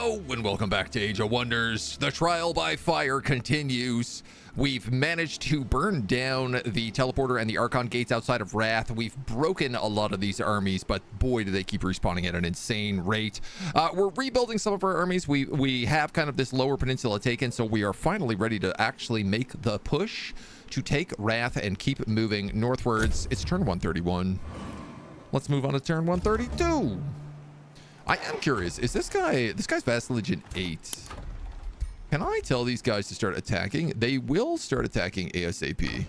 Hello and welcome back to Age of Wonders. The trial by fire continues. We've managed to burn down the teleporter and the Archon gates outside of Wrath. We've broken a lot of these armies, but boy, do they keep respawning at an insane rate. We're rebuilding some of our armies. We have kind of this lower peninsula taken, so we are finally ready to actually make the push to take Wrath and keep moving northwards. It's turn 131. Let's move on to turn 132. I am curious, is this guy's vassalage in 8? Can I tell these guys to start attacking? They will start attacking ASAP.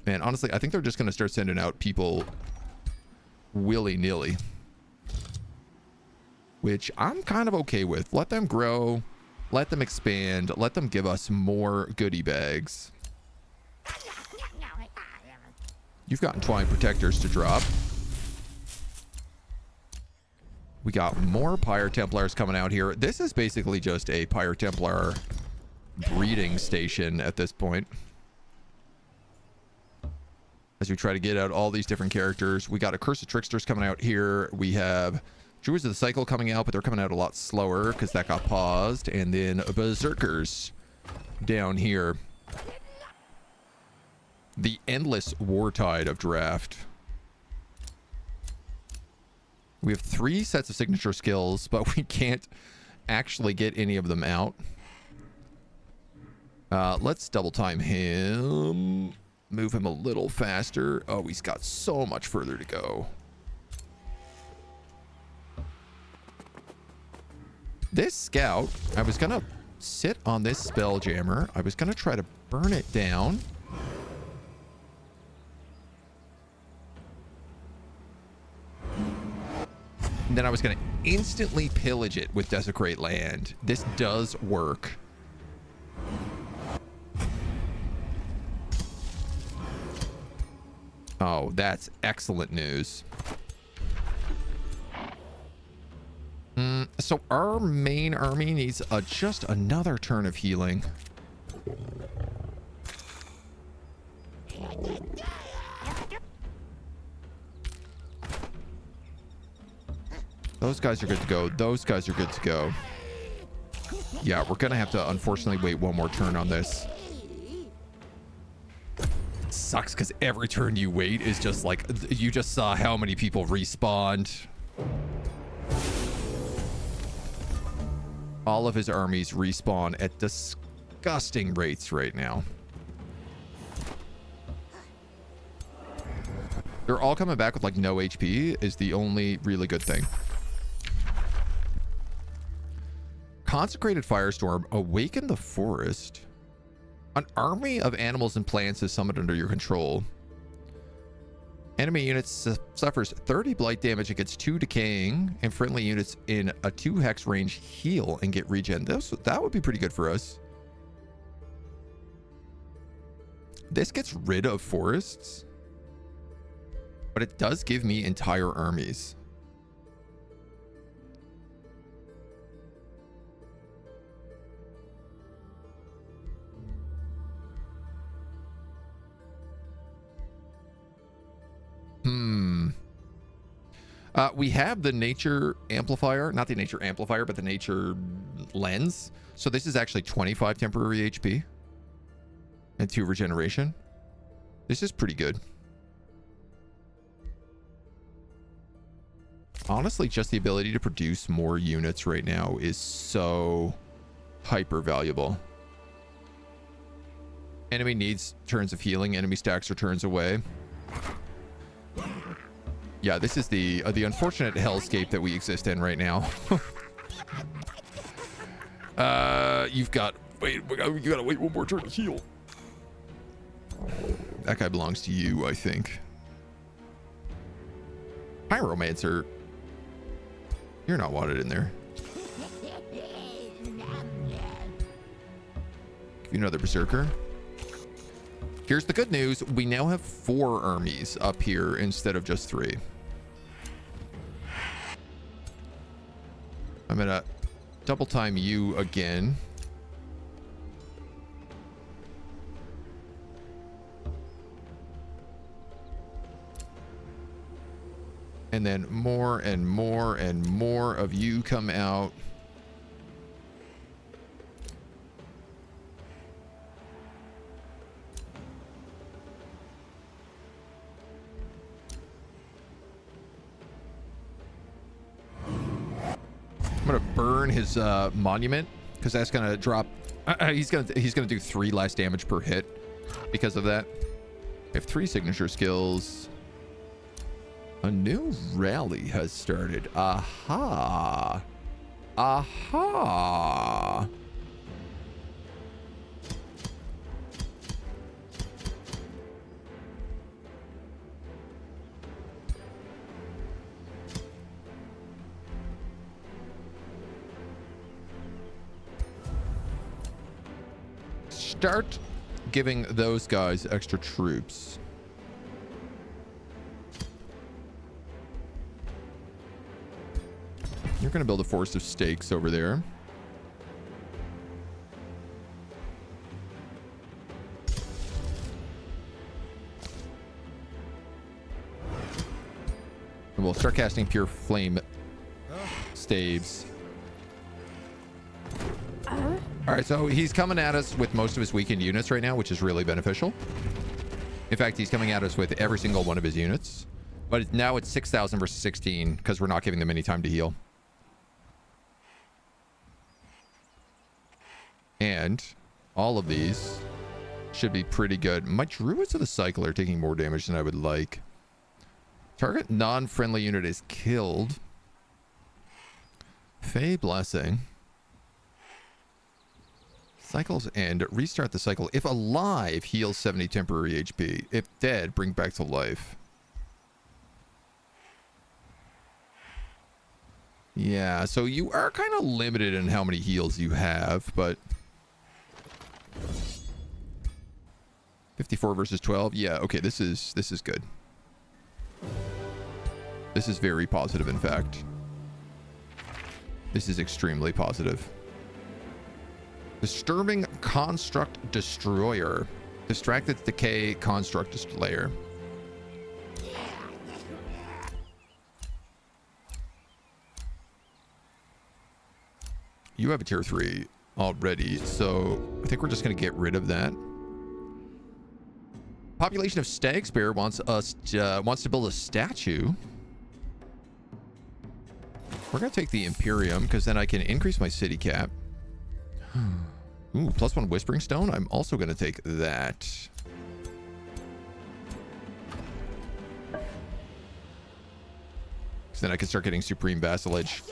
Man, honestly, I think they're just going to start sending out people willy-nilly. Which I'm kind of okay with. Let them grow. Let them expand. Let them give us more goodie bags. You've gotten Twine Protectors to drop. We got more Pyre Templars coming out here. This is basically just a Pyre Templar breeding station at this point. As we try to get out all these different characters. We got a Curse of Tricksters coming out here. We have Druids of the Cycle coming out, but they're coming out a lot slower because that got paused. And then Berserkers down here. The endless wartide of draft. We have 3 sets of signature skills, but we can't actually get any of them out. Let's double time him. Move him a little faster. Oh, he's got so much further to go. This scout, I was going to sit on this Spelljammer. I was going to try to burn it down. And then I was going to instantly pillage it with Desecrate Land. This does work. Oh, that's excellent news. So our main army needs just another turn of healing. Those guys are good to go. Those guys are good to go. Yeah, we're going to have to unfortunately wait one more turn on this. It sucks because every turn you wait is just like, you just saw how many people respawned. All of his armies respawn at disgusting rates right now. They're all coming back with like no HP is the only really good thing. Consecrated Firestorm, awaken the forest. An army of animals and plants is summoned under your control. Enemy units suffers 30 blight damage and gets 2 decaying, and friendly units in a 2 hex range heal and get regen. That would be pretty good for us. This gets rid of forests, but it does give me entire armies. We have the nature amplifier, not the nature amplifier, but the nature lens. So this is actually 25 temporary HP and 2 regeneration. This is pretty good. Honestly, just the ability to produce more units right now is so hyper valuable. Enemy needs turns of healing. Enemy stacks are turns away. Yeah, this is the unfortunate hellscape that we exist in right now. You gotta wait one more turn to heal. That guy belongs to you, I think. Pyromancer. You're not wanted in there. Give you another Berserker. Here's the good news. We now have 4 armies up here instead of just 3. I'm gonna double time you again. And then more and more and more of you come out. I'm gonna burn his monument because that's gonna drop. He's gonna do 3 less damage per hit because of that. I have 3 signature skills. A new rally has started. Aha. Aha. Start giving those guys extra troops. You're going to build a forest of stakes over there. And we'll start casting pure flame staves. All right, so he's coming at us with most of his weakened units right now, which is really beneficial. In fact, he's coming at us with every single one of his units. But now it's 6,000 versus 16 because we're not giving them any time to heal. And all of these should be pretty good. My Druids of the Cycle are taking more damage than I would like. Target non-friendly unit is killed. Fey Blessing. Cycles end. Restart the cycle. If alive, heal 70 temporary HP. If dead, bring back to life. Yeah, so you are kind of limited in how many heals you have, but 54 versus 12. Yeah, okay, this is good. This is very positive, in fact. This is extremely positive. Disturbing Construct Destroyer. Distracted Decay Construct Destroyer. You have a tier 3 already, so I think we're just going to get rid of that. Population of Stag Spear wants to build a statue. We're going to take the Imperium because then I can increase my city cap. Ooh, +1 Whispering Stone. I'm also going to take that. So then I can start getting Supreme Vassalage.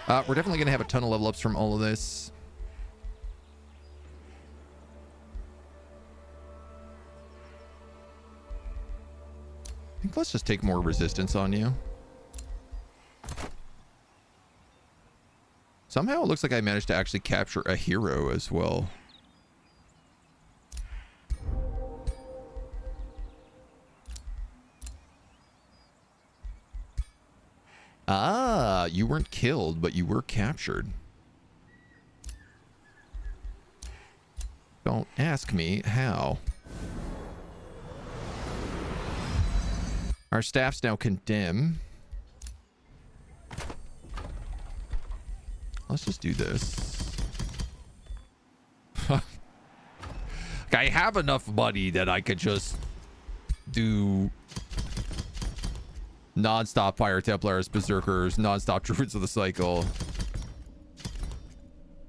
We're definitely going to have a ton of level ups from all of this. I think let's just take more resistance on you. Somehow it looks like I managed to actually capture a hero as well. Ah, you weren't killed, but you were captured. Don't ask me how. Our staff's now condemn. Let's just do this. I have enough money that I could just do non-stop Fire Templars, Berserkers, non-stop Druids of the Cycle,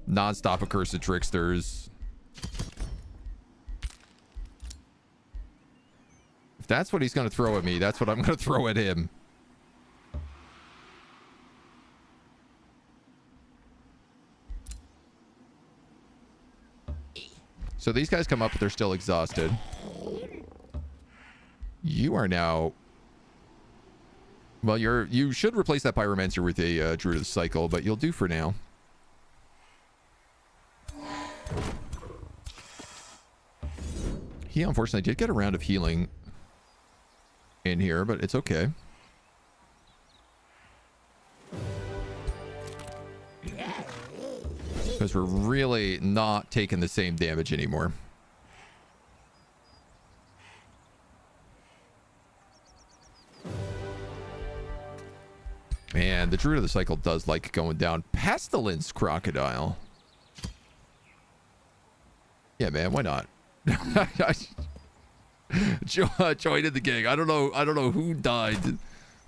non-stop Accursed Tricksters. If that's what he's going to throw at me, that's what I'm going to throw at him. So these guys come up, but they're still exhausted. You are now... Well, you should replace that Pyromancer with a Druid of the Cycle, but you'll do for now. He unfortunately did get a round of healing in here, but it's okay. Because we're really not taking the same damage anymore. Druid of the Cycle does like going down. Pestilence Crocodile. Yeah, man, why not? Join in the gang. I don't know who died.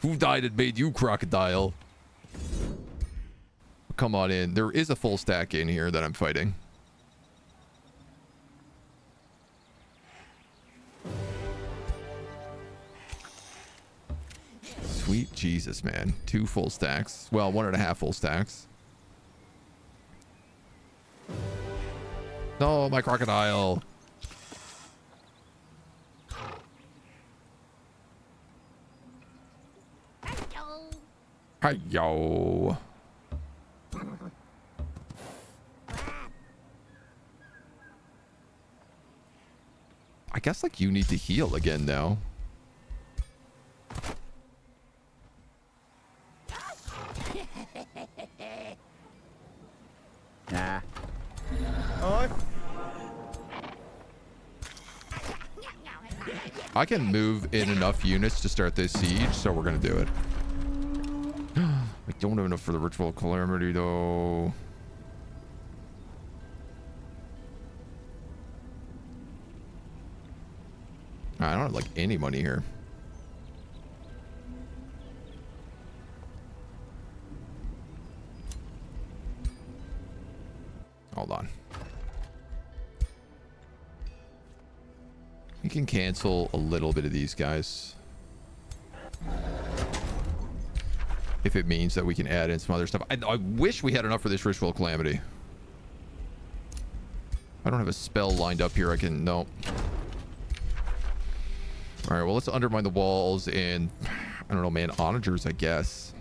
Who died and made you crocodile? Come on in. There is a full stack in here that I'm fighting. Sweet Jesus, man. 2 full stacks. Well, 1.5 full stacks. No, my crocodile. Hi-yo. I guess, like, you need to heal again now. Nah. Oh. I can move in enough units to start this siege, so we're gonna do it. I don't have enough for the ritual calamity, though. I don't have, like, any money here. Hold on. We can cancel a little bit of these guys. If it means that we can add in some other stuff. I wish we had enough for this ritual calamity. I don't have a spell lined up here. I can... No. Alright, well, let's undermine the walls and... I don't know, man. Onagers, I guess.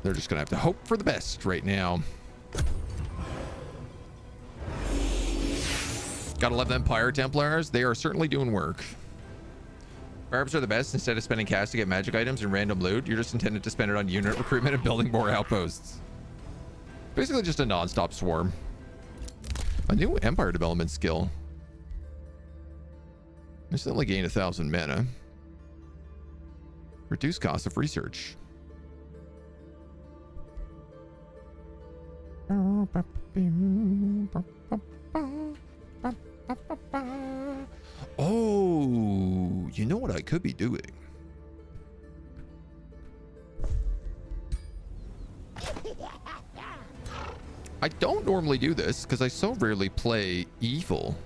They're just gonna have to hope for the best right now. Gotta love them Pyre Templars. They are certainly doing work. Barbs are the best. Instead of spending cash to get magic items and random loot, you're just intended to spend it on unit recruitment and building more outposts. Basically just a non-stop swarm. A new Empire development skill. Instantly gain 1,000 mana. Reduce cost of research. Oh, you know what I could be doing? I don't normally do this because I so rarely play evil.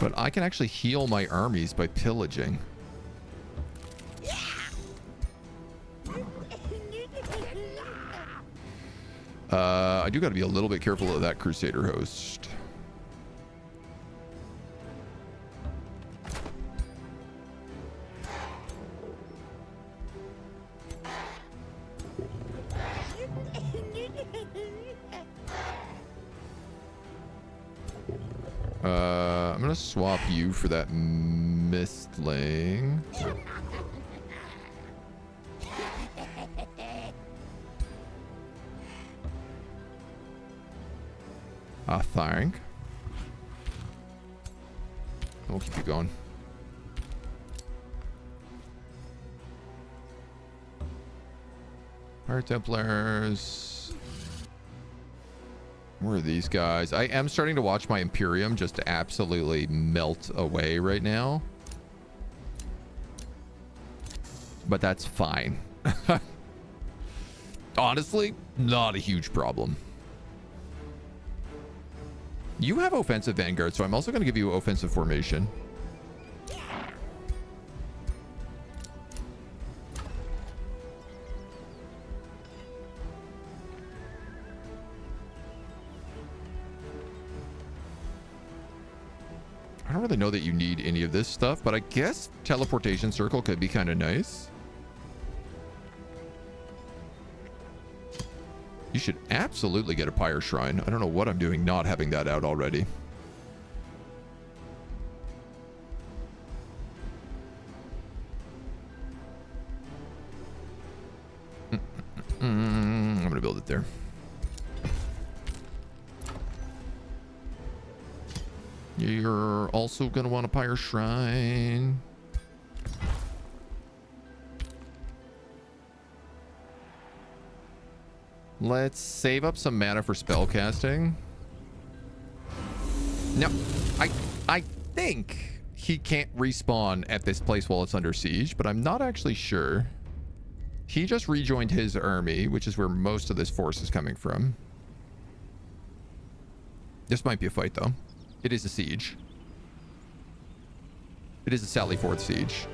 But I can actually heal my armies by pillaging. I do got to be a little bit careful of that Crusader host. I'm gonna swap you for that Mistling. Thank. We'll keep you going. Fire Templars. Where are these guys? I am starting to watch my Imperium just absolutely melt away right now. But that's fine. Honestly, not a huge problem. You have offensive vanguard, so I'm also going to give you offensive formation. I don't really know that you need any of this stuff, but I guess teleportation circle could be kind of nice. You should absolutely get a Pyre Shrine. I don't know what I'm doing not having that out already. it there. You're also going to want a Pyre Shrine. Let's save up some mana for spell casting. Now, I think he can't respawn at this place while it's under siege, but I'm not actually sure. He just rejoined his army, which is where most of this force is coming from. This might be a fight, though. It is a siege. It is a Sally Forth siege.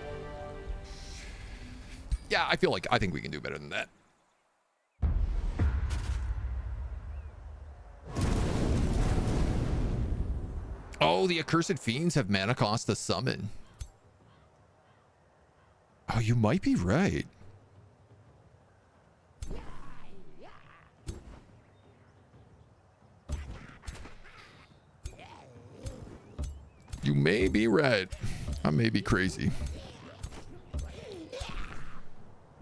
Yeah, I think we can do better than that. Oh, the accursed fiends have mana cost to summon. Oh, you might be right. You may be right. I may be crazy.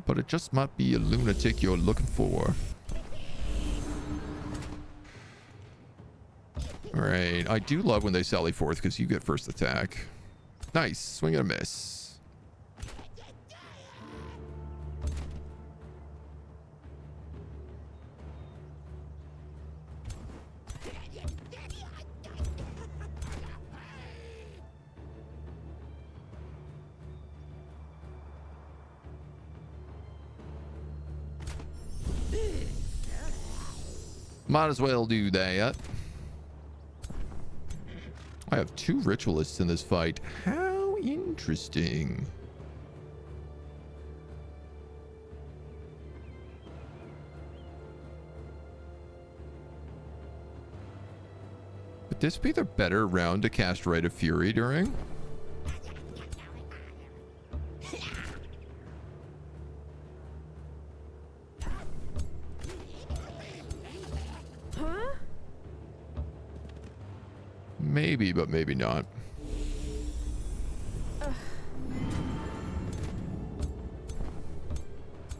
But it just might be a lunatic you're looking for. Alright, I do love when they sally forth because you get first attack. Nice, swing and a miss. Might as well do that. I have 2 ritualists in this fight. How interesting. Would this be the better round to cast Rite of Fury during? Maybe, but maybe not. I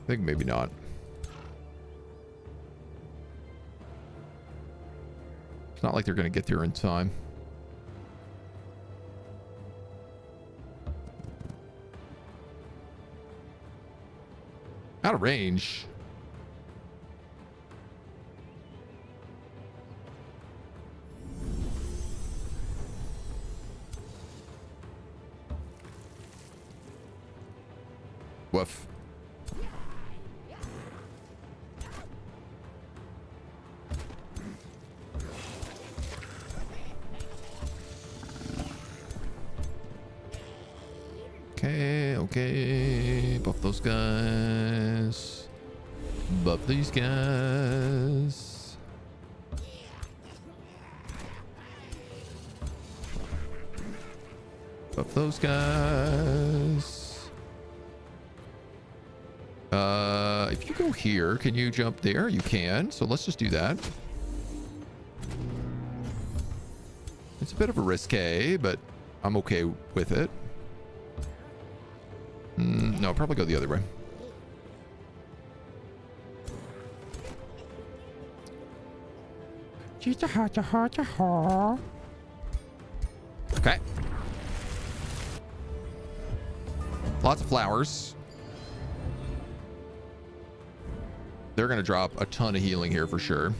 think maybe not. It's not like they're going to get there in time. Out of range. Woof. Okay. Buff those guys. Buff these guys. Buff those guys. If you go here, can you jump there? You can. So let's just do that. It's a bit of a risque, but I'm okay with it. No, probably go the other way. Okay. Lots of flowers. They're going to drop a ton of healing here for sure.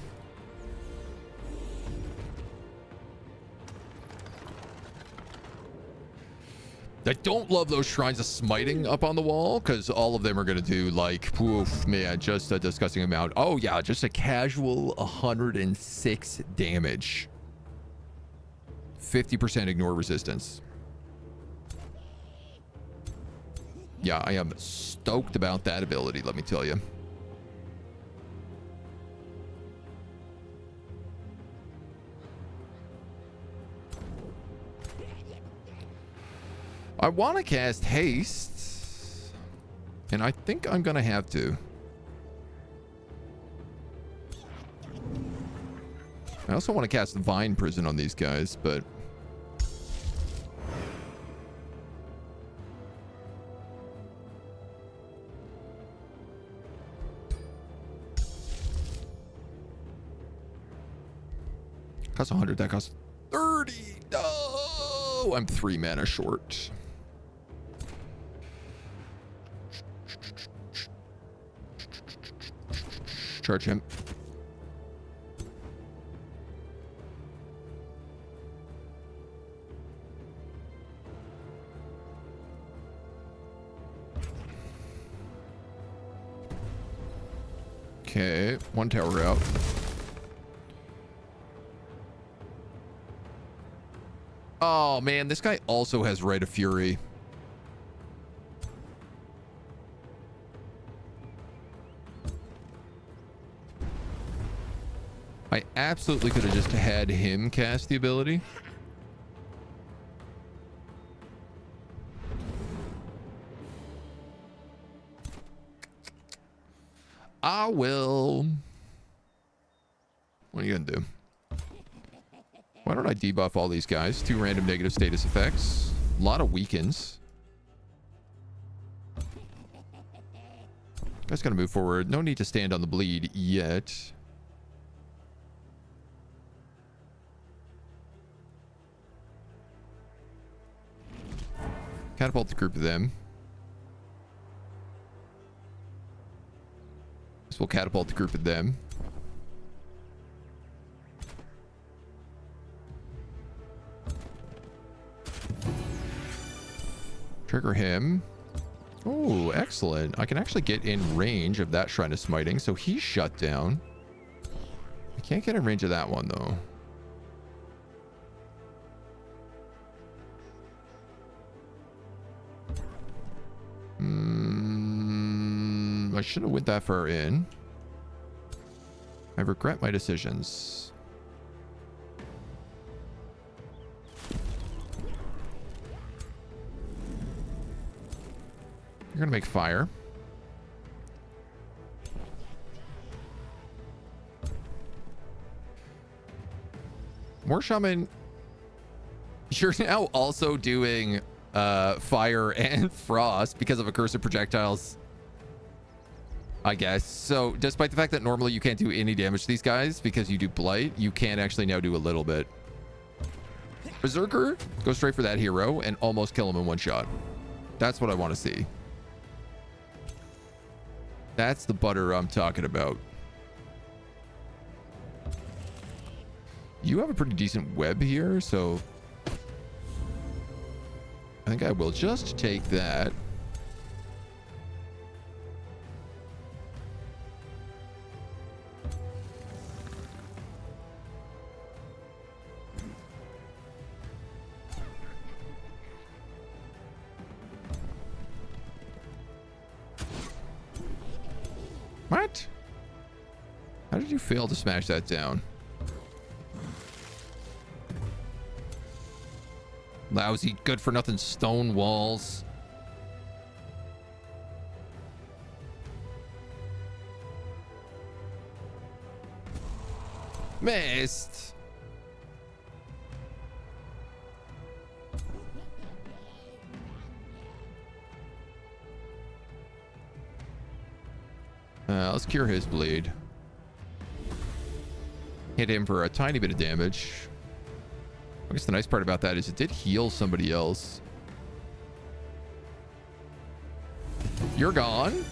I don't love those shrines of smiting up on the wall because all of them are going to do like, poof, man, just a disgusting amount. Oh yeah, just a casual 106 damage. 50% ignore resistance. Yeah, I am stoked about that ability, let me tell you. I want to cast haste, and I think I'm going to have to. I also want to cast Vine Prison on these guys, but... Costs 100. That costs 30. No, I'm 3 mana short. Charge him. Okay, 1 tower out. Oh man, this guy also has Rite of Fury. I absolutely could have just had him cast the ability. I will. What are you gonna do? Why don't I debuff all these guys? 2 random negative status effects. A lot of weakens. Guys gotta move forward. No need to stand on the bleed yet. Catapult the group of them. This will catapult the group of them. Trigger him. Oh, excellent. I can actually get in range of that Shrine of Smiting, so he's shut down. I can't get in range of that one, though. I should have went that far in. I regret my decisions. You're gonna make fire. More shaman. You're now also doing fire and frost because of accursed projectiles, I guess. So despite the fact that normally you can't do any damage to these guys because you do blight, you can actually now do a little bit. Berserker, go straight for that hero and almost kill him in 1 shot. That's what I want to see. That's the butter I'm talking about. You have a pretty decent web here, so I think I will just take that. What? How did you fail to smash that down? Lousy, good for nothing stone walls. Missed. Let's cure his bleed. Hit him for a tiny bit of damage. I guess the nice part about that is it did heal somebody else. You're gone.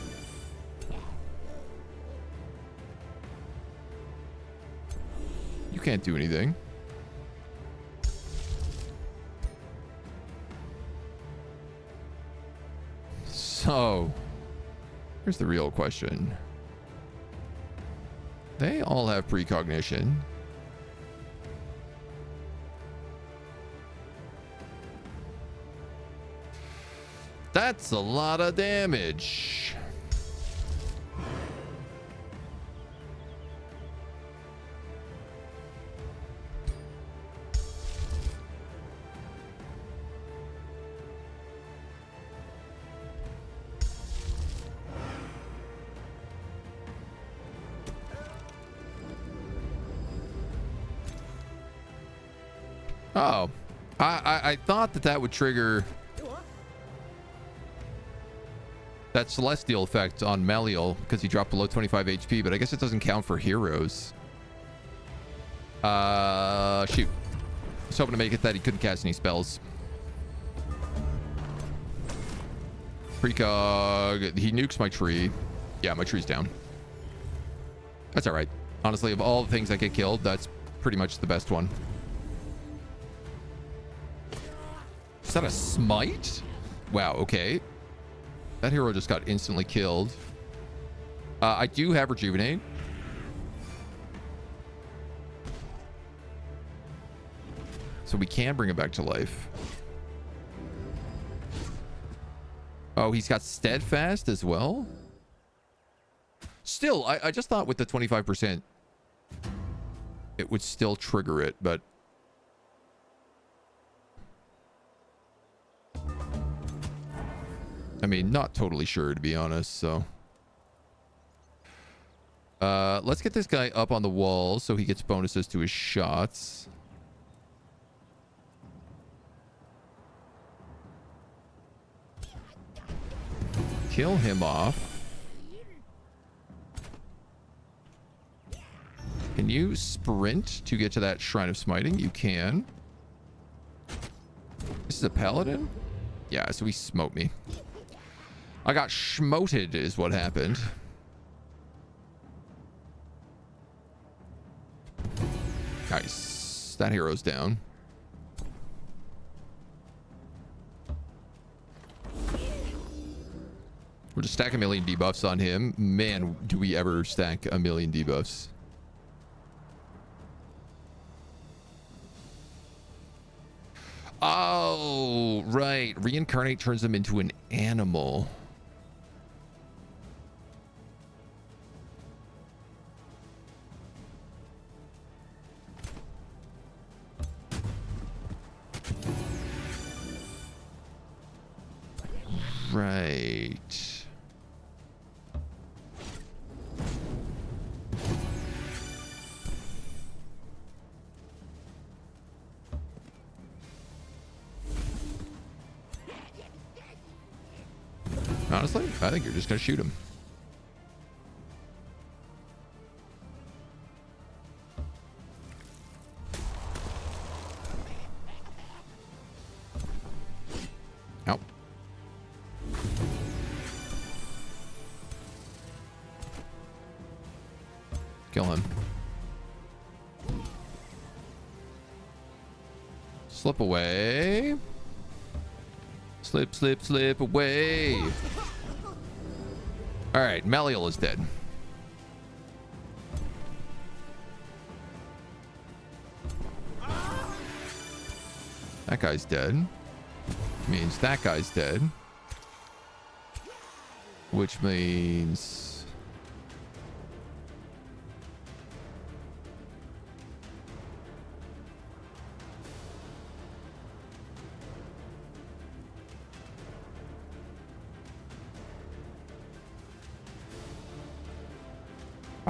You can't do anything. So, here's the real question. They all have precognition. That's a lot of damage. Oh, I thought that would trigger that celestial effect on Maliel because he dropped below 25 HP, but I guess it doesn't count for heroes. Shoot. I was hoping to make it that he couldn't cast any spells. Precog. He nukes my tree. Yeah, my tree's down. That's all right. Honestly, of all the things that get killed, that's pretty much the best one. Is that a smite? Wow, okay. That hero just got instantly killed. I do have rejuvenate. So we can bring it back to life. Oh, he's got steadfast as well? Still, I just thought with the 25%, it would still trigger it, but... I mean, not totally sure, to be honest, so... let's get this guy up on the wall so he gets bonuses to his shots. Kill him off. Can you sprint to get to that Shrine of Smiting? You can. This is a paladin? Yeah, so he smote me. I got schmoted is what happened. Nice. That hero's down. We'll just stack a million debuffs on him. Man, do we ever stack a million debuffs. Oh, right. Reincarnate turns him into an animal. Right. Honestly, I think you're just gonna shoot him. Ow. Kill him. Slip away. Slip, slip, slip away. All right, Maliel is dead. That guy's dead. Means that guy's dead. Which means...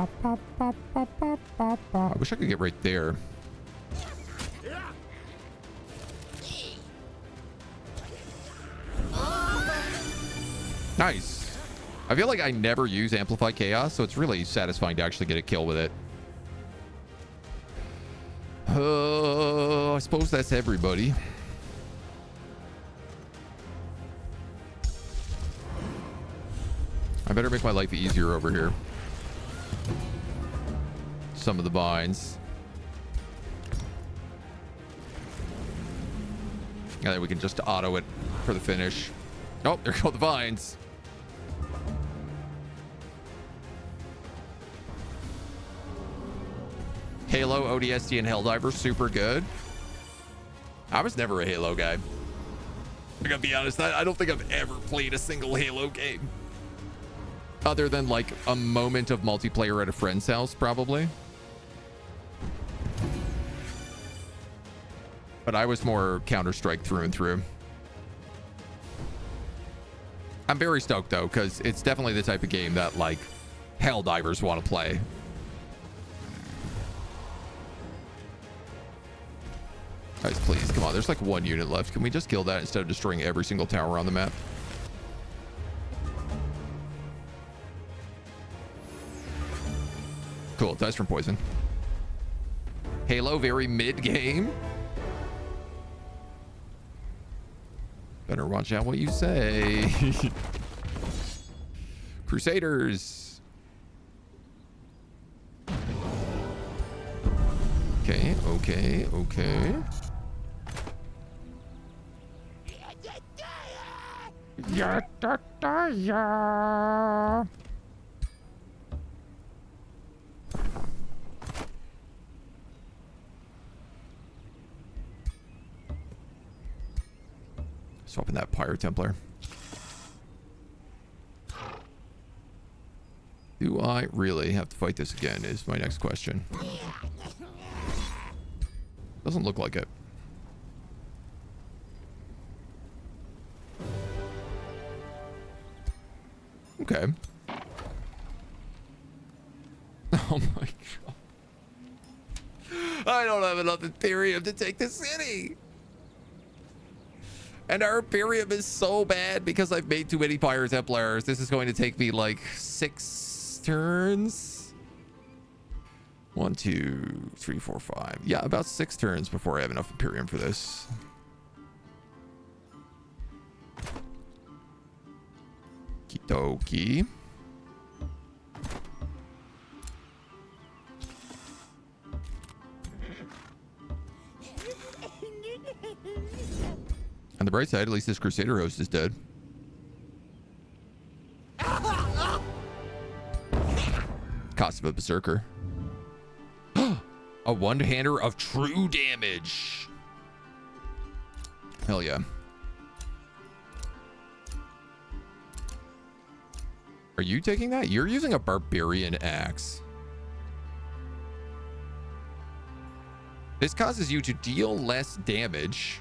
I wish I could get right there. Nice. I feel like I never use Amplify Chaos, so it's really satisfying to actually get a kill with it. I suppose that's everybody. I better make my life easier over here. Some of the vines. And then we can just auto it for the finish. Oh, there go the vines. Halo, ODST, and Helldiver, super good. I was never a Halo guy. I gotta be honest, I don't think I've ever played a single Halo game. Other than like a moment of multiplayer at a friend's house, probably. But I was more Counter-Strike through and through. I'm very stoked though, because it's definitely the type of game that like Helldivers want to play. Guys, please, come on. There's like one unit left. Can we just kill that instead of destroying every single tower on the map? Cool, dies from poison. Halo, very mid-game. Better watch out what you say. Crusaders. Okay, okay, okay. Yeah. Swapping that Pyro Templar. Do I really have to fight this again is my next question. Doesn't look like it. Okay. Oh my god. I don't have enough Imperium to take the city. And our Imperium is so bad because I've made too many Pyro Templars. This is going to take me like 6 turns. 1, 2, 3, 4, 5. Yeah, about 6 turns before I have enough Imperium for this. Okie dokie. On the bright side, at least this Crusader host is dead. Cost of a Berserker. A one-hander of true damage. Hell yeah. Are you taking that? You're using a Barbarian Axe. This causes you to deal less damage,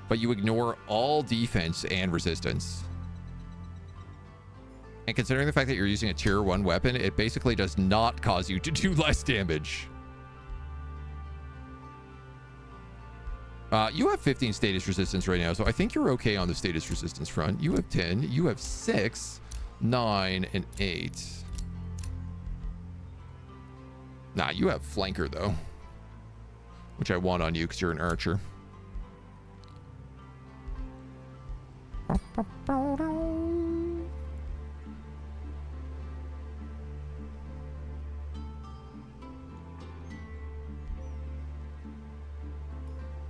but you ignore all defense and resistance. And considering the fact that you're using a tier 1 weapon, it basically does not cause you to do less damage. You have 15 status resistance right now, so I think you're okay on the status resistance front. You have 10, you have 6, 9, and 8. Nah, you have flanker though, which I want on you because you're an archer.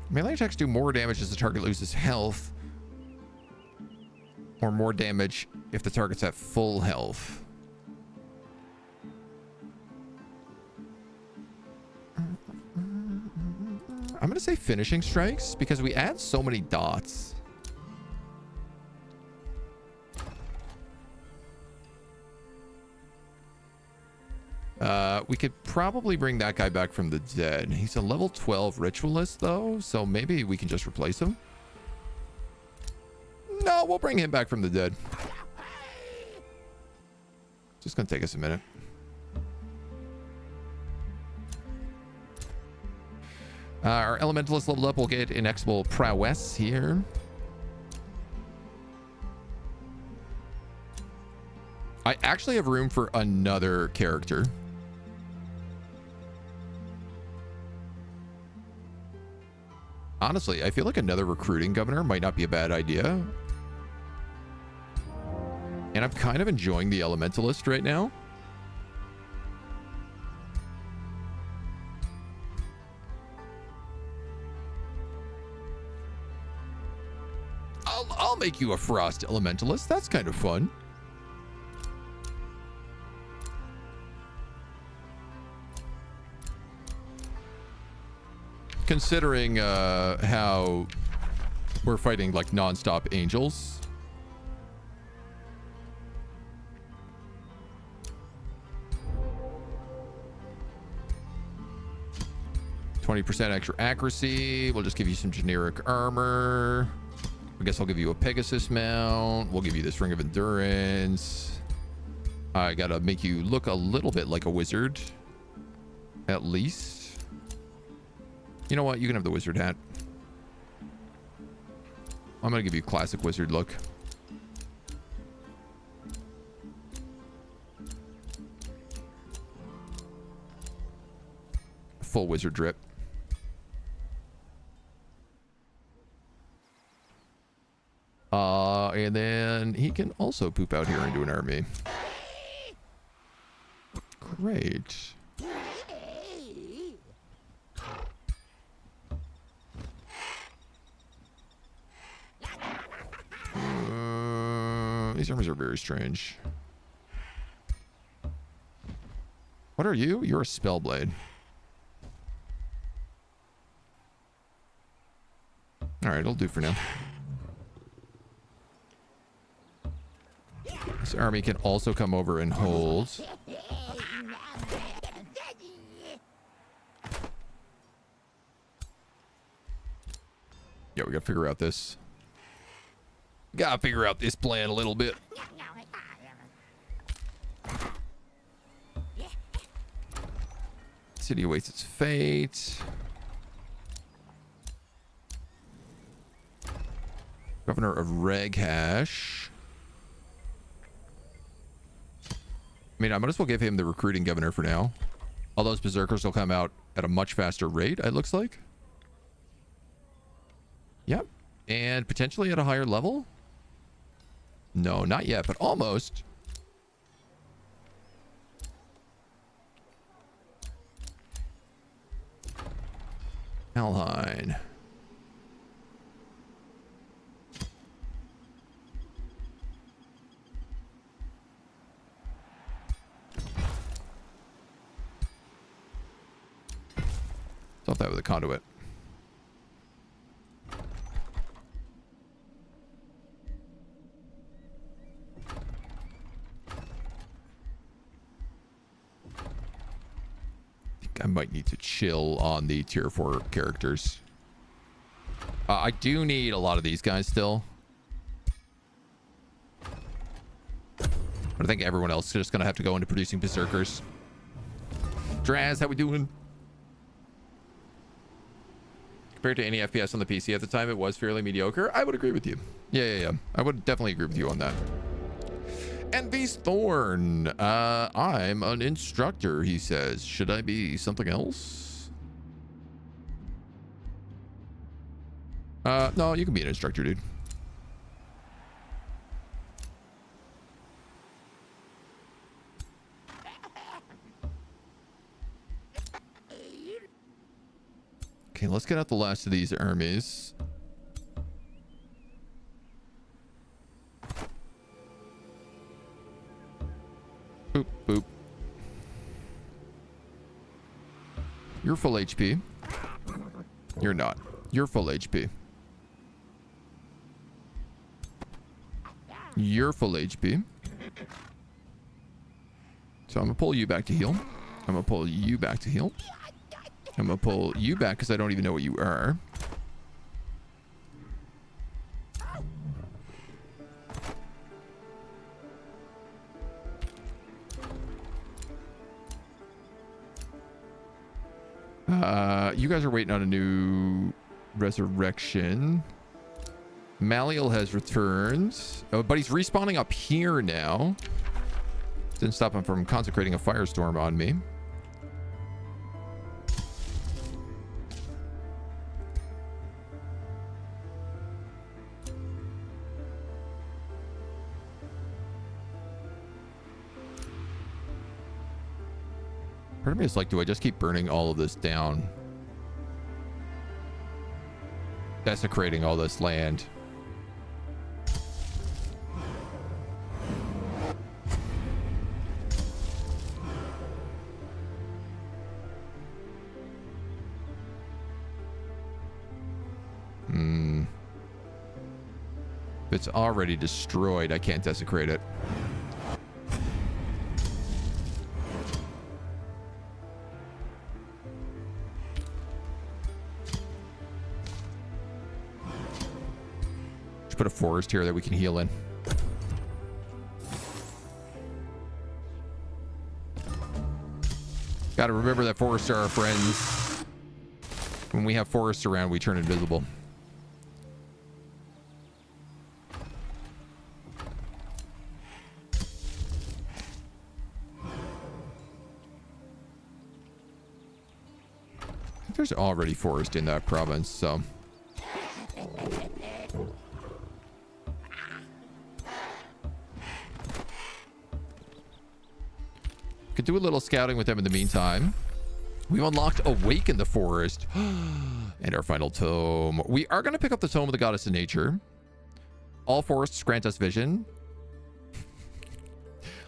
Melee attacks do more damage as the target loses health, or more damage if the target's at full health. I'm going to say finishing strikes because we add so many dots. We could probably bring that guy back from the dead. He's a level 12 ritualist though, so maybe we can just replace him. No, we'll bring him back from the dead. Just gonna take us a minute. Our elementalist leveled up. We'll get inexorable prowess here. I actually have room for another character. Honestly, I feel like another recruiting governor might not be a bad idea. And I'm kind of enjoying the elementalist right now. I'll make you a frost elementalist. That's kind of fun. Considering how we're fighting like non-stop angels. %, extra accuracy. We'll just give you some generic armor. I guess I'll give you a Pegasus mount. We'll give you this Ring of Endurance. I gotta make you look a little bit like a wizard. At least. You know what? You can have the wizard hat. I'm going to give you a classic wizard look. Full wizard drip. And then he can also poop out here into an army. Great. These armies are very strange. What are you? You're a spellblade. Alright, it'll do for now. This army can also come over and hold. Yeah, we gotta figure out this. Gotta figure out this plan a little bit. City awaits its fate. Governor of Reghash. I mean, I might as well give him the recruiting governor for now. All those berserkers will come out at a much faster rate, it looks like. Yep. And potentially at a higher level? No, not yet, but almost. Alhine. Solve that with a conduit. I might need to chill on the tier 4 characters. I do need a lot of these guys still. But I think everyone else is just going to have to go into producing berserkers. Draz, how we doing? Compared to any FPS on the PC at the time, it was fairly mediocre. I would agree with you. Yeah. I would definitely agree with you on that. Envy's Thorn. I'm an instructor, he says. Should I be something else? No, you can be an instructor, dude. Okay, let's get out the last of these armies. Boop, boop. You're full HP. You're not. You're full HP. You're full HP. So I'm gonna pull you back to heal. I'm gonna pull you back to heal. I'm gonna pull you back because I don't even know what you are. You guys are waiting on a new resurrection. Maliel has returned. Oh, but he's respawning up here now. Didn't stop him from consecrating a firestorm on me. Part of me is like, do I just keep burning all of this down? Desecrating all this land. If it's already destroyed, I can't desecrate it. Put a forest here that we can heal in. Gotta remember that forests are our friends. When we have forests around, we turn invisible. I think there's already forest in that province, so... Could do a little scouting with them in the meantime. We've unlocked Awake in the Forest. And our final tome. We are going to pick up the Tome of the Goddess of Nature. All forests grant us vision.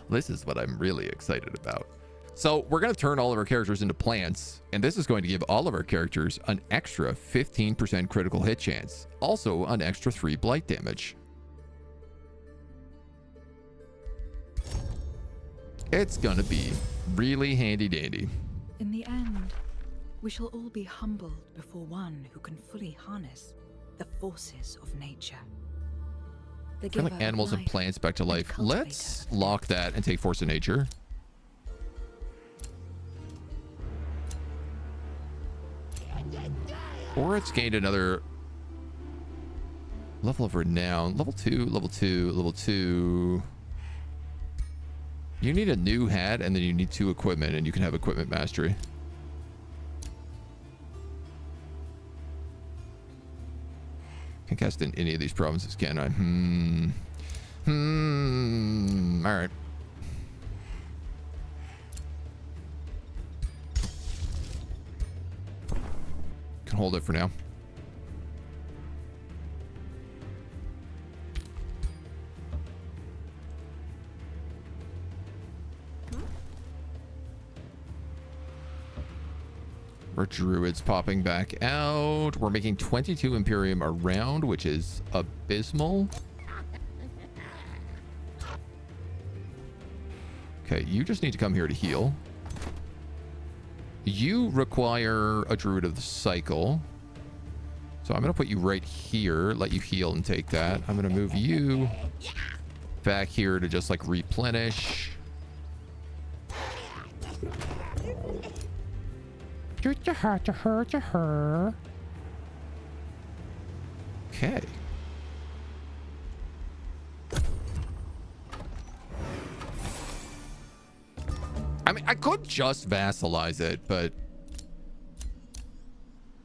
This is what I'm really excited about. So we're going to turn all of our characters into plants. And this is going to give all of our characters an extra 15% critical hit chance. Also an extra 3 blight damage. It's going to be really handy dandy. In the end, we shall all be humbled before one who can fully harness the forces of nature. The Kind of like animals and plants back to life. Let's lock that and take Force of Nature. Or it's gained another level of renown. Level 2, level 2, level 2. You need a new hat and then you need 2 equipment and you can have equipment mastery. Can't cast in any of these provinces, can I? All right. Can hold it for now. Our druids popping back out. We're making 22 Imperium a round, which is abysmal. Okay, you just need to come here to heal. You require a druid of the cycle. So I'm going to put you right here, let you heal and take that. I'm going to move you back here to just like replenish. Okay. I mean, I could just vassalize it, but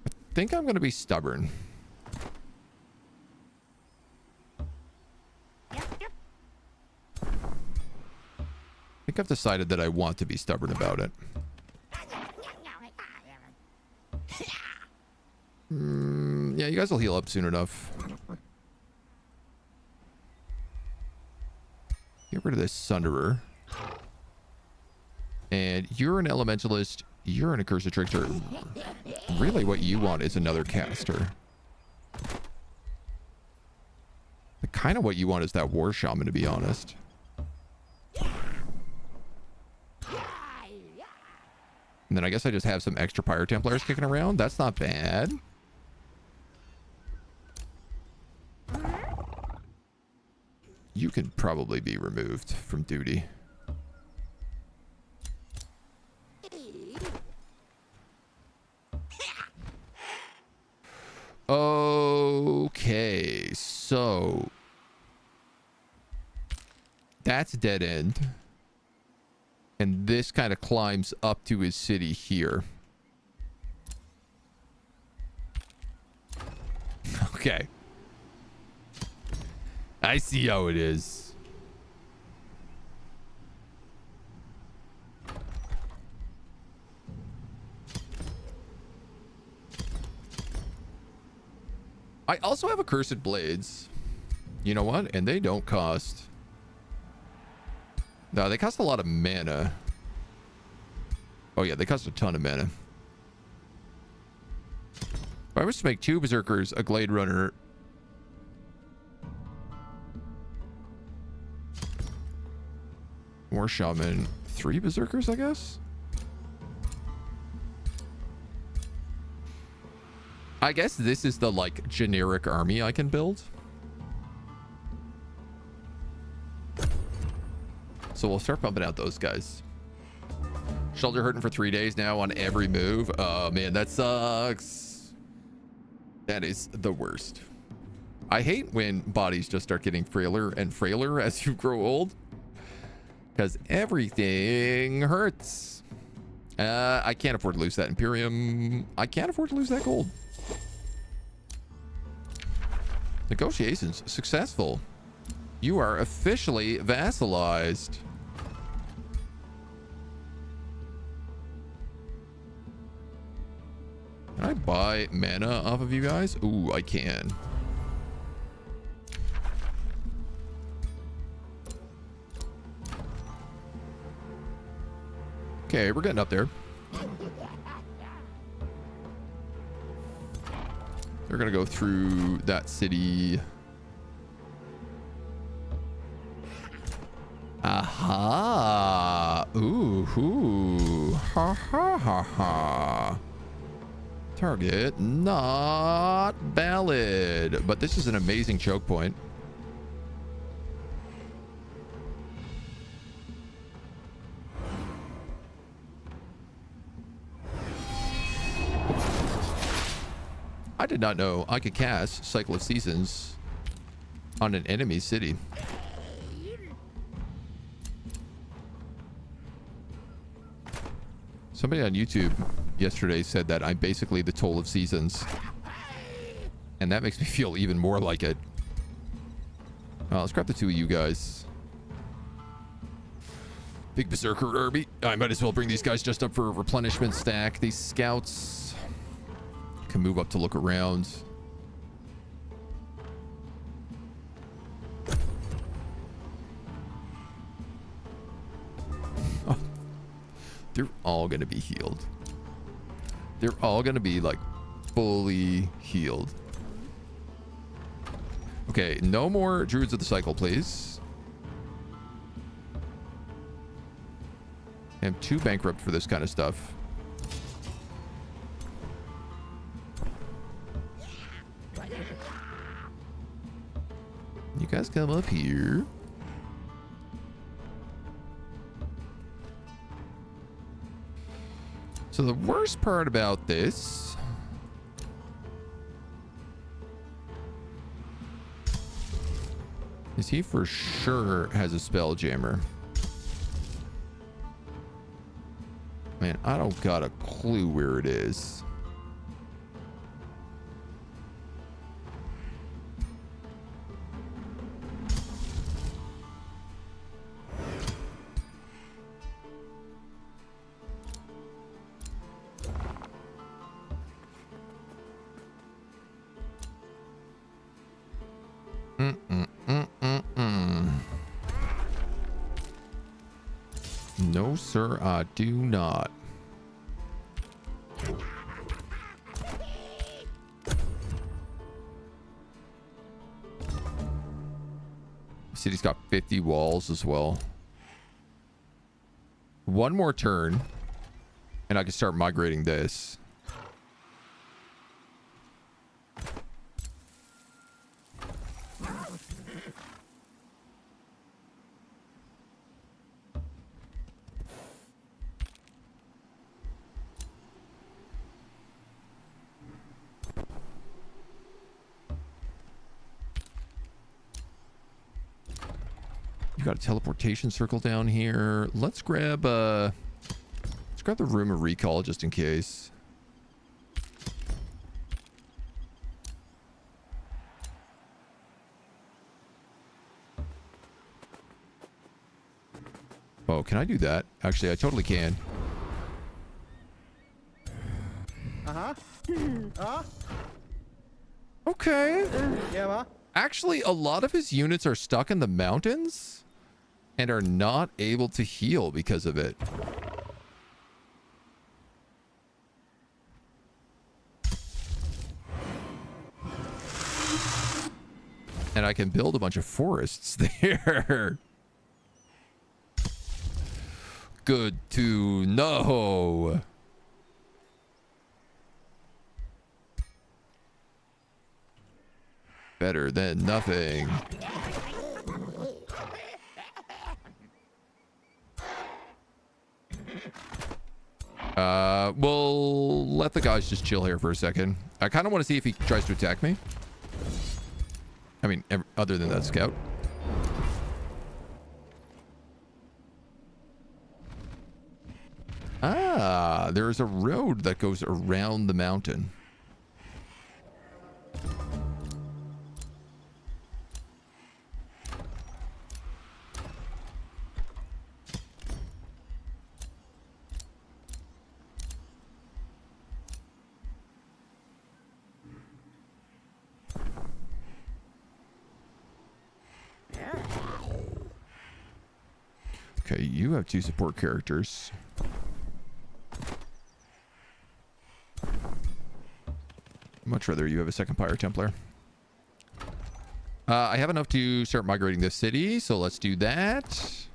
I think I'm going to be stubborn. I think I've decided that I want to be stubborn about it. Yeah, you guys will heal up soon enough. Get rid of this Sunderer. And you're an elementalist. You're an accursed trickster. Really what you want is another caster. Kind of what you want is that war shaman, to be honest. And then I guess I just have some extra Pyro Templars kicking around. That's not bad. You can probably be removed from duty. Okay, so that's dead end. And this kind of climbs up to his city here. Okay. I see how it is. I also have accursed blades. You know what? And they don't cost... No, they cost a lot of mana. Oh yeah, they cost a ton of mana. If I was to make 2 Berserkers, a Glade Runner... War Shaman, 3 Berserkers, I guess? I guess this is the, like, generic army I can build. So we'll start bumping out those guys. Shoulder hurting for 3 days now on every move. Oh, man, that sucks. That is the worst. I hate when bodies just start getting frailer and frailer as you grow old. Because everything hurts. I can't afford to lose that Imperium. I can't afford to lose that gold. Negotiations successful. You are officially vassalized. buy mana off of you guys? Ooh, I can. Okay, we're getting up there. They're gonna go through that city. Aha! Ooh, ha ha ha ha. Target not valid, but this is an amazing choke point. I did not know I could cast Cycle of Seasons on an enemy city. Somebody on YouTube yesterday said that I'm basically the Toll of Seasons. And that makes me feel even more like it. Let's grab the two of you guys. Big Berserker army. I might as well bring these guys just up for a replenishment stack. These scouts can move up to look around. Oh, they're all gonna be healed. They're all gonna be like fully healed. Okay, no more Druids of the Cycle, please. I'm too bankrupt for this kind of stuff. You guys come up here. So the worst part about this is he for sure has a spell jammer. Man, I don't got a clue where it is. No, sir, I do not. City's got 50 walls as well. One more turn, and I can start migrating this. Got a teleportation circle down here. Let's grab the room of recall just in case. Oh, can I do that? Actually, I totally can. Okay. Yeah, Actually, a lot of his units are stuck in the mountains and are not able to heal because of it. And I can build a bunch of forests there. Good to know. Better than nothing. We'll let the guys just chill here for a second. I kind of want to see if he tries to attack me. I mean, other than that scout. Ah, there's a road that goes around the mountain. Okay, you have 2 support characters. Much rather you have a second Pyre Templar. I have enough to start migrating this city, so let's do that.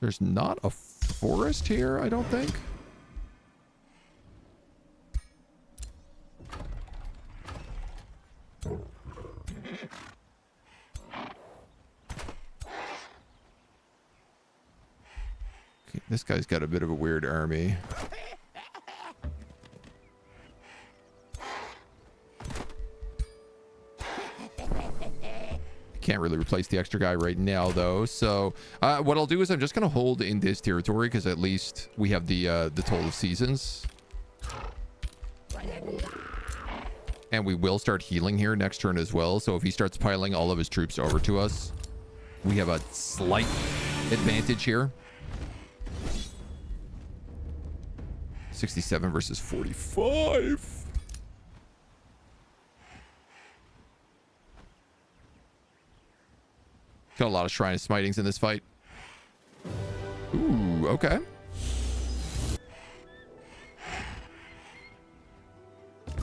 There's not a forest here, I don't think. Okay, this guy's got a bit of a weird army. Can't really replace the extra guy right now, though. So what I'll do is I'm just going to hold in this territory because at least we have the Toll of Seasons. And we will start healing here next turn as well. So if he starts piling all of his troops over to us, we have a slight advantage here. 67 versus 45. Got a lot of Shrine of Smitings in this fight. Ooh, okay.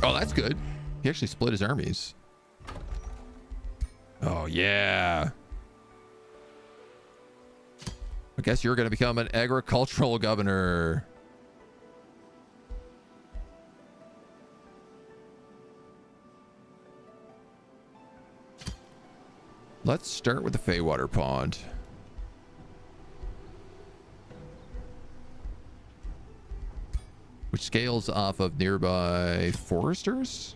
Oh, that's good. He actually split his armies. Oh, yeah. I guess you're going to become an agricultural governor. Let's start with the Feywater Pond. Which scales off of nearby foresters?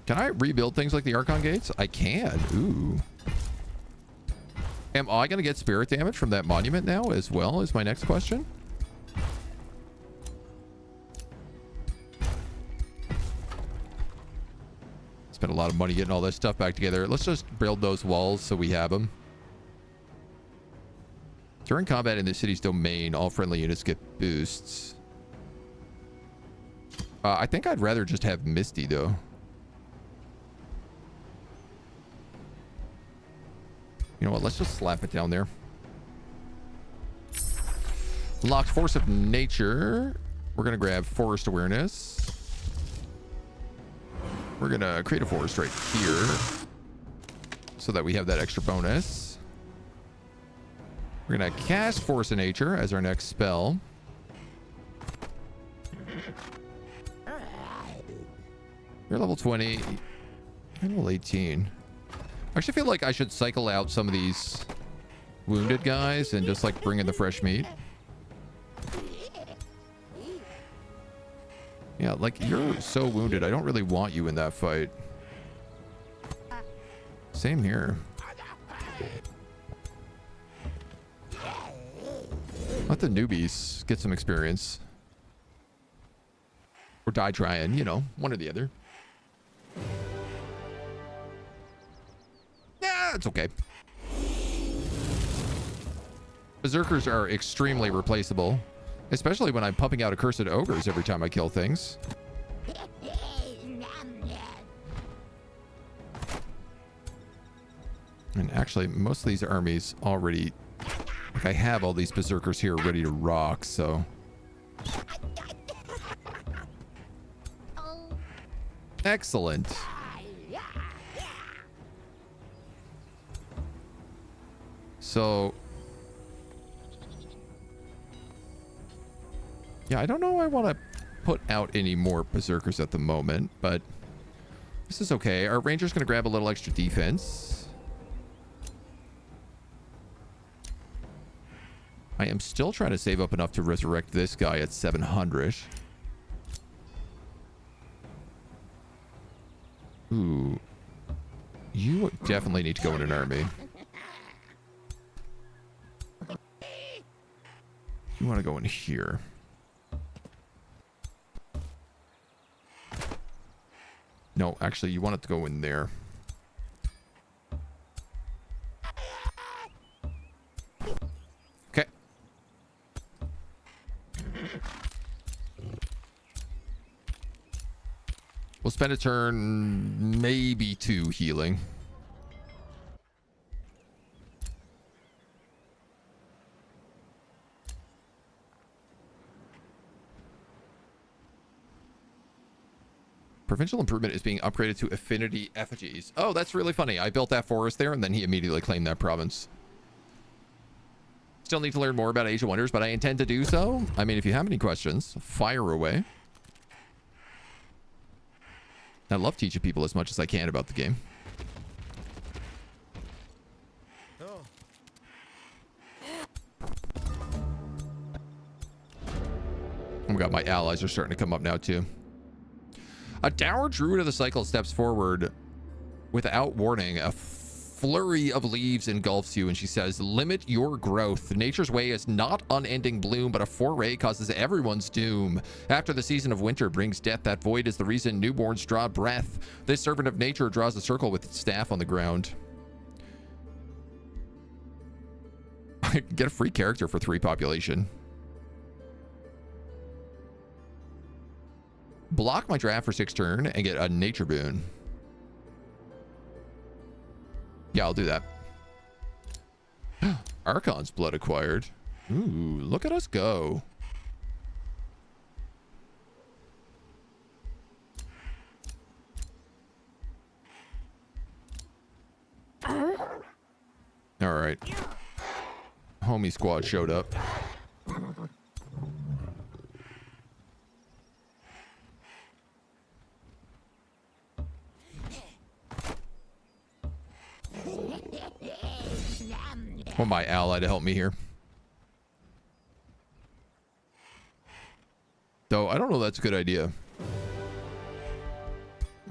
Can I rebuild things like the Archon gates? I can. Ooh. Am I going to get spirit damage from that monument now as well, is my next question. Spent a lot of money getting all that stuff back together. Let's just build those walls so we have them. During combat in the city's domain, all friendly units get boosts. I think I'd rather just have Misty, though. You know what? Let's just slap it down there. Locked Force of Nature. We're going to grab Forest Awareness. We're going to create a forest right here so that we have that extra bonus. We're going to cast Force of Nature as our next spell. You're level 20. You're level 18. I actually feel like I should cycle out some of these wounded guys and just like bring in the fresh meat. Yeah, like you're so wounded. I don't really want you in that fight. Same here. Let the newbies get some experience. Or die trying, you know, one or the other. Yeah, it's okay. Berserkers are extremely replaceable, especially when I'm pumping out accursed ogres every time I kill things. And actually, most of these armies already... Like, I have all these berserkers here ready to rock, so... Excellent. So... Yeah, I don't know I want to put out any more berserkers at the moment, but this is okay. Our ranger's going to grab a little extra defense. I am still trying to save up enough to resurrect this guy at 700. Ooh. You definitely need to go in an army. You want to go in here. No, actually, you want it to go in there. We'll spend a turn, maybe 2 healing. Provincial improvement is being upgraded to affinity effigies. Oh, that's really funny. I built that forest there, and then he immediately claimed that province. Still need to learn more about Age of Wonders, but I intend to do so. I mean, if you have any questions, fire away. I love teaching people as much as I can about the game. Oh. Oh my god, my allies are starting to come up now, too. A dour druid of the cycle steps forward without warning. A flurry of leaves engulfs you, and she says, limit your growth. Nature's way is not unending bloom, but a foray causes everyone's doom. After the season of winter brings death, that void is the reason newborns draw breath. This servant of nature draws a circle with its staff on the ground. I can get a free character for 3 population. Block my draft for 6 turn and get a nature boon. Yeah, I'll do that. Archon's blood acquired. Ooh, look at us go. All right. Homie squad showed up. Want my ally to help me here. Though I don't know that's a good idea.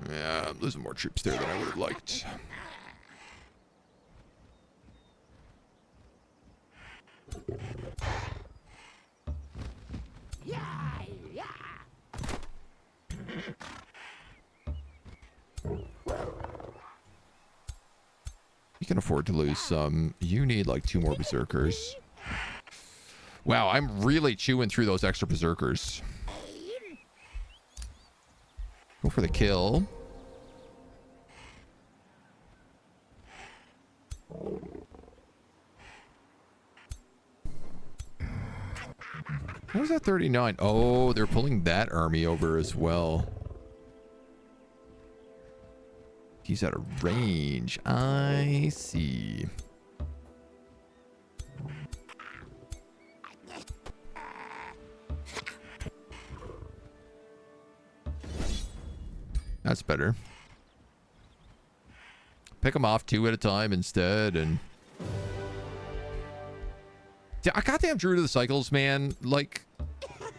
Yeah, I'm losing more troops there than I would have liked. You can afford to lose some. You need like 2 more berserkers. Wow, I'm really chewing through those extra berserkers. Go for the kill. What was that 39? Oh, they're pulling that army over as well. He's out of range. I see. That's better. Pick them off 2 at a time instead, and I goddamn Druid of the Cycles, man. Like,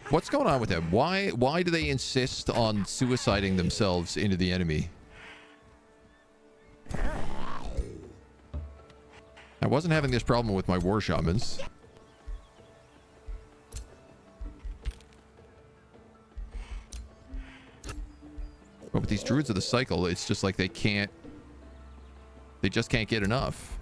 what's going on with them? Why do they insist on suiciding themselves into the enemy? I wasn't having this problem with my war shamans. But with these Druids of the Cycle, it's just like they just can't get enough.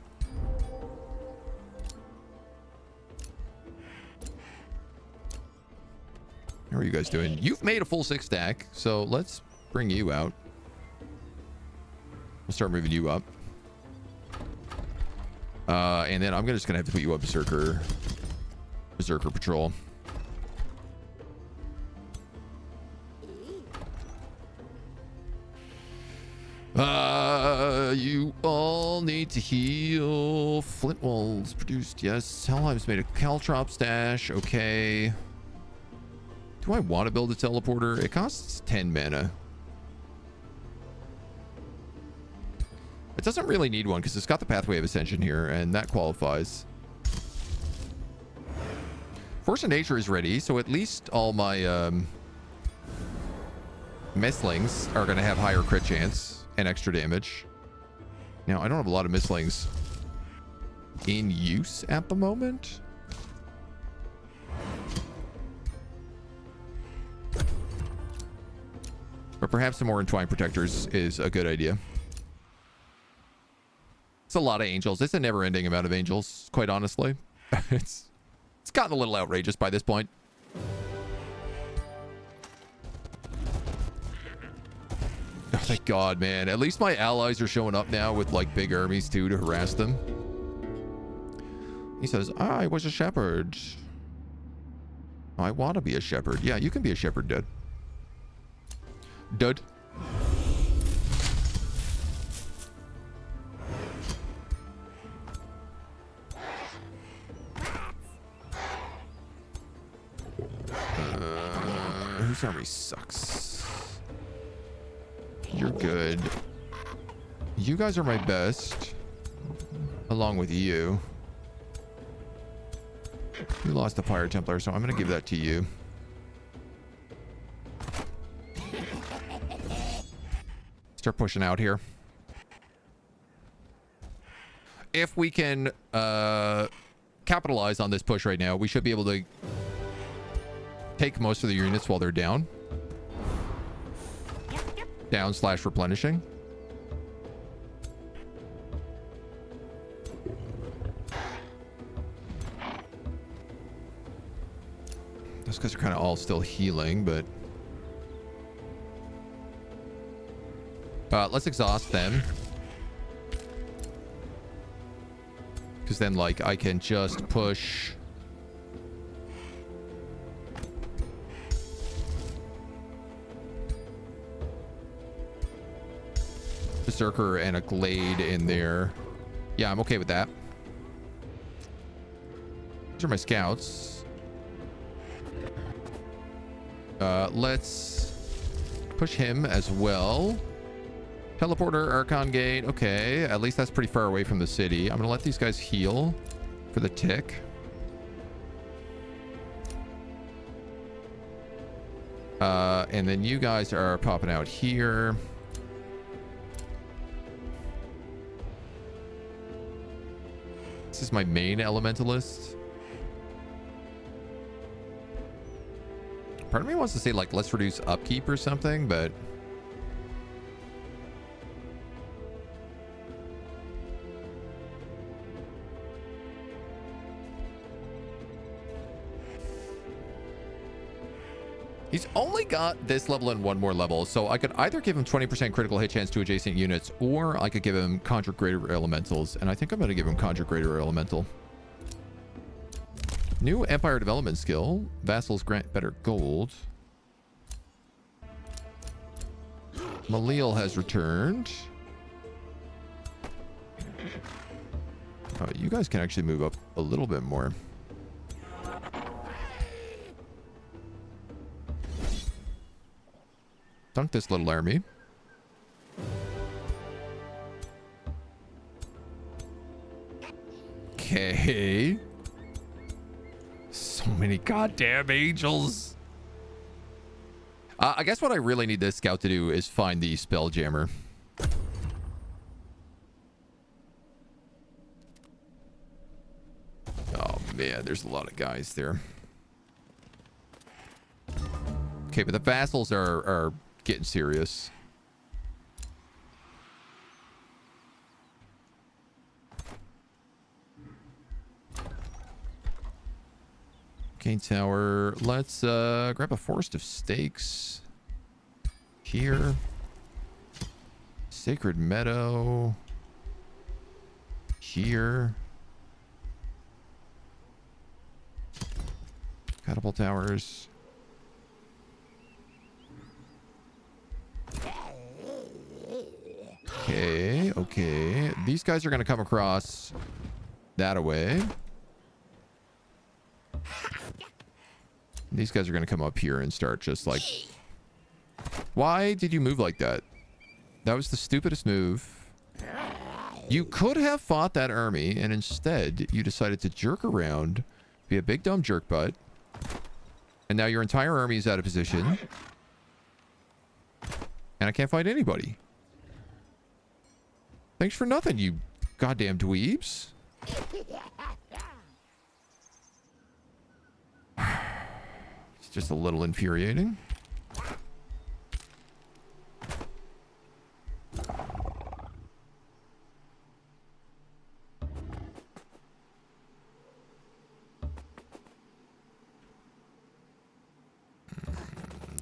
How are you guys doing? You've made a full 6 stack, so let's bring you out. We'll start moving you up. And then I'm just gonna have to put you up Berserker Patrol. You all need to heal. Flint walls produced, yes. Helheim's made a caltrop stash, okay. Do I want to build a teleporter? It costs 10 mana. It doesn't really need one because it's got the Pathway of Ascension here, and that qualifies. Force of Nature is ready, so at least all my Mistlings are going to have higher crit chance and extra damage. Now, I don't have a lot of Mistlings in use at the moment. But perhaps some more Entwined Protectors is a good idea. It's a lot of angels. It's a never-ending amount of angels, quite honestly. It's gotten a little outrageous by this point. Thank God, man. At least my allies are showing up now with like big armies too to harass them. He says, I was a shepherd. I want to be a shepherd. Yeah, you can be a shepherd, dude. Dud. Whose army sucks? You're good. You guys are my best. Along with you. You lost the Fire Templar, so I'm going to give that to you. Start pushing out here. If we can capitalize on this push right now, we should be able to take most of the units while they're down. Down/replenishing. Those guys are kind of all still healing, but let's exhaust them. Because then, like, I can just push. Berserker and a Glade in there. Yeah, I'm okay with that. These are my scouts. Let's push him as well. Teleporter, Archon Gate. Okay, at least that's pretty far away from the city. I'm gonna let these guys heal for the tick. And then you guys are popping out here. This is my main elementalist. Part of me wants to say, like, let's reduce upkeep or something, but he's only got this level and one more level, so I could either give him 20% critical hit chance to adjacent units, or I could give him Conjure Greater Elementals, and I think I'm going to give him Conjure Greater Elemental. New Empire Development skill. Vassals grant better gold. Maliel has returned. Oh, you guys can actually move up a little bit more. Dunk this little army. Okay. So many goddamn angels. I guess what I really need this scout to do is find the Spelljammer. Oh man, there's a lot of guys there. Okay, but the vassals are getting serious. Gain Tower. Let's grab a Forest of Stakes here. Sacred Meadow here. Catapult Towers. Okay, okay. These guys are going to come across that away. These guys are going to come up here and start just like... Why did you move like that? That was the stupidest move. You could have fought that army, and instead you decided to jerk around, be a big dumb jerk butt, and now your entire army is out of position. And I can't fight anybody. Thanks for nothing, you goddamn dweebs. It's just a little infuriating.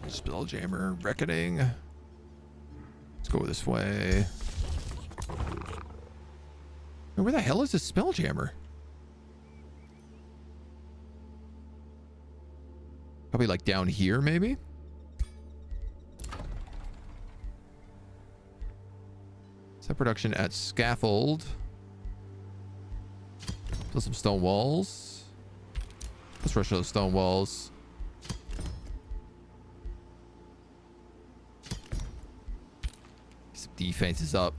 Spelljammer, Reckoning. Let's Go this way. Where the hell is this Spelljammer? Probably like down here, maybe? Set production at scaffold. Build some stone walls. Let's rush those stone walls. Some defenses up.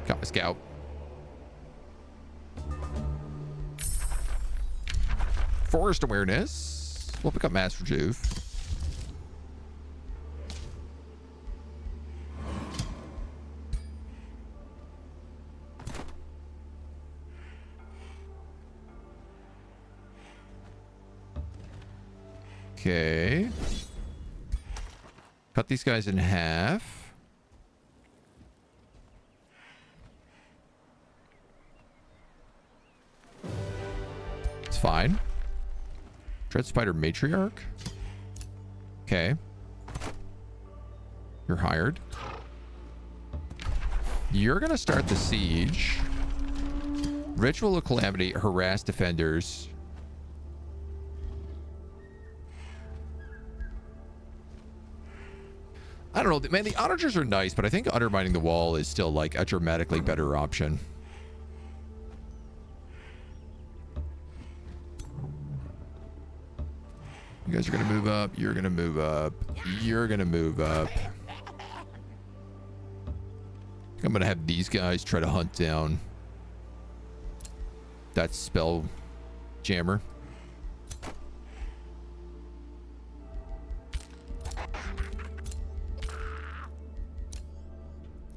Got my scout. Forest awareness. We'll pick up mass rejuve. Okay. Cut these guys in half. It's fine. Dread Spider Matriarch. Okay. You're hired. You're gonna start the siege. Ritual of Calamity, harass defenders. I don't know, man, the onagers are nice, but I think undermining the wall is still like a dramatically better option. You guys are gonna move up, you're gonna move up, you're gonna move up. I'm gonna have these guys try to hunt down that spell jammer.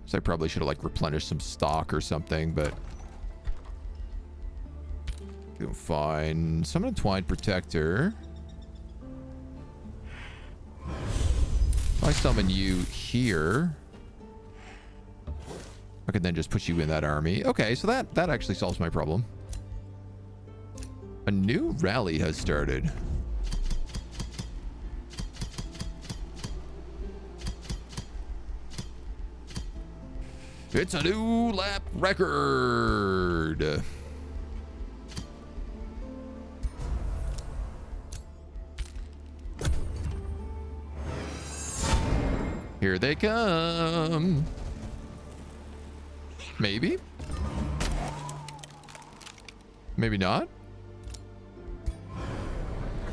So I probably should have like replenished some stock or something, but doing fine. Summon a Twine Protector. If I summon you here, I can then just put you in that army. Okay, so that actually solves my problem. A new rally has started. It's a new lap record. Here they come. Maybe. Maybe not.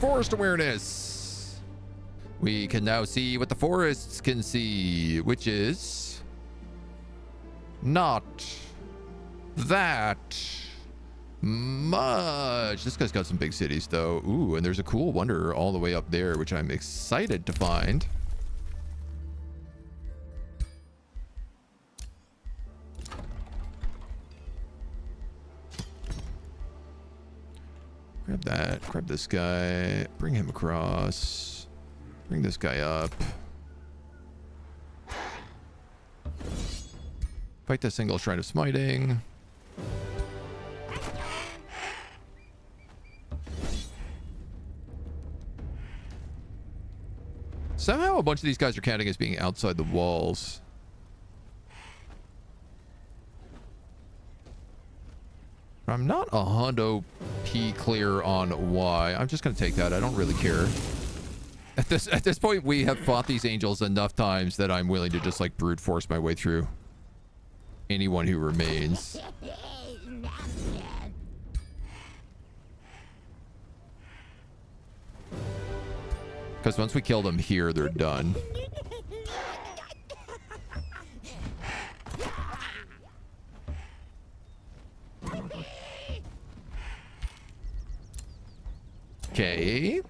Forest awareness. We can now see what the forests can see, which is not that much. This guy's got some big cities though. Ooh, and there's a cool wanderer all the way up there, which I'm excited to find. Grab that, grab this guy, bring him across, bring this guy up. Fight the single Shrine of Smiting. Somehow a bunch of these guys are counting as being outside the walls. I'm not a hundo P clear on why. I'm just going to take that. I don't really care. At this point, we have fought these angels enough times that I'm willing to just like brute force my way through anyone who remains. Because once we kill them here, they're done. Okay.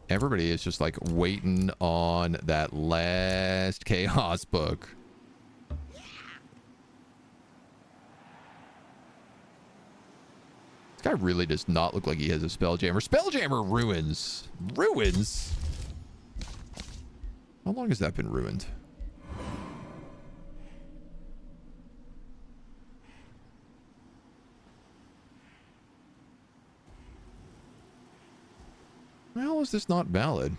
Everybody is just like waiting on that last chaos book. This guy really does not look like he has a Spelljammer. Spelljammer ruins. Ruins? How long has that been ruined? How is this not valid?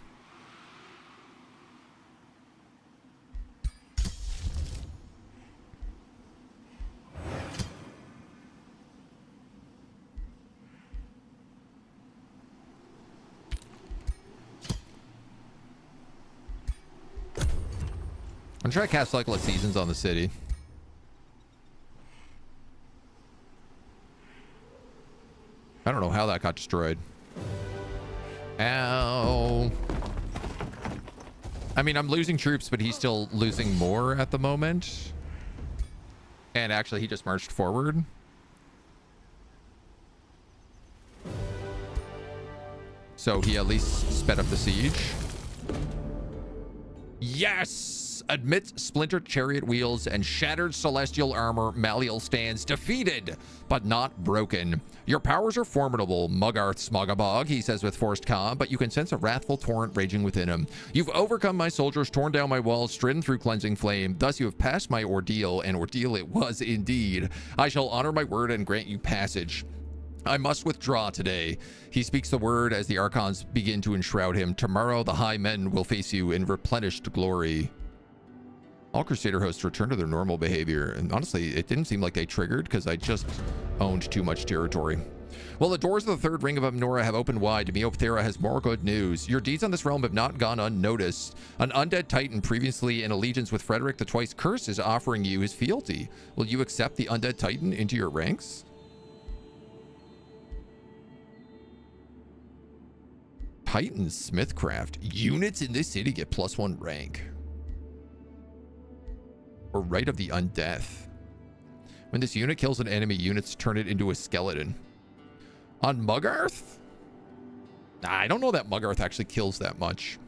I'm trying to cast Cycle of Seasons on the city. I don't know how that got destroyed. Ow. I mean, I'm losing troops, but he's still losing more at the moment. And actually, he just marched forward. So he at least sped up the siege. Yes! Amidst splintered chariot wheels and shattered celestial armor, Maliel stands defeated, but not broken. Your powers are formidable, Mugarth Smogabog, he says with forced calm, but you can sense a wrathful torrent raging within him. You've overcome my soldiers, torn down my walls, stridden through cleansing flame. Thus you have passed my ordeal, and ordeal it was indeed. I shall honor my word and grant you passage. I must withdraw today. He speaks the word as the Archons begin to enshroud him. Tomorrow the high men will face you in replenished glory. All Crusader hosts return to their normal behavior. And honestly, it didn't seem like they triggered because I just owned too much territory. Well, the doors of the third ring of Amnora have opened wide. Meophthera has more good news. Your deeds on this realm have not gone unnoticed. An undead titan previously in allegiance with Frederick the Twice Cursed is offering you his fealty. Will you accept the undead titan into your ranks? Titan Smithcraft. Units in this city get +1 rank. Or Rite of the Undeath. When this unit kills an enemy, units turn it into a skeleton. On Mugarth? I don't know that Mugarth actually kills that much.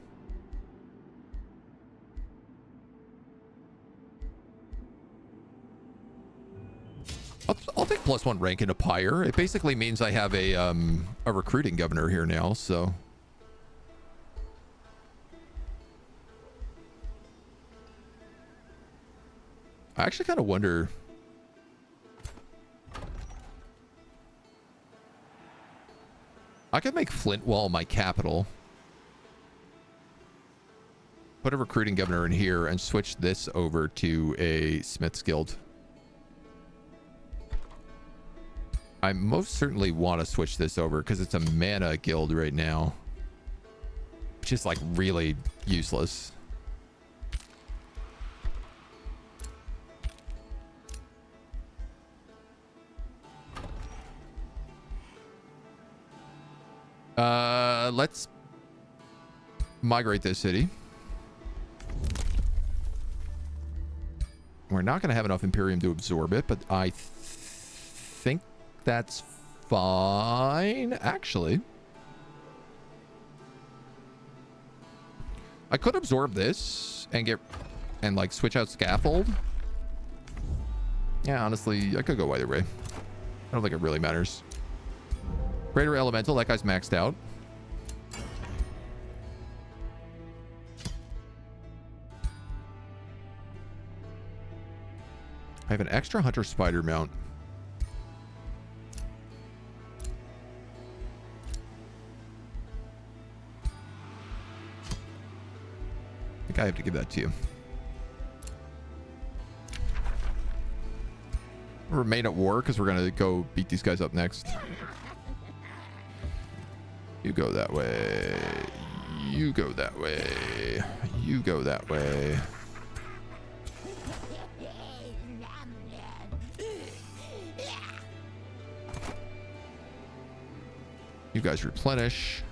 I'll take +1 rank into Pyre. It basically means I have a recruiting governor here now, so... I actually kind of wonder... I could make Flintwall my capital. Put a recruiting governor in here and switch this over to a Smith's Guild. I most certainly want to switch this over because it's a mana guild right now. Which is like really useless. Let's migrate this city. We're not going to have enough Imperium to absorb it, but I think that's fine, actually. I could absorb this and like switch out Scaffold. Yeah, honestly, I could go either way. I don't think it really matters. Greater Elemental, that guy's maxed out. I have an extra Hunter Spider mount. I think I have to give that to you. Remain at war because we're going to go beat these guys up next. You go that way. You go that way. You go that way. You guys replenish.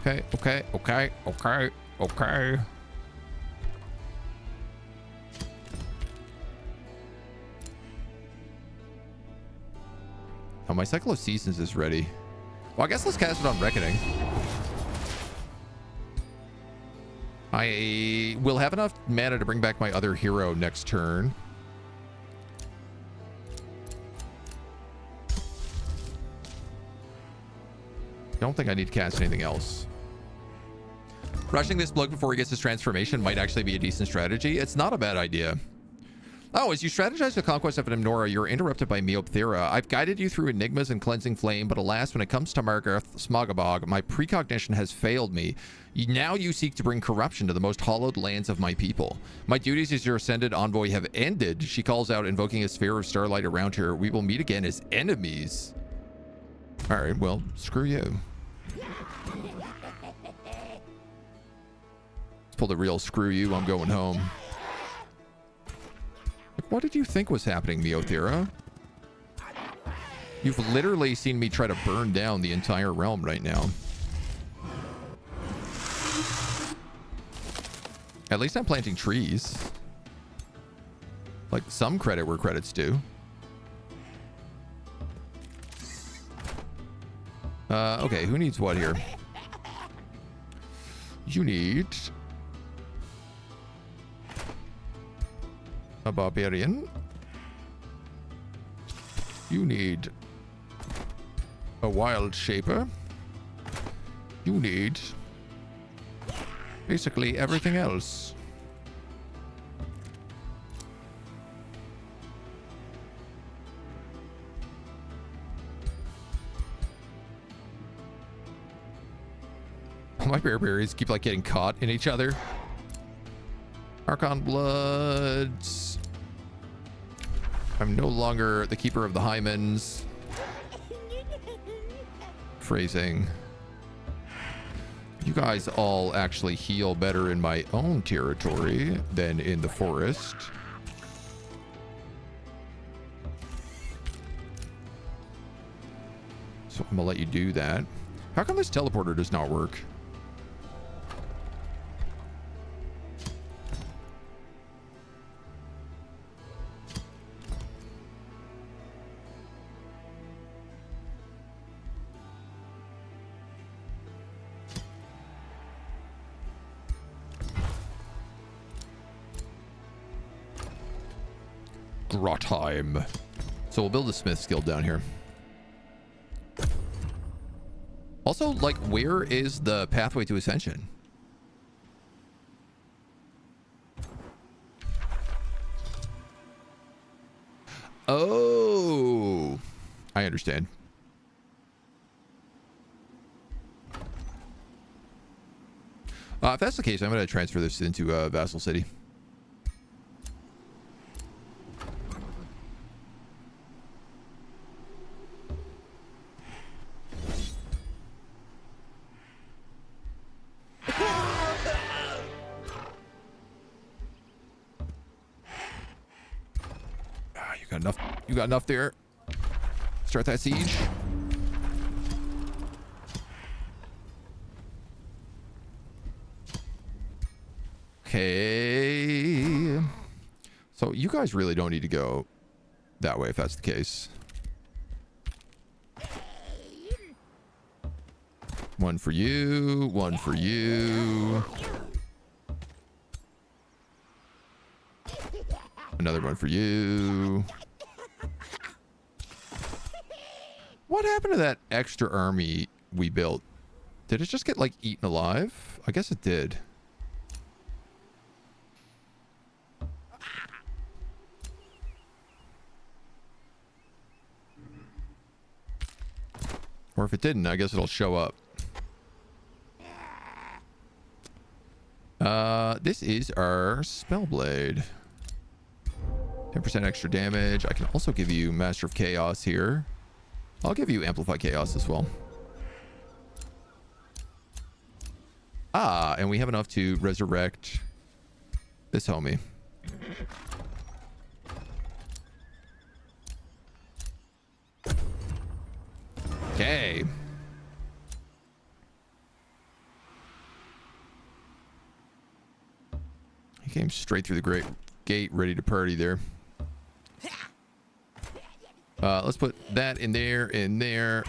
Okay, okay, okay, okay, okay. Oh, my Cycle of Seasons is ready. Well, I guess let's cast it on Reckoning. I will have enough mana to bring back my other hero next turn. Don't think I need to cast anything else. Rushing this bloke before he gets his transformation might actually be a decent strategy. It's not a bad idea. Oh, as you strategize the conquest of Nemnora, you're interrupted by Meopthera. I've guided you through enigmas and cleansing flame, but alas, when it comes to Margarth Smogabog, my precognition has failed me. Now you seek to bring corruption to the most hallowed lands of my people. My duties as your ascended envoy have ended. She calls out, invoking a sphere of starlight around her. We will meet again as enemies. All right, well, screw you. Let's pull the real screw you. I'm going home. What did you think was happening, Meopthera? You've literally seen me try to burn down the entire realm right now. At least I'm planting trees. Like, some credit where credit's due. Okay, who needs what here? You need a barbarian. You need a wild shaper. You need basically everything else. My bearberries keep like getting caught in each other. Archon Bloods. I'm no longer the keeper of the hymens. Phrasing. You guys all actually heal better in my own territory than in the forest. So I'm gonna let you do that. How come this teleporter does not work? Grottheim. So we'll build a smith skill down here. Also, like, where is the pathway to ascension? Oh, I understand. If that's the case, I'm going to transfer this into Vassal City. You got enough there. Start that siege. Okay. So you guys really don't need to go that way if that's the case. One for you. One for you. Another one for you. What happened to that extra army we built? Did it just get, like, eaten alive? I guess it did. Or if it didn't, I guess it'll show up. This is our Spellblade. 10% extra damage. I can also give you Master of Chaos here. I'll give you Amplify Chaos as well. Ah, and we have enough to resurrect this homie. Okay. He came straight through the great gate, ready to party there. Let's put that in there, in there.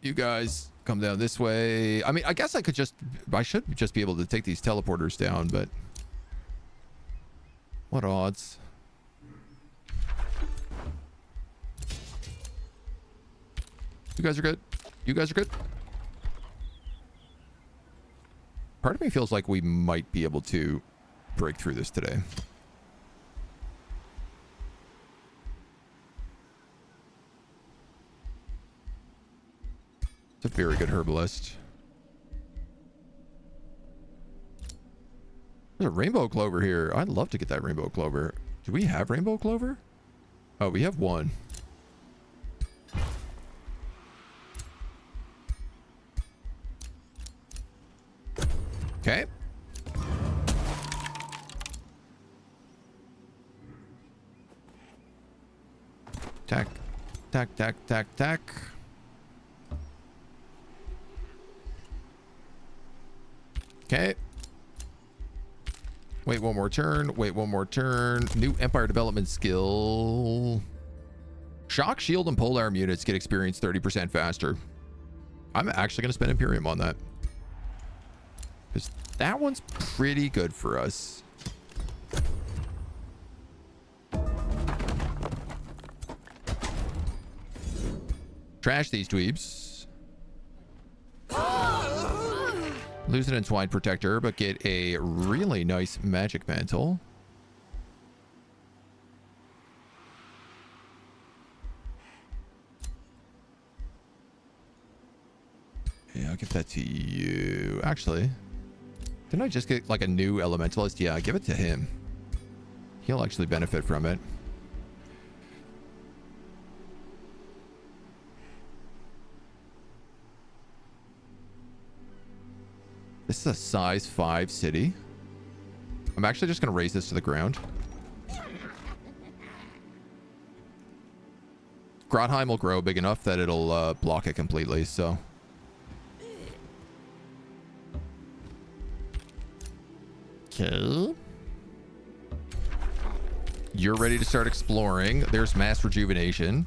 You guys come down this way. I mean, I guess I should just be able to take these teleporters down, but what odds? You guys are good. You guys are good. Part of me feels like we might be able to break through this today. It's a very good herbalist. There's a rainbow clover here. I'd love to get that rainbow clover. Do we have rainbow clover? Oh, we have one. Okay. Tack, tack, tack, tack, tack. Okay. Wait one more turn. Wait one more turn. New Empire development skill. Shock, shield, and polearm units get experience 30% faster. I'm actually going to spend Imperium on that. Because that one's pretty good for us. Trash these dweebs. Lose an Entwined Protector, but get a really nice magic mantle. Yeah, I'll give that to you. Actually, didn't I just get like a new elementalist? Yeah, give it to him. He'll actually benefit from it. This is a size 5 city. I'm actually just going to raise this to the ground. Grotheim will grow big enough that it'll block it completely, so. Okay. You're ready to start exploring. There's mass rejuvenation.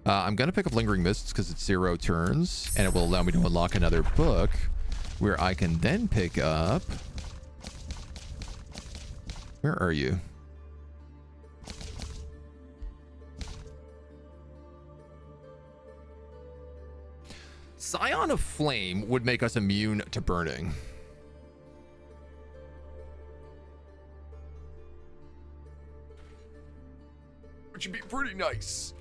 I'm going to pick up Lingering Mists because it's 0 turns, and it will allow me to unlock another book where I can then pick up... Where are you? Scion of Flame would make us immune to burning. Which would be pretty nice.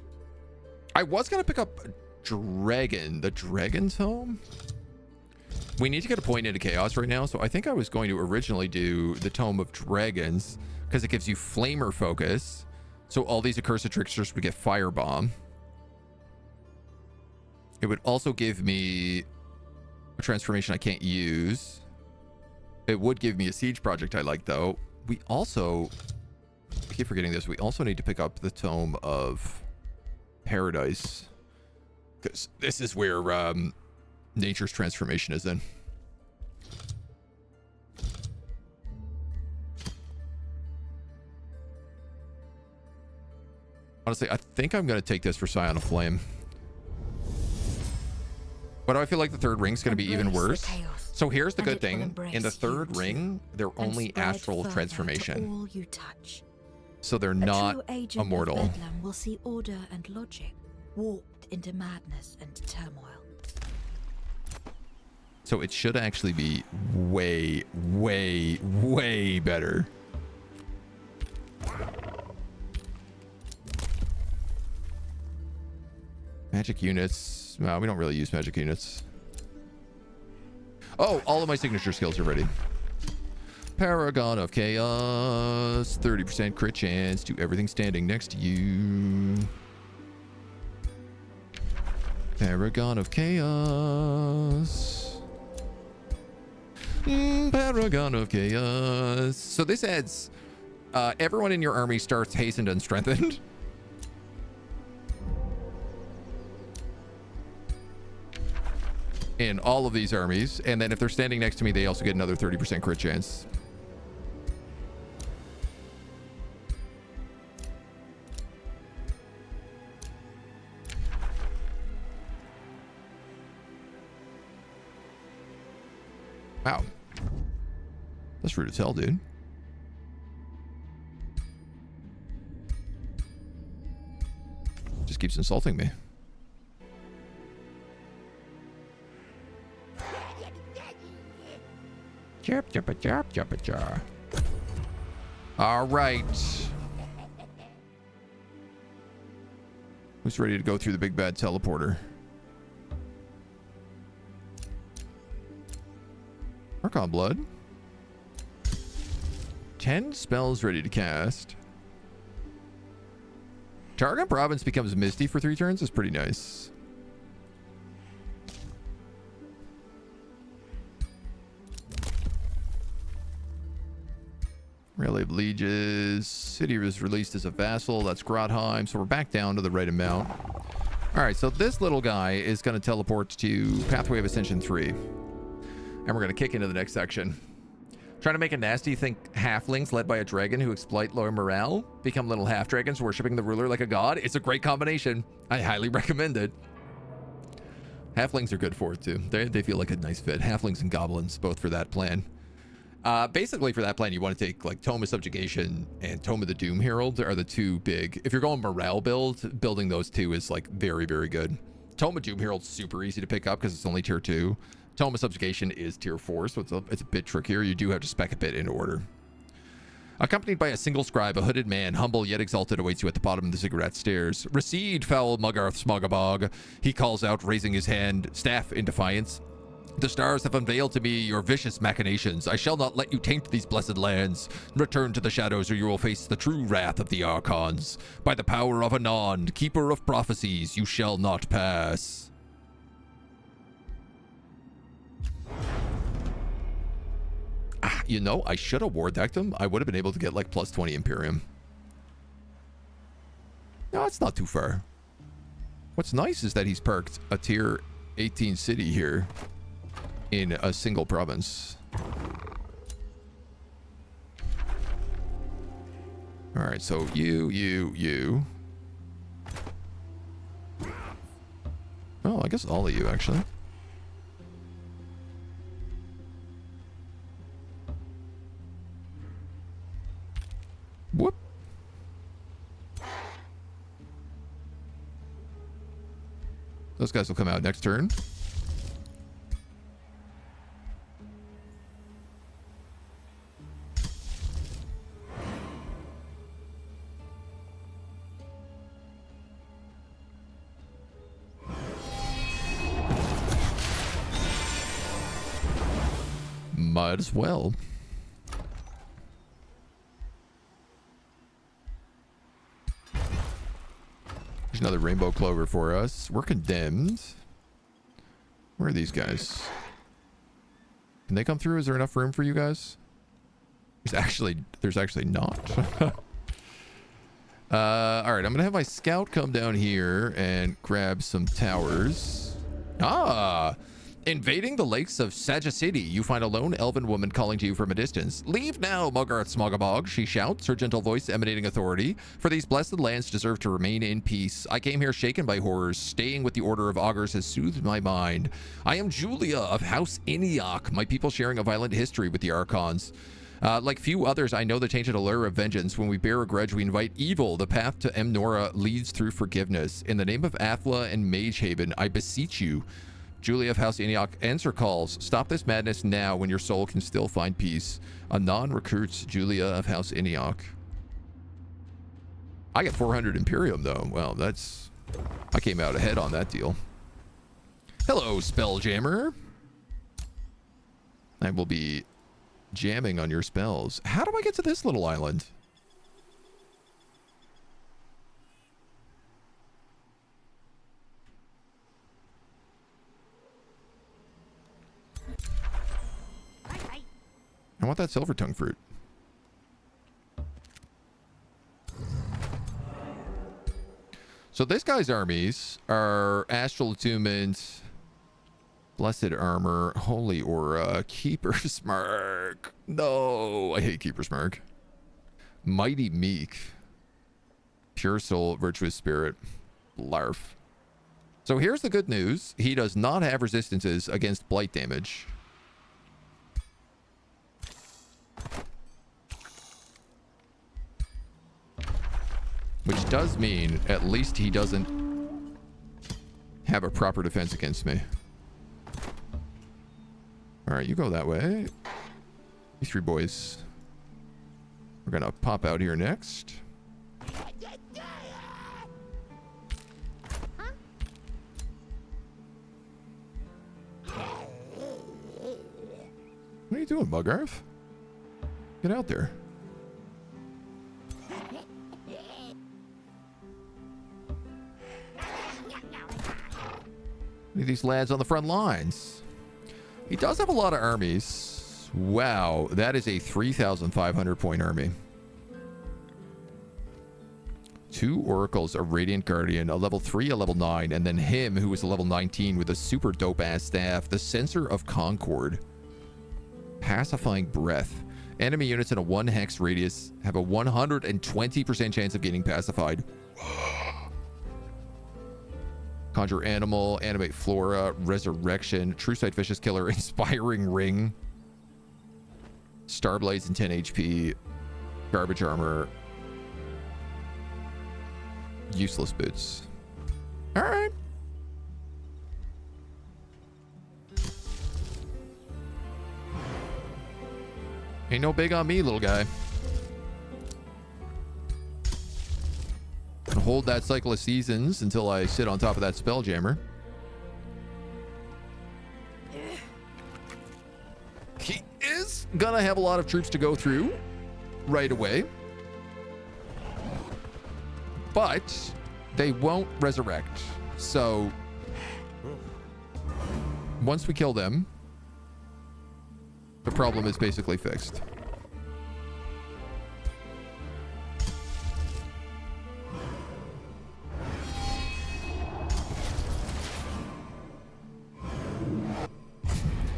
I was going to pick up Dragon, the Dragon Tome. We need to get a point into Chaos right now, so I think I was going to originally do the Tome of Dragons because it gives you Flamer focus. So all these Accursed Tricksters would get Firebomb. It would also give me a transformation I can't use. It would give me a Siege project I like, though. We also... I keep forgetting this. We also need to pick up the Tome of Paradise, because this is where nature's transformation is in. Honestly, I think I'm going to take this for Scion of Flame. But I feel like the third ring's going to be even worse. So here's the good thing. In the third ring, they're only astral transformation. So they're not immortal. Bedlam will see order and logic warped into madness and turmoil. So it should actually be way, way, way better. Magic units. No, we don't really use magic units. Oh, all of my signature skills are ready. Paragon of Chaos, 30% crit chance to everything standing next to you. Paragon of Chaos. Paragon of Chaos. So this adds everyone in your army starts hastened and strengthened. In all of these armies, and then if they're standing next to me, they also get another 30% crit chance. Wow. That's rude as hell, dude. Just keeps insulting me. Chirp, chirp, chirp, chirp, chirp. All right. Who's ready to go through the big bad teleporter? Archon blood. 10 spells ready to cast. Target province becomes misty for 3 turns is pretty nice. Relay of Lieges. City was released as a vassal. That's Grotheim. So we're back down to the right amount. All right, so this little guy is going to teleport to Pathway of Ascension 3. And we're going to kick into the next section. Trying to make a nasty think halflings led by a dragon who exploit lower morale become little half dragons worshipping the ruler like a god. It's a great combination. I highly recommend it. Halflings are good for it too. They feel like a nice fit. Halflings and goblins, both for that plan. Basically for that plan, you want to take like Tome of Subjugation and Tome of the Doom Herald are the 2 big. If you're going morale build, building those 2 is like very, very good. Tome of Doom Herald's super easy to pick up because it's only tier 2. Tome of Subjugation is tier 4, so it's a bit trickier. You do have to spec a bit in order. Accompanied by a single scribe, a hooded man, humble yet exalted, awaits you at the bottom of the ziggurat stairs. Recede, foul Muggarth Smogabog, he calls out, raising his hand, staff in defiance. The stars have unveiled to me your vicious machinations. I shall not let you taint these blessed lands. Return to the shadows, or you will face the true wrath of the Archons. By the power of Anon, keeper of prophecies, you shall not pass. You know, I should have war decked him. I would have been able to get like plus 20 Imperium. No, it's not too far. What's nice is that he's perked a tier 18 city here in a single province. All right, so you. Oh, I guess all of you actually. Whoop. Those guys will come out next turn. Might as well. There's another rainbow clover for us. We're condemned. Where are these guys? Can they come through? Is there enough room for you guys? There's actually not. All right, I'm gonna have my scout come down here and grab some towers. Invading the lakes of Saga City, you find a lone elven woman calling to you from a distance. Leave now, Muggarth Smogabog, she shouts, her gentle voice emanating authority. For these blessed lands deserve to remain in peace. I came here shaken by horrors. Staying with the Order of Augurs has soothed my mind. I am Julia of House Iniok, my people sharing a violent history with the Archons. Like few others, I know the tainted allure of vengeance. When we bear a grudge, we invite evil. The path to Emnora leads through forgiveness. In the name of Athla and Magehaven, I beseech you. Julia of House Iniok ends her calls. Stop this madness now when your soul can still find peace. Anon recruits Julia of House Iniok. I get 400 Imperium though. Well, I came out ahead on that deal. Hello, Spelljammer. I will be jamming on your spells. How do I get to this little island? I want that silver tongue fruit. So this guy's armies are Astral Attunement, Blessed Armor, Holy Aura, Keeper's Mark. No, I hate Keeper's Mark. Mighty Meek, Pure Soul, Virtuous Spirit, Blarf. So here's the good news. He does not have resistances against blight damage. Which does mean at least he doesn't have a proper defense against me. All right, you go that way. You 3 boys. We're gonna pop out here next. What are you doing, Mugarth? Get out there. Look at these lads on the front lines. He does have a lot of armies. Wow, that is a 3,500 point army. 2 oracles, a radiant guardian, a level 3, a level 9, and then him who is a level 19 with a super dope ass staff, the Censer of Concord. Pacifying breath. Enemy units in a 1 hex radius have a 120% chance of getting pacified. Conjure animal, animate flora, resurrection, true sight vicious killer, inspiring ring, Starblaze and 10 HP, garbage armor, useless boots. All right. Ain't no big on me, little guy. And hold that cycle of seasons until I sit on top of that spelljammer. He is gonna have a lot of troops to go through right away, but they won't resurrect. So once we kill them, the problem is basically fixed.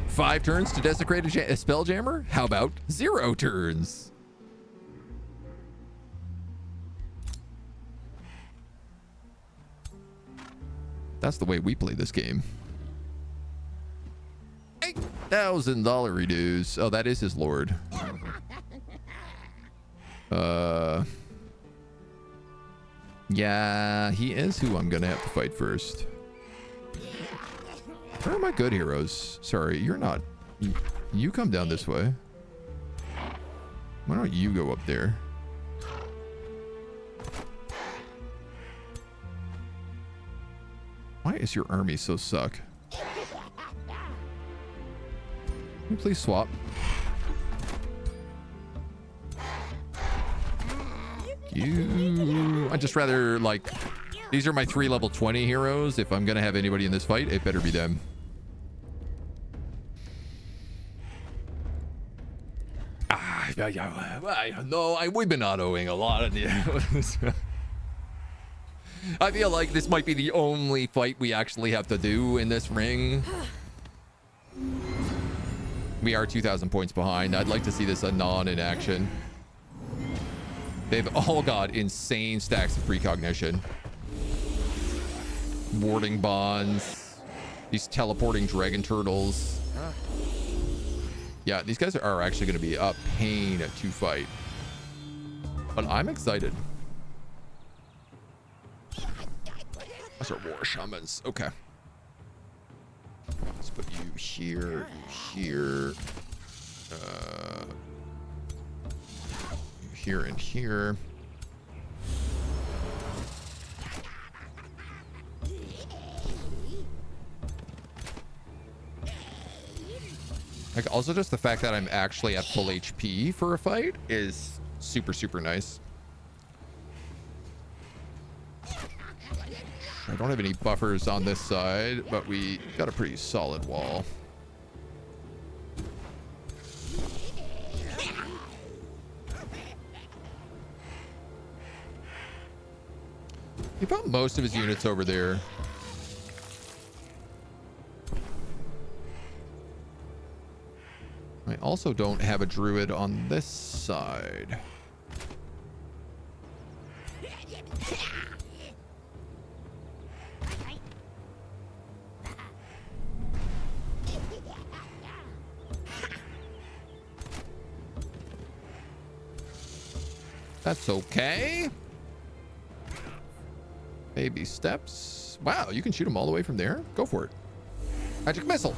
Five turns to desecrate a spelljammer? How about 0 turns? That's the way we play this game. $8,000 dues. Oh, that is his lord. Yeah, he is who I'm gonna have to fight first. Where are my good heroes? Sorry, you're not. You come down this way. Why don't you go up there? Why is your army so suck? Can you please swap? I'd just rather, like, these are my 3 level 20 heroes. If I'm gonna have anybody in this fight, it better be them. No, we've been autoing a lot of the. I feel like this might be the only fight we actually have to do in this ring. We are 2,000 points behind. I'd like to see this Anon in action. They've all got insane stacks of precognition. Warding bonds. These teleporting dragon turtles. Yeah, these guys are actually going to be a pain to fight. But I'm excited. Those are war shamans. Okay. Let's put you here, here. Here and here. Like, also just the fact that I'm actually at full HP for a fight is super, super nice. I don't have any buffers on this side, but we got a pretty solid wall. He put most of his units over there. I also don't have a druid on this side. That's okay. Baby steps. Wow, you can shoot them all the way from there? Go for it. Magic missile.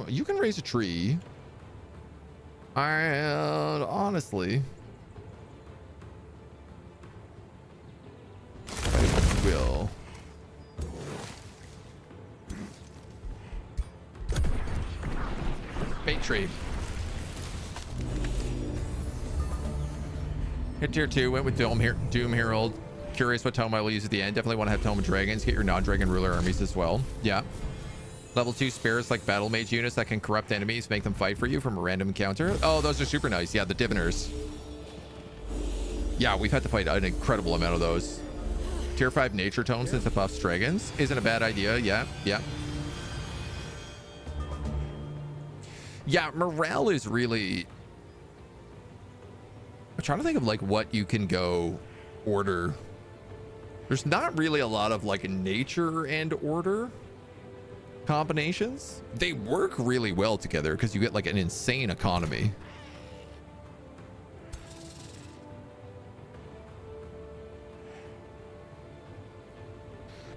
You can raise a tree. And honestly, if I Bait tree. Hit tier 2, went with Doom Herald. Curious what tome I will use at the end. Definitely want to have Tome of Dragons. Get your non-dragon ruler armies as well. Yeah. Level 2 spirits like battle mage units that can corrupt enemies, make them fight for you from a random encounter. Oh, those are super nice. Yeah, the diviners. Yeah, we've had to fight an incredible amount of those. Tier 5 nature tome since it buffs dragons. Isn't a bad idea. Yeah, yeah. Yeah, morale is really... I'm trying to think of like what you can go order. There's not really a lot of like nature and order combinations. They work really well together because you get like an insane economy.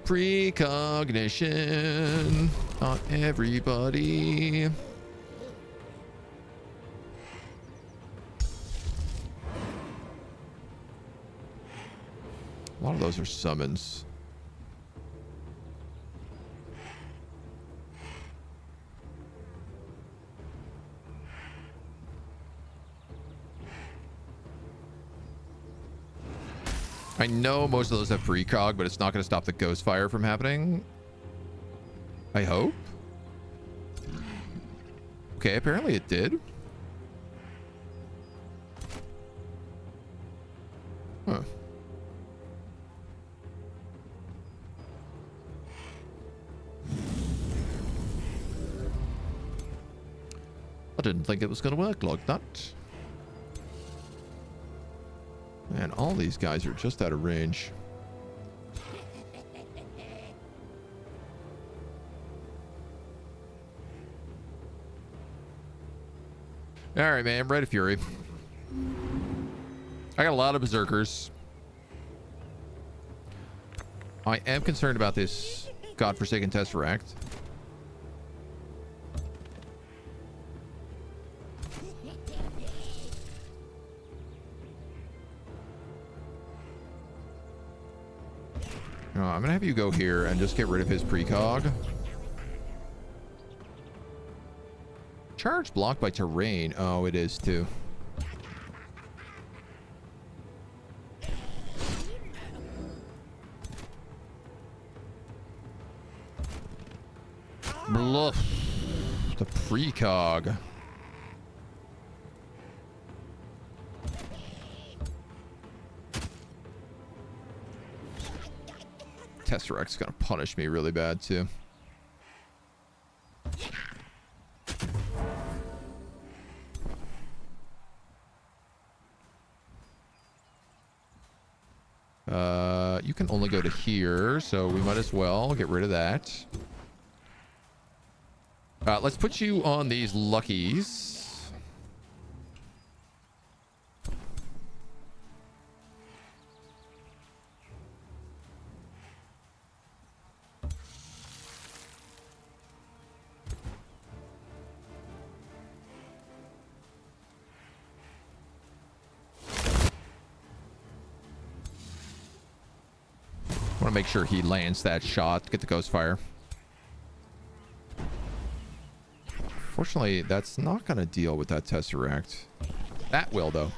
Precognition, not everybody. A lot of those are summons. I know most of those have precog, but it's not going to stop the ghost fire from happening. I hope. Okay, apparently it did. Huh. I didn't think it was going to work like that. Man, all these guys are just out of range. All right, man. Red Fury. I got a lot of berserkers. I am concerned about this godforsaken tesseract. I'm gonna have you go here and just get rid of his precog. Charge blocked by terrain. Oh, it is too. Bluff. The precog. Tesseract's gonna punish me really bad too. You can only go to here, so we might as well get rid of that. Let's put you on these luckies. Want to make sure he lands that shot. Get the ghost fire. Fortunately, that's not going to deal with that tesseract. That will, though.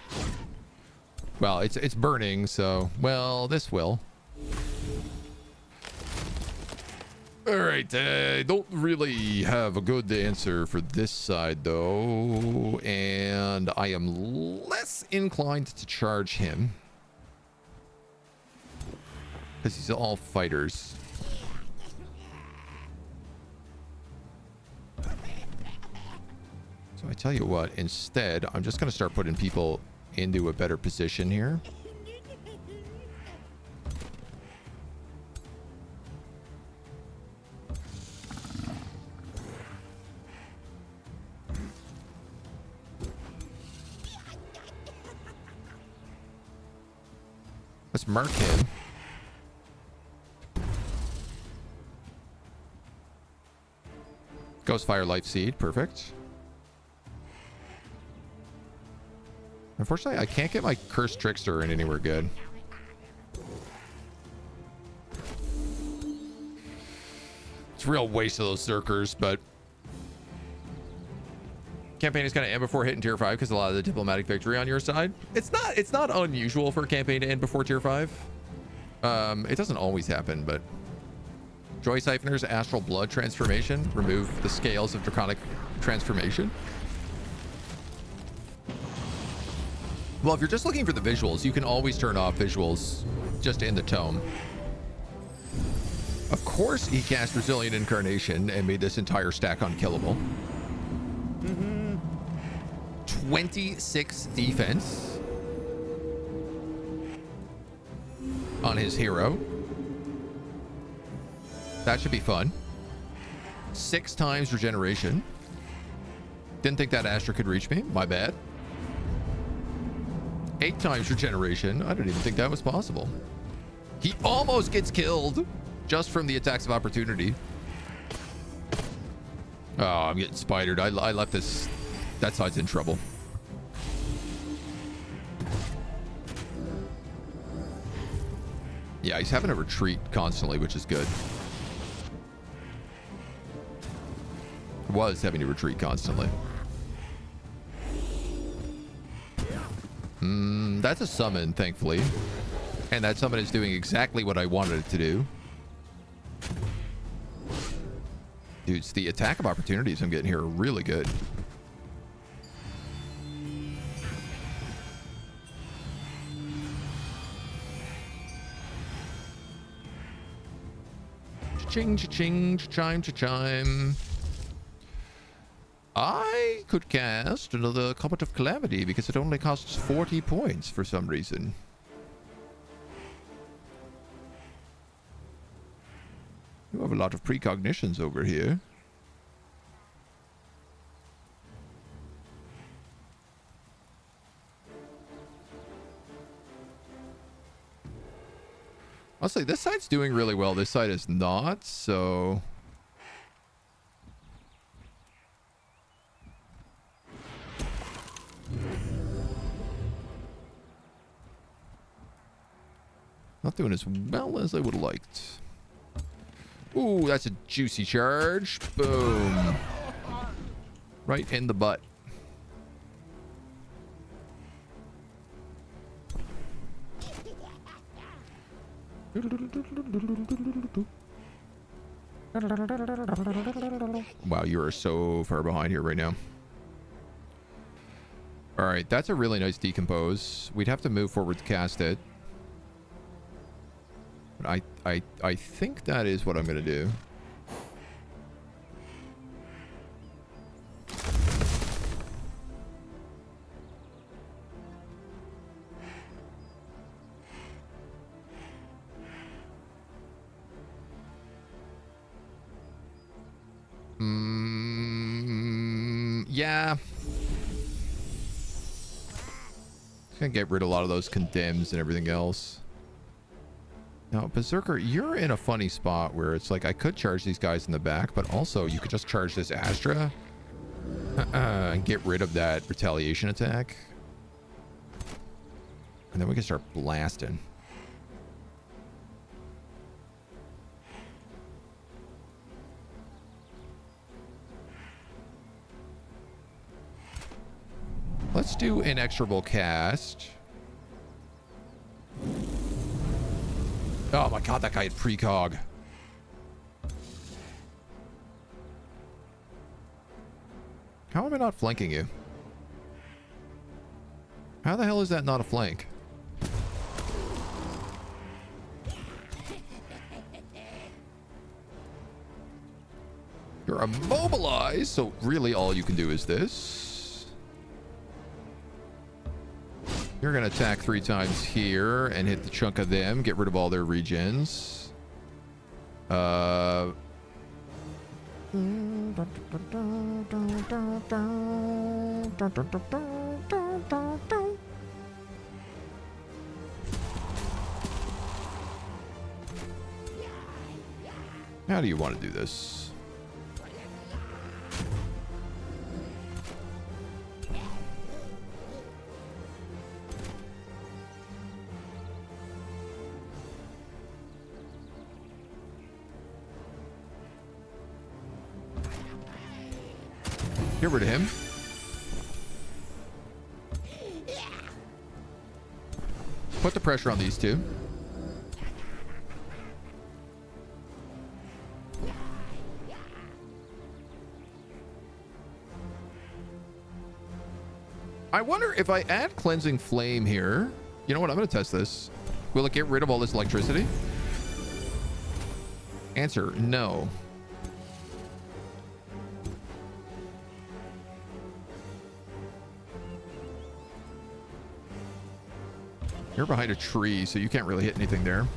Well, it's burning, so well, this will. All right, I don't really have a good answer for this side, though, and I am less inclined to charge him. Because he's all fighters. So I tell you what, instead, I'm just going to start putting people into a better position here. Let's mark him. Ghostfire Life Seed, perfect. Unfortunately, I can't get my Cursed Trickster in anywhere good. It's a real waste of those Zerkers, but Campaign is going to end before hitting tier 5 because a lot of the diplomatic victory on your side. It's not unusual for a campaign to end before tier 5. It doesn't always happen, but Joy Siphoner's Astral Blood transformation. Remove the scales of Draconic transformation. Well, if you're just looking for the visuals, you can always turn off visuals just in the tome. Of course, he cast Resilient Incarnation and made this entire stack unkillable. 26 defense on his hero. That should be fun. 6 times regeneration. Didn't think that Astra could reach me. My bad. 8 times regeneration. I didn't even think that was possible. He almost gets killed just from the attacks of opportunity. Oh, I'm getting spidered. I left this. That side's in trouble. Yeah, he's having to retreat constantly, which is good. Was having to retreat constantly. That's a summon, thankfully. And that summon is doing exactly what I wanted it to do. Dudes, the attack of opportunities I'm getting here are really good. Cha-ching, cha-ching, cha-chime, cha-chime. I could cast another Comet of Calamity because it only costs 40 points for some reason. You have a lot of precognitions over here. I'll say this side's doing really well. This side is not, so... Not doing as well as I would have liked. Ooh, that's a juicy charge. Boom. Right in the butt. Wow, you are so far behind here right now. All right, that's a really nice decompose. We'd have to move forward to cast it. But I think that is what I'm going to do. Yeah. Gonna get rid of a lot of those condemns and everything else. Now, Berserker, you're in a funny spot where it's like I could charge these guys in the back, but also you could just charge this Astra and get rid of that retaliation attack. And then we can start blasting. Let's do inexorable cast. Oh my god, that guy had precog. How am I not flanking you? How the hell is that not a flank? You're immobilized, so really all you can do is this. You're going to attack 3 times here and hit the chunk of them. Get rid of all their regens. How do you want to do this? Get rid of him. Put the pressure on these two. I wonder if I add cleansing flame here. You know what? I'm going to test this. Will it get rid of all this electricity? Answer, no. You're behind a tree, so you can't really hit anything there.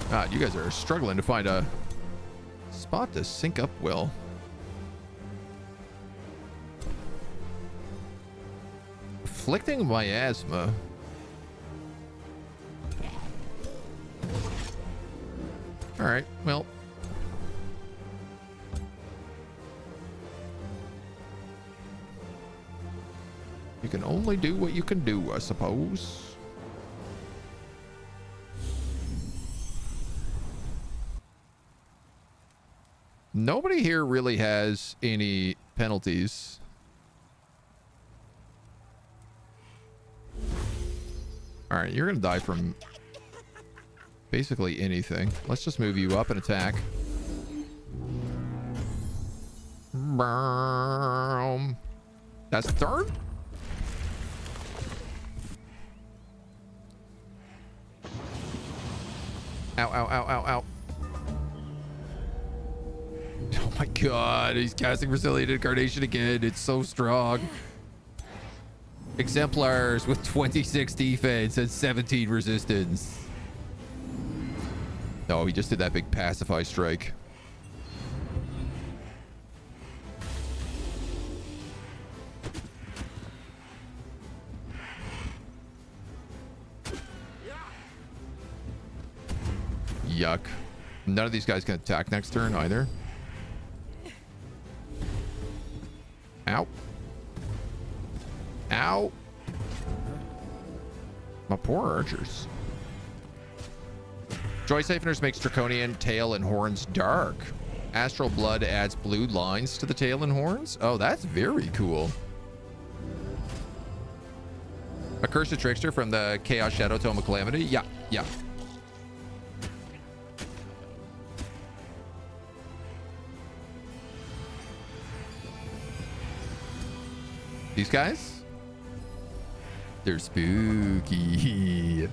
God, you guys are struggling to find a spot to sync up well. Afflicting miasma. All right, well. You can only do what you can do, I suppose. Nobody here really has any penalties. All right, you're gonna die from basically anything. Let's just move you up and attack. That's the turn? Ow, ow, ow, ow, ow. Oh my god, he's casting Resilient Incarnation again. It's so strong. Exemplars with 26 defense and 17 resistance. No, he just did that big pacify strike. Yuck. None of these guys can attack next turn either. Ow. Ow. My poor archers. Joy Sipheners makes Draconian tail and horns dark. Astral Blood adds blue lines to the tail and horns. Oh, that's very cool. Accursed Trickster from the Chaos Shadow Tome of Calamity. Yeah, yeah. These guys? They're spooky.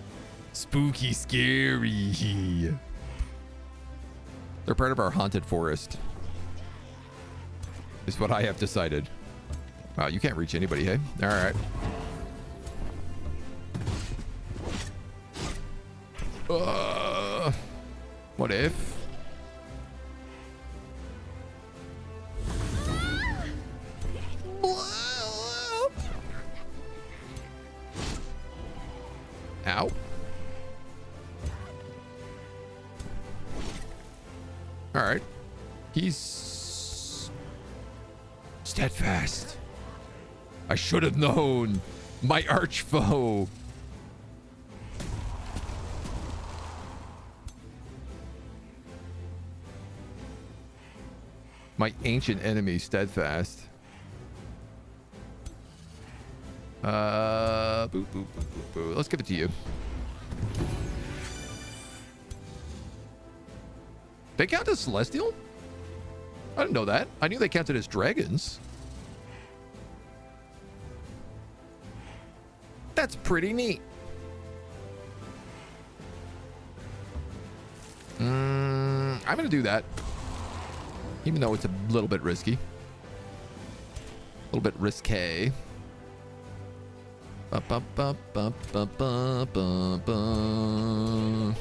Spooky, scary. They're part of our haunted forest. Is what I have decided. Wow, you can't reach anybody, hey? Alright. What if? Ow. All right. He's steadfast. I should have known. My arch foe. My ancient enemy, steadfast. Boo, boo, boo, boo, boo. Let's give it to you. They count as celestial? I didn't know that. I knew they counted as dragons. That's pretty neat. I'm gonna do that. Even though it's a little bit risky. A little bit risque. Ba, ba, ba, ba, ba, ba, ba, ba.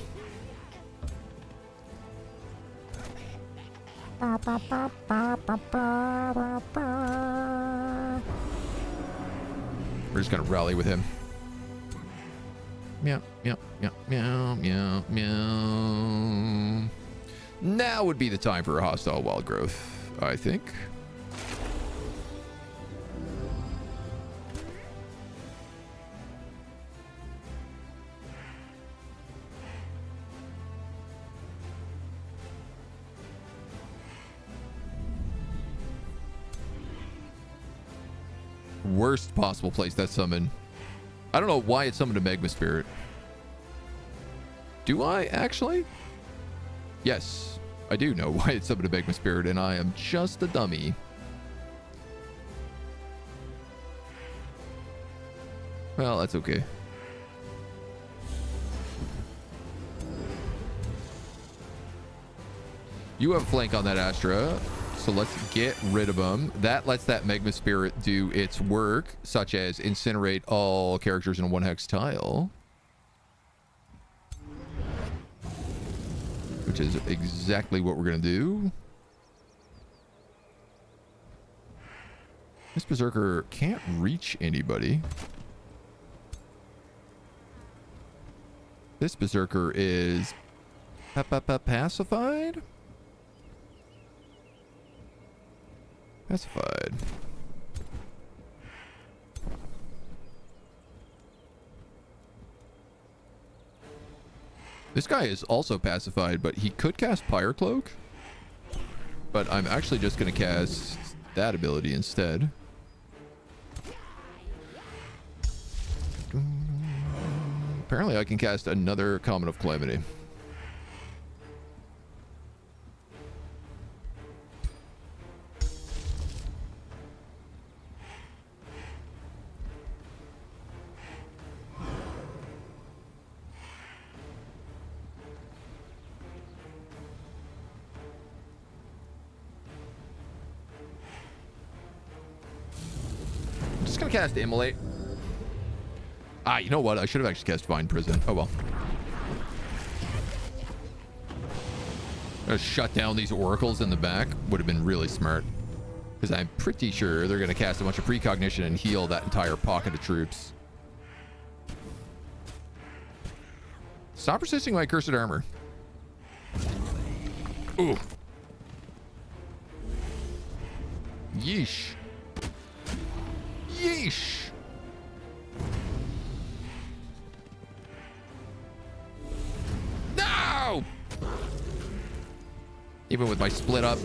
We're just gonna rally with him. Meow, meow, meow, meow, meow, meow. Now would be the time for a hostile wild growth, I think. worst possible place that summon. I don't know why it summoned a magma spirit. Do I actually? Yes, I do know why it summoned a magma spirit, and I am just a dummy. Well, that's okay. You have a flank on that Astra, so let's get rid of them. That lets that magma spirit do its work, such as incinerate all characters in a 1-hex tile. Which is exactly what we're going to do. This Berserker can't reach anybody. This Berserker is pacified? Pacified. This guy is also pacified, but he could cast Pyre Cloak. But I'm actually just going to cast that ability instead. Apparently I can cast another Comet of Calamity. I'm just going to cast Immolate. Ah, you know what? I should have actually cast Divine Prison. Oh, well. Shut down these oracles in the back would have been really smart. Because I'm pretty sure they're going to cast a bunch of precognition and heal that entire pocket of troops. Stop resisting my cursed armor. Ooh. Yeesh. Yeesh. No! Even with my split up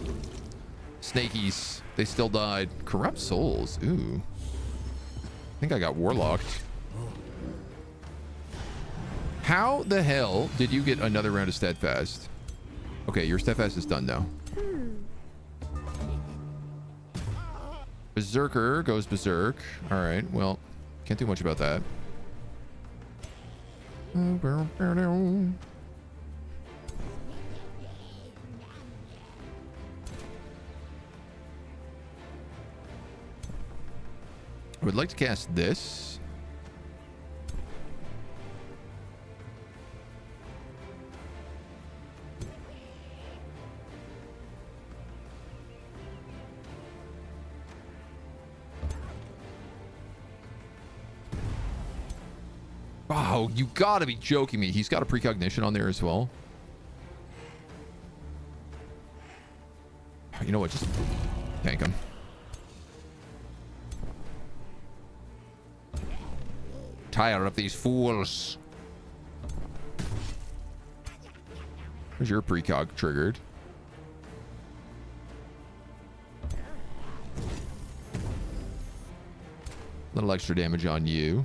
snakies, they still died. Corrupt souls. Ooh. I think I got warlocked. How the hell did you get another round of steadfast? Okay, your steadfast is done now. Berserker goes berserk. All right, well, can't do much about that. I would like to cast this. Wow, you gotta be joking me. He's got a precognition on there as well. You know what? Just tank him. Tired of these fools. Where's your precog triggered? A little extra damage on you.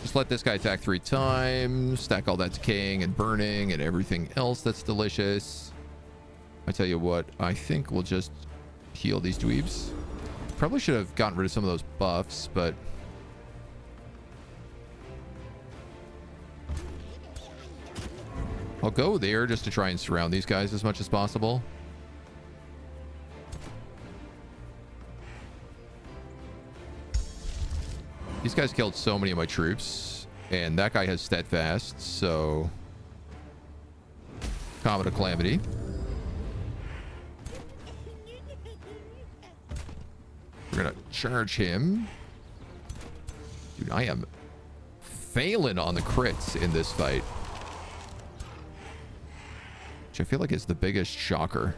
Just let this guy attack 3 times. Stack all that decaying and burning and everything else that's delicious. I tell you what, I think we'll just heal these dweebs. Probably should have gotten rid of some of those buffs, but I'll go there just to try and surround these guys as much as possible. These guys killed so many of my troops, and that guy has steadfast, so Comet of Calamity. We're gonna charge him. Dude, I am failing on the crits in this fight, which I feel like is the biggest shocker.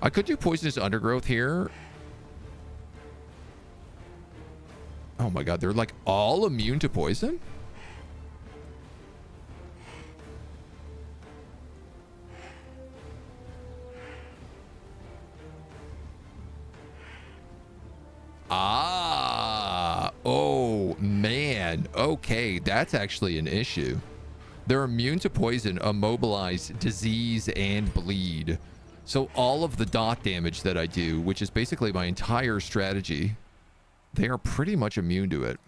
I could do Poisonous Undergrowth here. Oh my god, they're like all immune to poison? Okay, that's actually an issue. They're immune to poison, immobilize, disease, and bleed. So all of the dot damage that I do, which is basically my entire strategy, they are pretty much immune to it.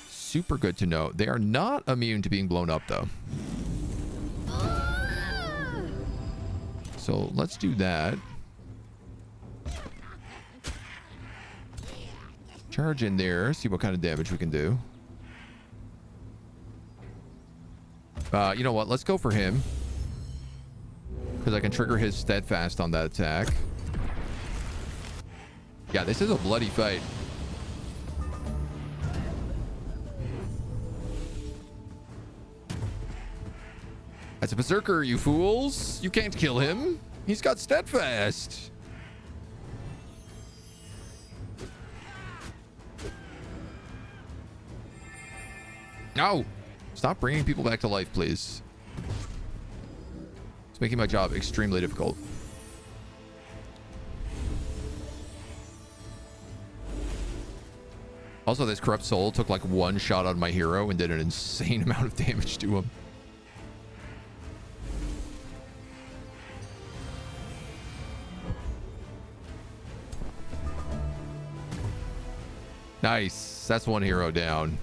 Super good to know. They are not immune to being blown up, though. So let's do that. Charge in there, see what kind of damage we can do. You know what? Let's go for him. Because I can trigger his steadfast on that attack. Yeah, this is a bloody fight. That's a berserker, you fools. You can't kill him. He's got steadfast. No! Stop bringing people back to life, please. It's making my job extremely difficult. Also, this corrupt soul took like one shot on my hero and did an insane amount of damage to him. Nice. That's one hero down.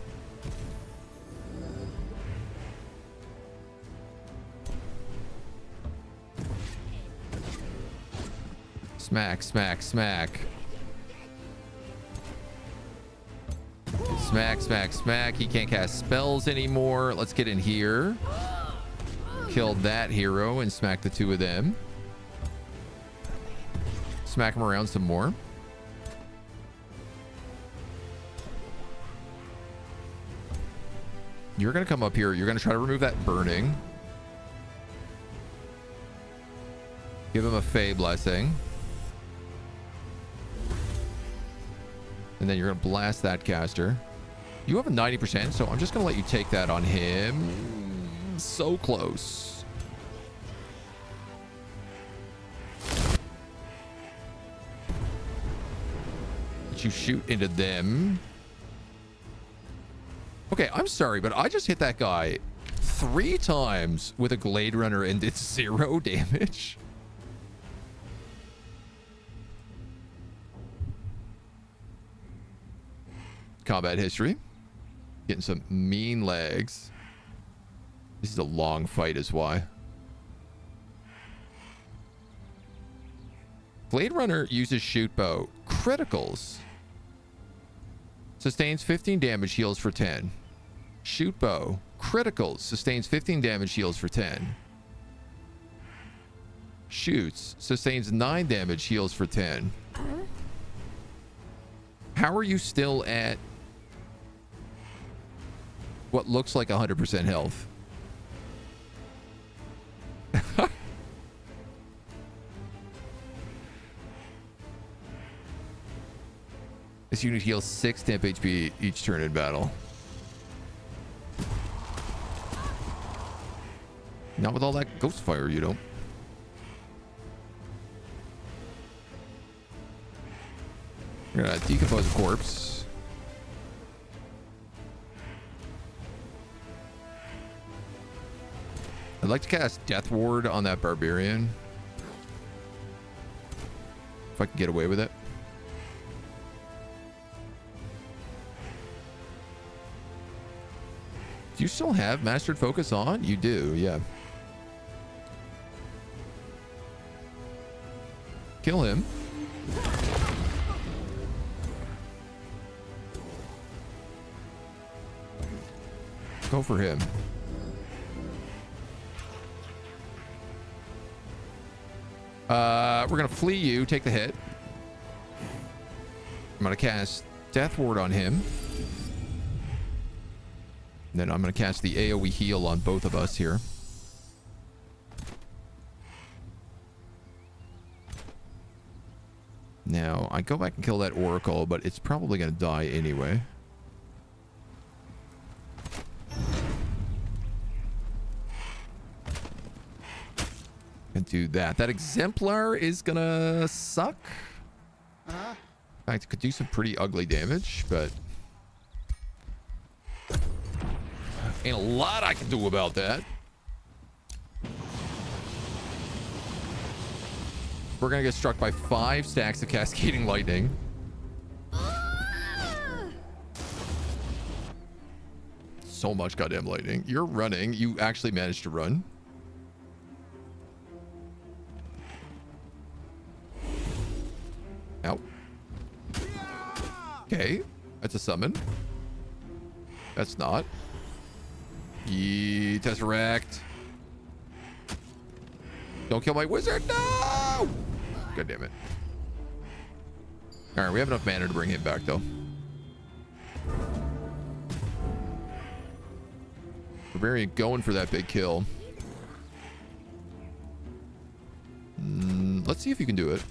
Smack, smack, smack. Smack, smack, smack. He can't cast spells anymore. Let's get in here. Kill that hero and smack the two of them. Smack him around some more. You're going to come up here. You're going to try to remove that burning. Give him a Fey blessing. And then you're going to blast that caster. You have a 90%, so I'm just going to let you take that on him. So close. Let you shoot into them. Okay, I'm sorry, but I just hit that guy 3 times with a Glade Runner and did 0 damage. Combat history. Getting some mean legs. This is a long fight is why. Glade Runner uses shoot bow. Criticals. Sustains 15 damage, heals for 10. Shoot bow. Criticals. Sustains 15 damage, heals for 10. Shoots. Sustains 9 damage, heals for 10. How are you still at what looks like 100% health? This unit heals 6 temp HP each turn in battle. Not with all that ghost fire, you don't. We're gonna decompose a corpse. I'd like to cast Death Ward on that barbarian. If I can get away with it. Do you still have Mastered Focus on? You do, yeah. Kill him. Go for him. We're gonna flee you. Take the hit. I'm gonna cast Death Ward on him. And then I'm gonna cast the AoE heal on both of us here. Now, I go back and kill that Oracle, but it's probably gonna die anyway. And do that. That exemplar is gonna suck. I could do some pretty ugly damage, but ain't a lot I can do about that. We're gonna get struck by 5 stacks of cascading lightning. So much goddamn lightning. You're running. You actually managed to run. Ow. Okay. That's a summon. That's not. Yee, Tesseract. Don't kill my wizard. No! God damn it. Alright, we have enough mana to bring him back, though. Barbarian going for that big kill. Let's see if you can do it.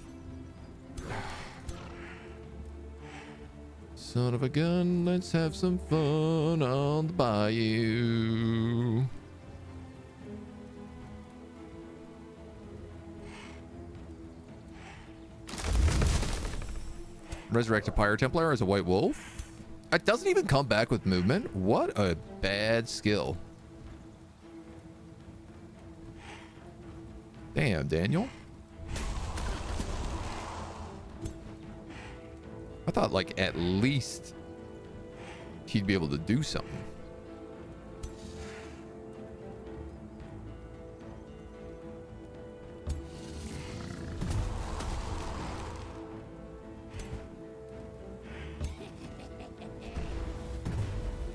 Son of a gun, let's have some fun on the bayou. Resurrect a Pyre Templar as a White Wolf. It doesn't even come back with movement. What a bad skill. Damn, Daniel. I thought, like, at least he'd be able to do something.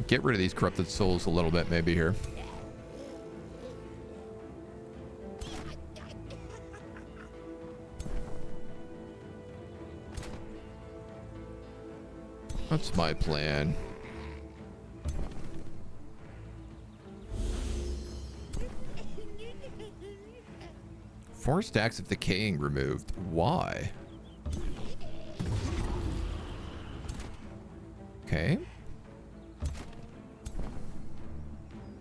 Get rid of these corrupted souls a little bit, maybe here. That's my plan. Four stacks of decaying removed. Why? Okay.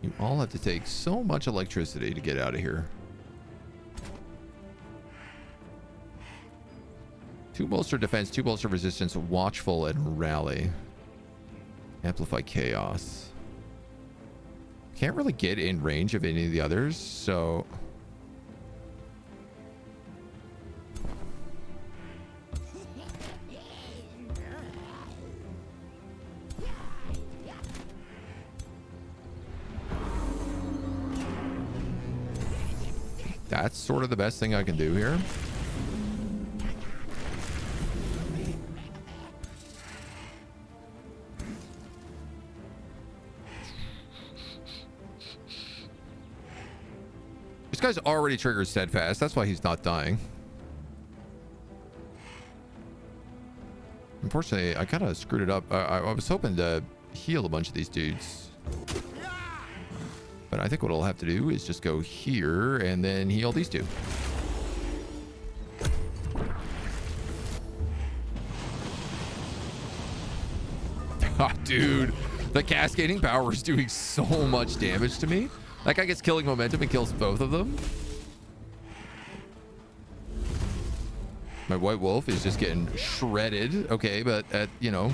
You all have to take so much electricity to get out of here. 2 bolster defense, 2 bolster resistance, watchful, and rally. Amplify chaos. Can't really get in range of any of the others, so... That's sort of the best thing I can do here. This guy's already triggered steadfast. That's why he's not dying. Unfortunately, I kind of screwed it up. I was hoping to heal a bunch of these dudes. But I think what I'll have to do is just go here and then heal these two. Oh, dude. The cascading power is doing so much damage to me. That guy gets killing momentum and kills both of them. My White Wolf is just getting shredded. Okay, but you know,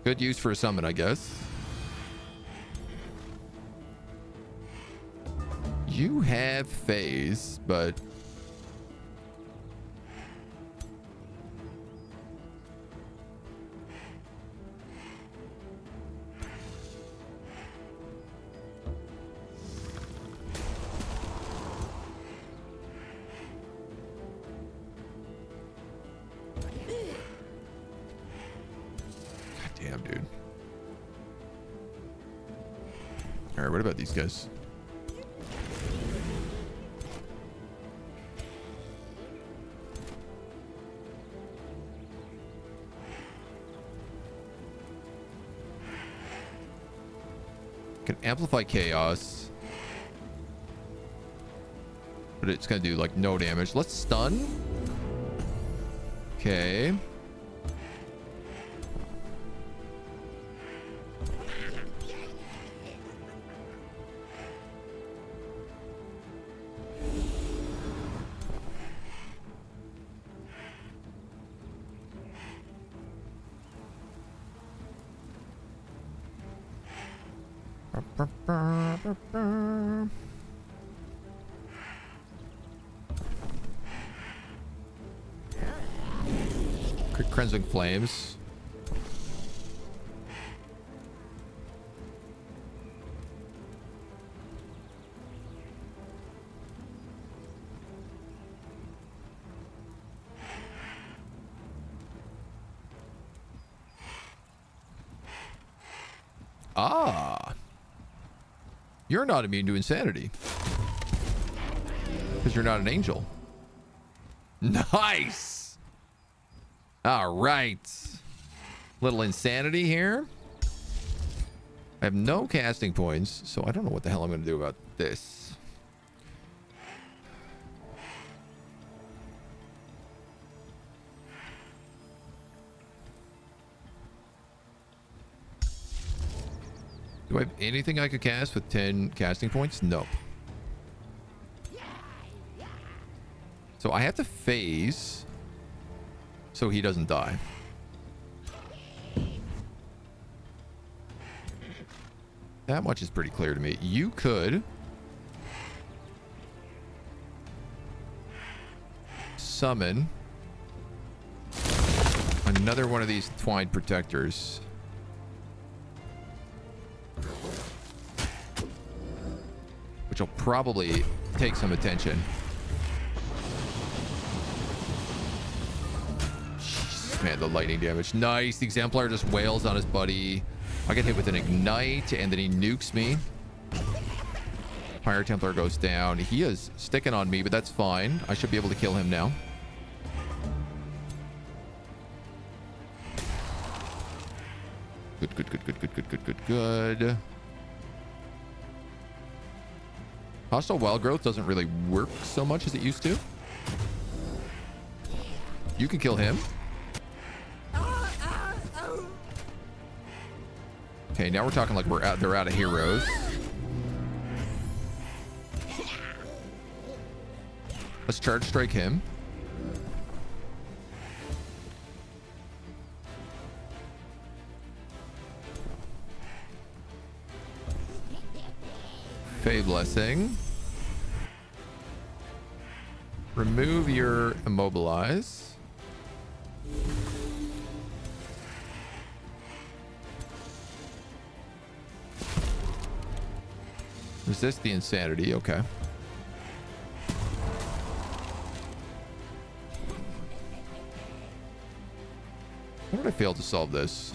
good use for a summon, I guess. You have phase, but damn, dude. All right, what about these guys? Can amplify chaos, but it's gonna do like no damage. Let's stun. Okay. Cleansing flames. Ah. You're not immune to insanity. Because you're not an angel. Nice. All right. Little insanity here. I have no casting points, so I don't know what the hell I'm going to do about this. Do I have anything I could cast with 10 casting points? Nope. So I have to phase so he doesn't die. That much is pretty clear to me. You could summon another one of these twined protectors. Which will probably take some attention. Jesus, man, the lightning damage. Nice. The Exemplar just wails on his buddy. I get hit with an ignite, and then he nukes me. Fire Templar goes down. He is sticking on me, but that's fine. I should be able to kill him now. Good, good, good, good, good, good, good, good, good. Hostile wild growth doesn't really work so much as it used to. You can kill him. Okay, now we're talking like they're out of heroes. Let's charge strike him. Fey Blessing. Remove your immobilize. Resist the insanity. Okay. How did I fail to solve this?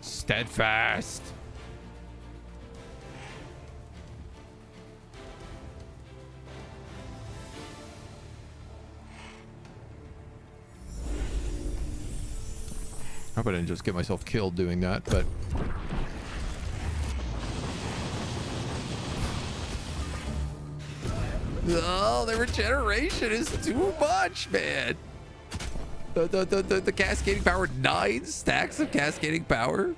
Steadfast. I hope I didn't just get myself killed doing that, but... Oh, the regeneration is too much, man. The cascading power, 9 stacks of cascading power.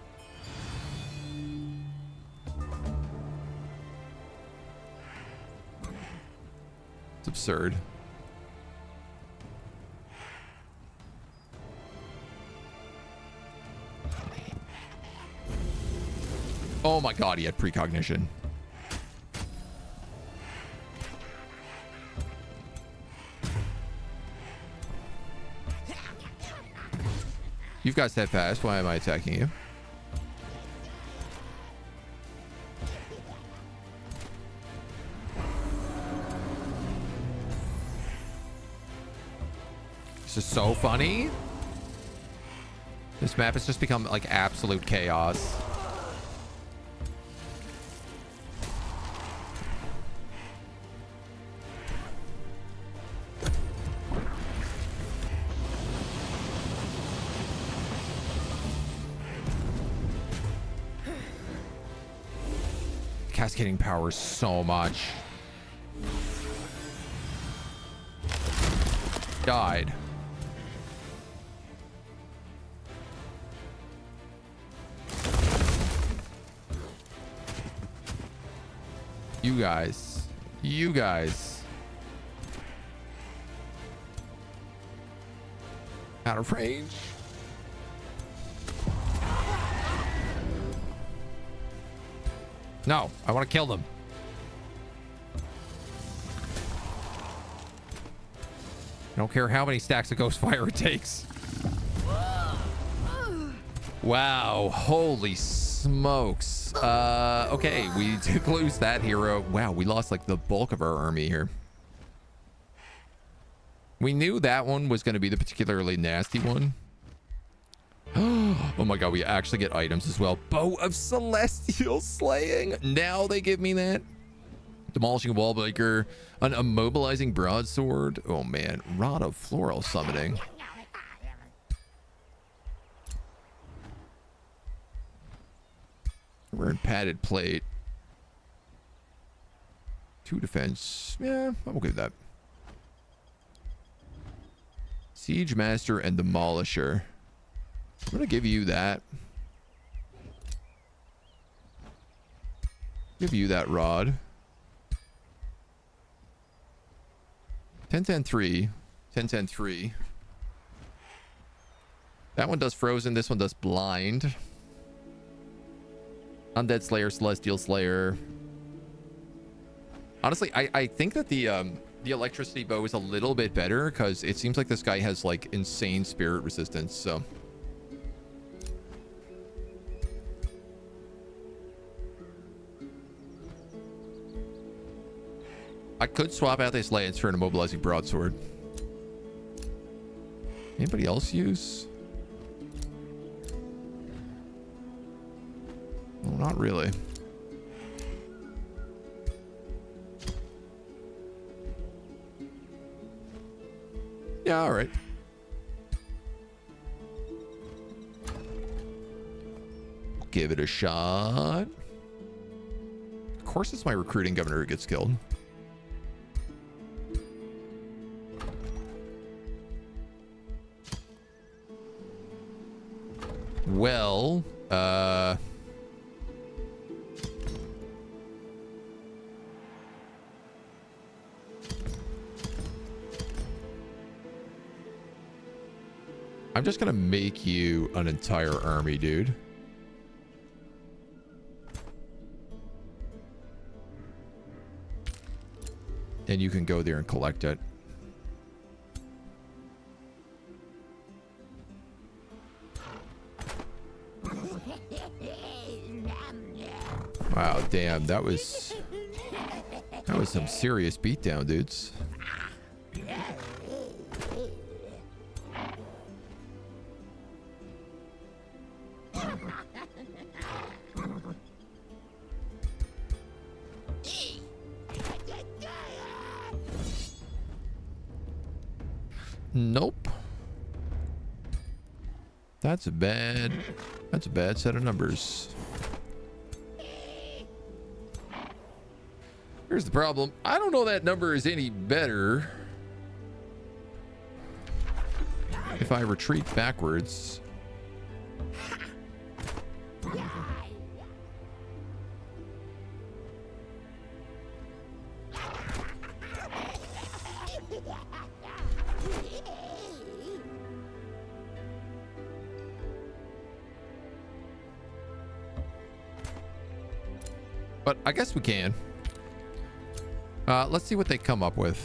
It's absurd. Oh my god, he had precognition. You've got steadfast. Why am I attacking you? This is so funny. This map has just become like absolute chaos. Cascading power so much. Died. You guys. Out of range. No, I want to kill them. I don't care how many stacks of ghost fire it takes. Wow, holy smokes. Okay, we did lose that hero. Wow, we lost like the bulk of our army here. We knew that one was going to be the particularly nasty one. Oh my god, we actually get items as well. Bow of Celestial Slaying. Now they give me that. Demolishing Wallbreaker. An immobilizing broadsword. Oh man, Rod of Floral Summoning. We're in padded plate. 2 defense. Yeah, I'm okay with that. Siege Master and Demolisher. I'm gonna give you that. Give you that rod. 10-10-3. 10-10-3. That one does frozen. This one does blind. Undead Slayer, Celestial Slayer. Honestly, I think that the electricity bow is a little bit better because it seems like this guy has like insane spirit resistance. So I could swap out this lance for an immobilizing broadsword. Anybody else use? Well, not really. Yeah, all right. Give it a shot. Of course, it's my recruiting governor who gets killed. Well, I'm just gonna make you an entire army, dude. And you can go there and collect it. Wow, damn, that was some serious beatdown, dudes. Nope. That's a bad set of numbers. Here's the problem. I don't know that number is any better if I retreat backwards. But I guess we can. Let's see what they come up with.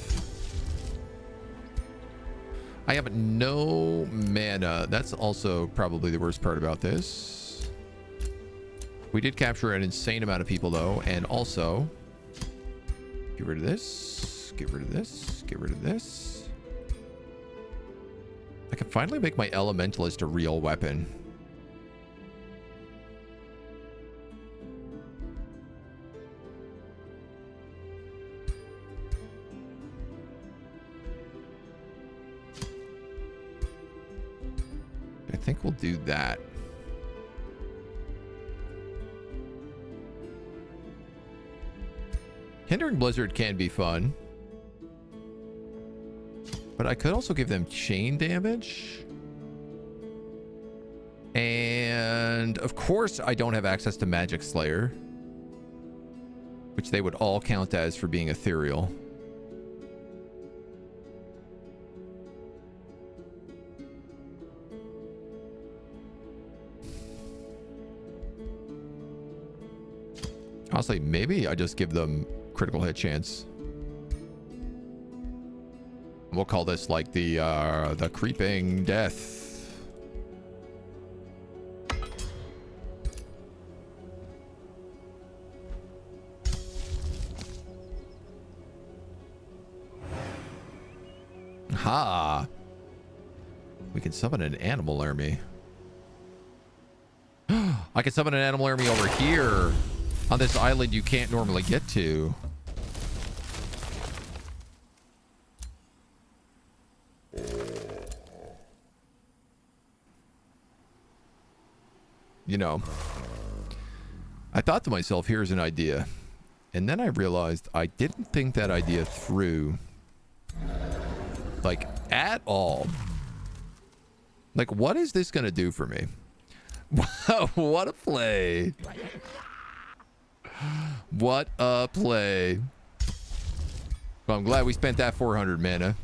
I have no mana. That's also probably the worst part about this. We did capture an insane amount of people, though. And also, get rid of this. Get rid of this. Get rid of this. I can finally make my Elementalist a real weapon. I think we'll do that. Hindering Blizzard can be fun. But I could also give them chain damage. And of course I don't have access to Magic Slayer, which they would all count as for being ethereal. Honestly, maybe I just give them critical hit chance. We'll call this like the creeping death. Ha! We can summon an animal army. I can summon an animal army over here on this island you can't normally get to. You know, I thought to myself, here's an idea. And then I realized I didn't think that idea through. Like, at all. Like, what is this going to do for me? What a play. What a play. Well, I'm glad we spent that 400 mana.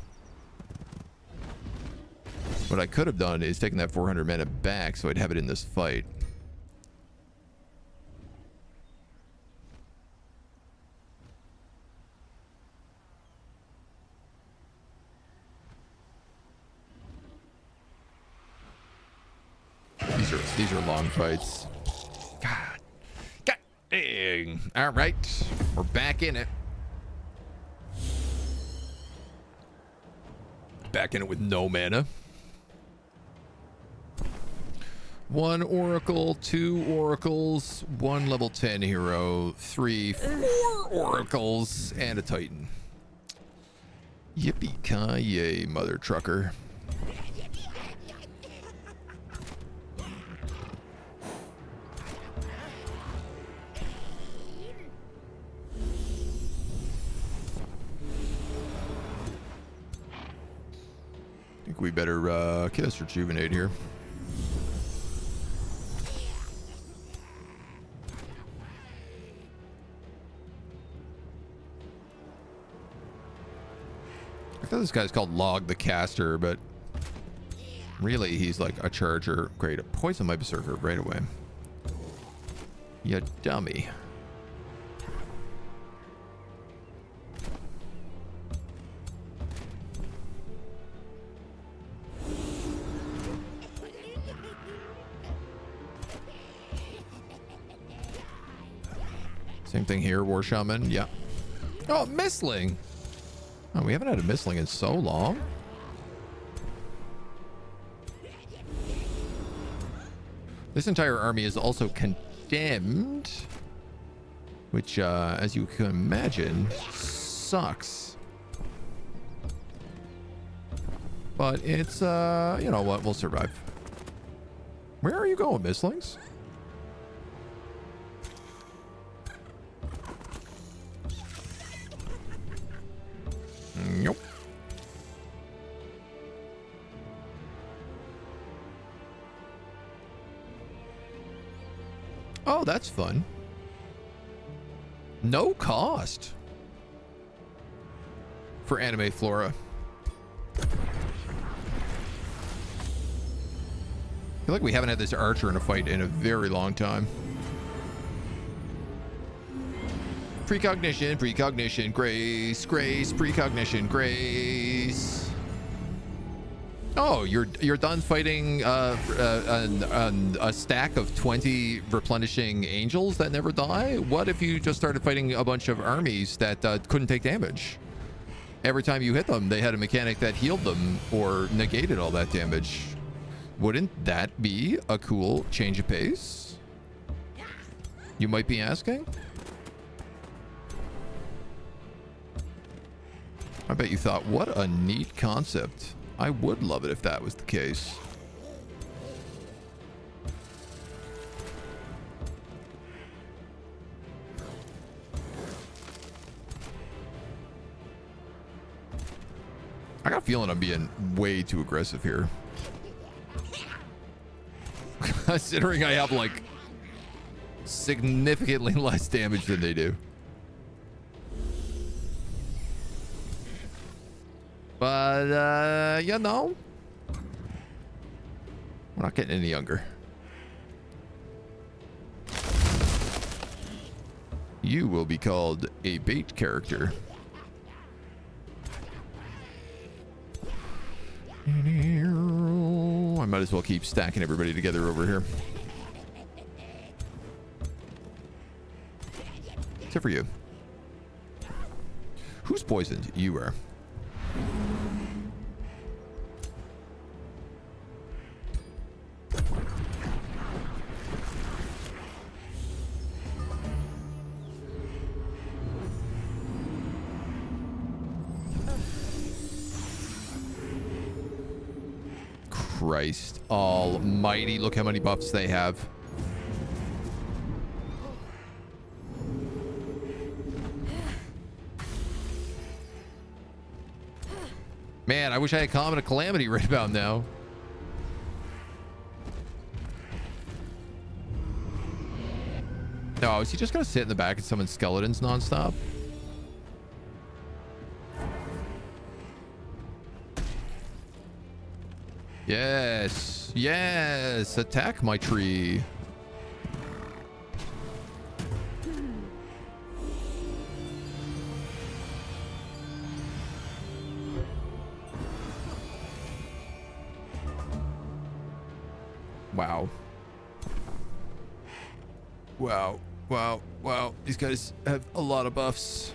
What I could have done is taken that 400 mana back so I'd have it in this fight. These are long fights. God dang. All right, we're back in it. Back in it with no mana. 1 oracle, 2 oracles, 1 level 10 hero, 3, 4 oracles, and a titan. Yippee-ki-yay, mother trucker. I think we better kiss rejuvenate here. I thought this guy's called Log the Caster, but really he's like a charger. Great, poison my berserker right away. You dummy. Same thing here, War Shaman. Yeah. Oh, Mistling. Oh, we haven't had a Mistling in so long. This entire army is also condemned, which, as you can imagine, sucks. But it's, you know what? We'll survive. Where are you going, Mistlings? Nope. Oh, that's fun. No cost for anime flora. I feel like we haven't had this archer in a fight in a very long time. Precognition, precognition, grace, grace, precognition, grace. Oh, you're done fighting a stack of 20 replenishing angels that never die? What if you just started fighting a bunch of armies that couldn't take damage? Every time you hit them, they had a mechanic that healed them or negated all that damage. Wouldn't that be a cool change of pace? You might be asking? I bet you thought, what a neat concept. I would love it if that was the case. I got a feeling I'm being way too aggressive here. Considering I have like significantly less damage than they do. But, you know, we're not getting any younger. You will be called a bait character. I might as well keep stacking everybody together over here. Except for you. Who's poisoned? You are. Christ almighty, look how many buffs they have. Man, I wish I had Common of Calamity right about now. No, is he just gonna sit in the back and summon skeletons nonstop? Yes, yes, attack my tree. Wow. Wow, wow, wow. These guys have a lot of buffs.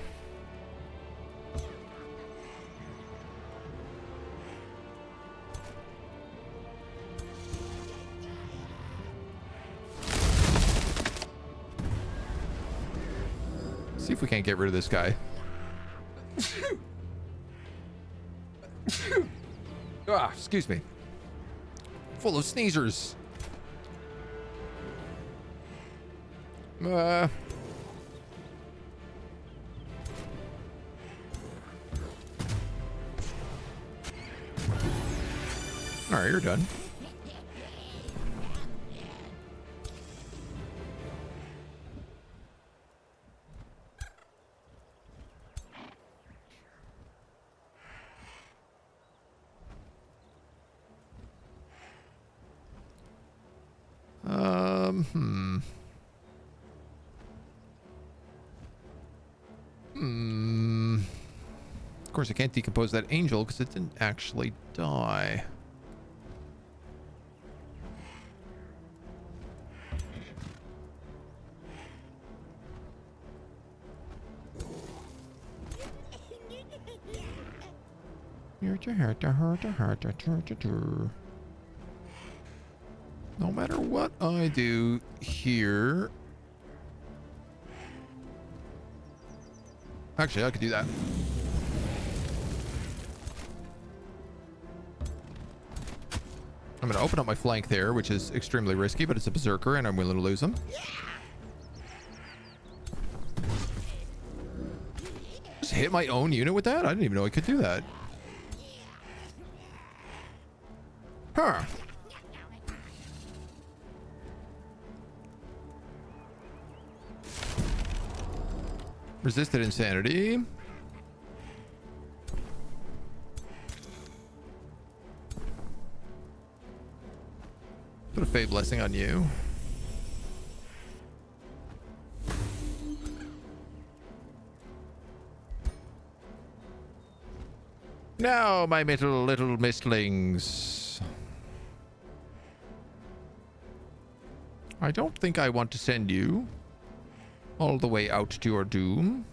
See if we can't get rid of this guy. Ah, excuse me. Full of sneezers. All right, you're done. Of course, I can't decompose that angel because it didn't actually die. No matter what I do here. Actually, I could do that. I'm going to open up my flank there, which is extremely risky, but it's a berserker and I'm willing to lose him. Just hit my own unit with that? I didn't even know I could do that. Huh. Resisted insanity. Put a Fey Blessing on you. Now, my little mistlings. I don't think I want to send you all the way out to your doom.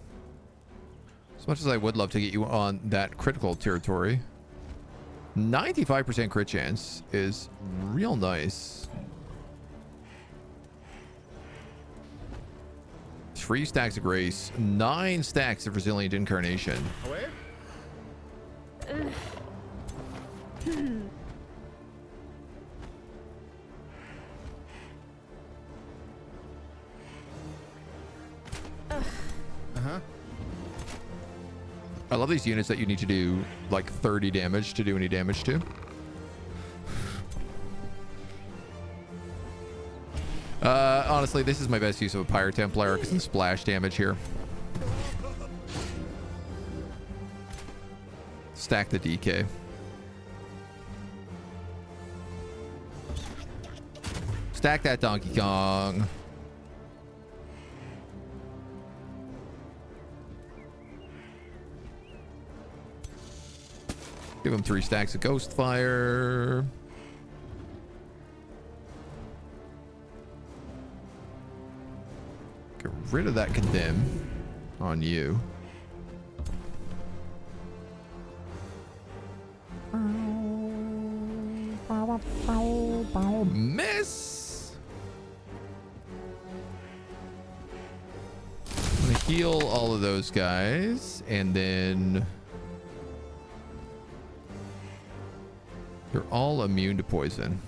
As much as I would love to get you on that critical territory. 95% crit chance is real nice. 3 stacks of grace, 9 stacks of resilient incarnation. Away? I love these units that you need to do like 30 damage to do any damage to. Honestly, this is my best use of a Pyre Templar because the splash damage here. Stack the DK. Stack that Donkey Kong. Give him 3 stacks of ghost fire. Get rid of that condemn on you. Miss. I'm gonna heal all of those guys, and then they're all immune to poison.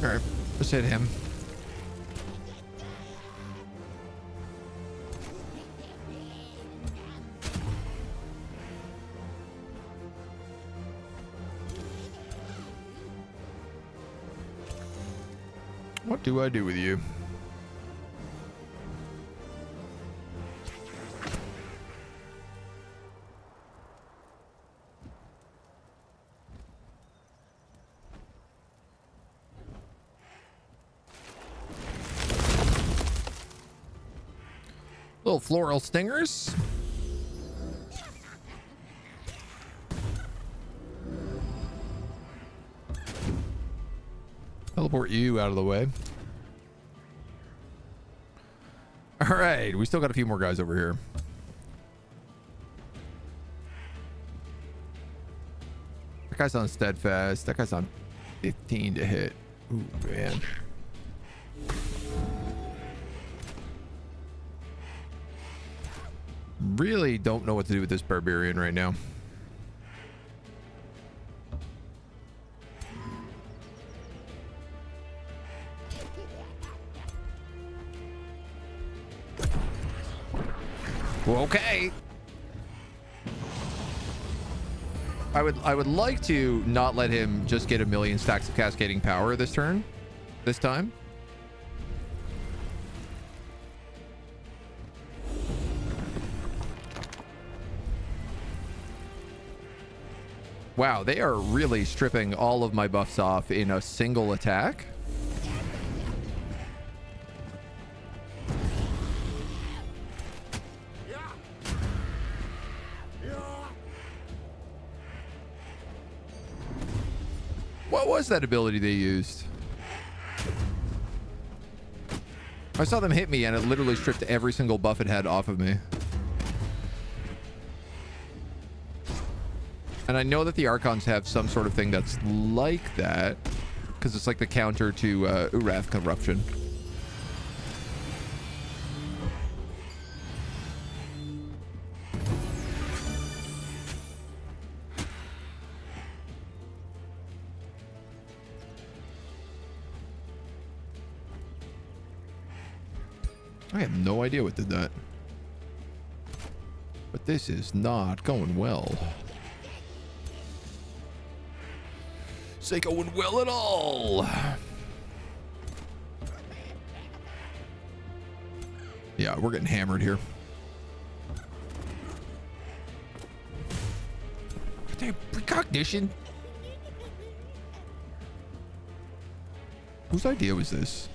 All right, let's hit him. What do I do with you? Little floral stingers. Teleport you out of the way. All right, we still got a few more guys over here. That guy's on steadfast. That guy's on 15 to hit. Ooh, man. Really don't know what to do with this barbarian right now. Okay. I would like to not let him just get 1,000,000 stacks of cascading power this turn. This time. Wow, they are really stripping all of my buffs off in a single attack. What was that ability they used? I saw them hit me and it literally stripped every single buff it had off of me. And I know that the Archons have some sort of thing that's like that, because it's like the counter to Urath Corruption. I have no idea what did that. But this is not going well. This ain't going well at all. Yeah, we're getting hammered here. Damn, precognition. Whose idea was this?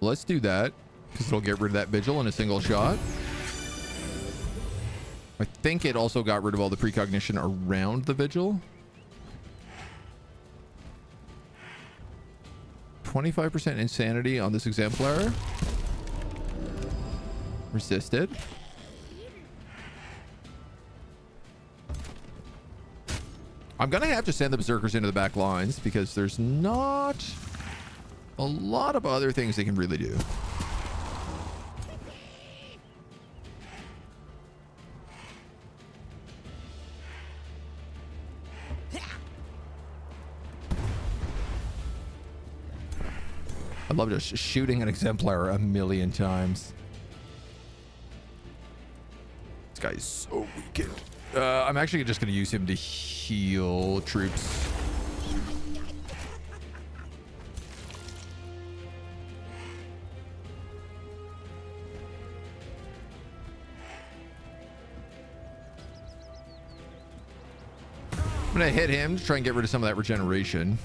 Let's do that, because it'll get rid of that vigil in a single shot. I think it also got rid of all the precognition around the vigil. 25% insanity on this exemplar. Resisted. I'm gonna have to send the berserkers into the back lines because there's not a lot of other things they can really do. I love just shooting an exemplar a million times. This guy is so weakened. I'm actually just going to use him to heal troops. I'm going to hit him to try and get rid of some of that regeneration.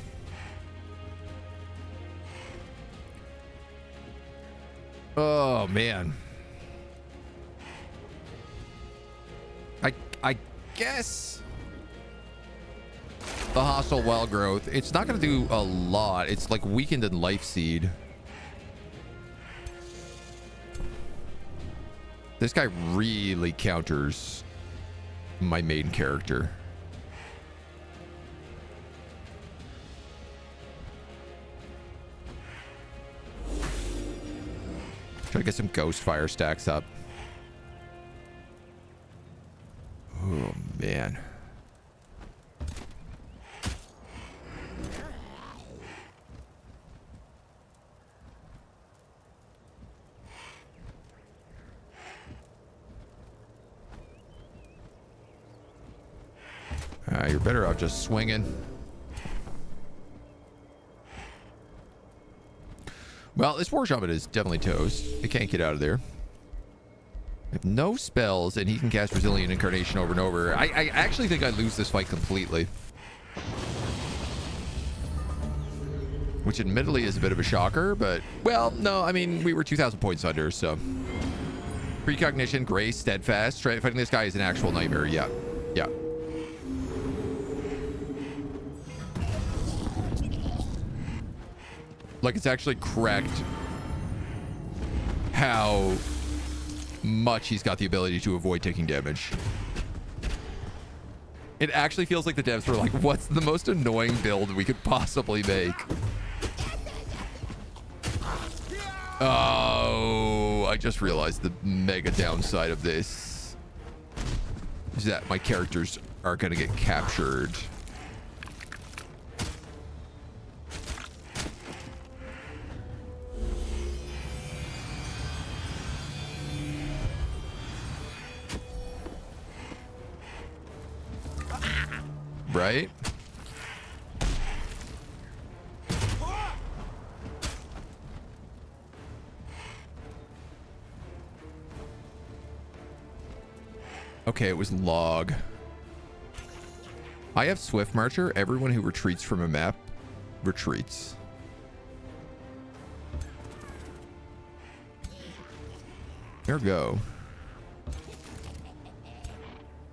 Oh, man. I guess the hostile wild growth, it's not going to do a lot. It's like weakened in life seed. This guy really counters my main character. Try to get some ghost fire stacks up. Oh, man. You're better off just swinging. Well, this war shaman is definitely toast. It can't get out of there. I have no spells, and he can cast Resilient Incarnation over and over. I actually think I lose this fight completely. Which admittedly is a bit of a shocker, but... Well, no, I mean, we were 2,000 points under, so... Precognition, Grace, Steadfast. Fighting this guy is an actual nightmare. Yeah. Yeah. Like, it's actually correct how much he's got the ability to avoid taking damage. It actually feels like the devs were like, what's the most annoying build we could possibly make? Oh, I just realized the mega downside of this is that my characters are going to get captured. Right? Okay, it was log. I have Swift Marcher. Everyone who retreats from a map retreats. There we go.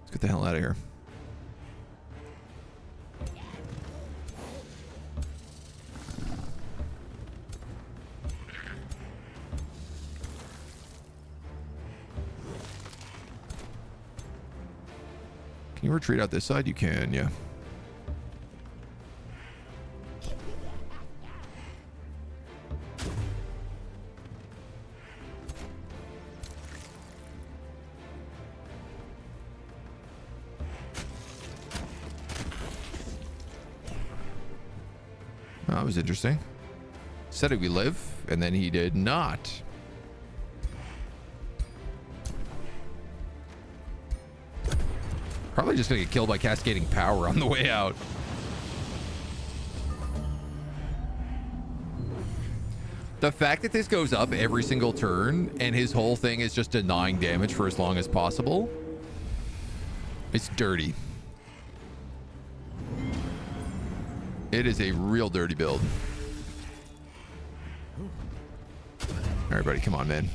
Let's get the hell out of here. Can you retreat out this side? You can, yeah. That was interesting. Said it would live, and then he did not. Probably just gonna get killed by cascading power on the way out. The fact that this goes up every single turn and his whole thing is just denying damage for as long as possible, it's dirty. It is a real dirty build. All right, buddy, come on, man.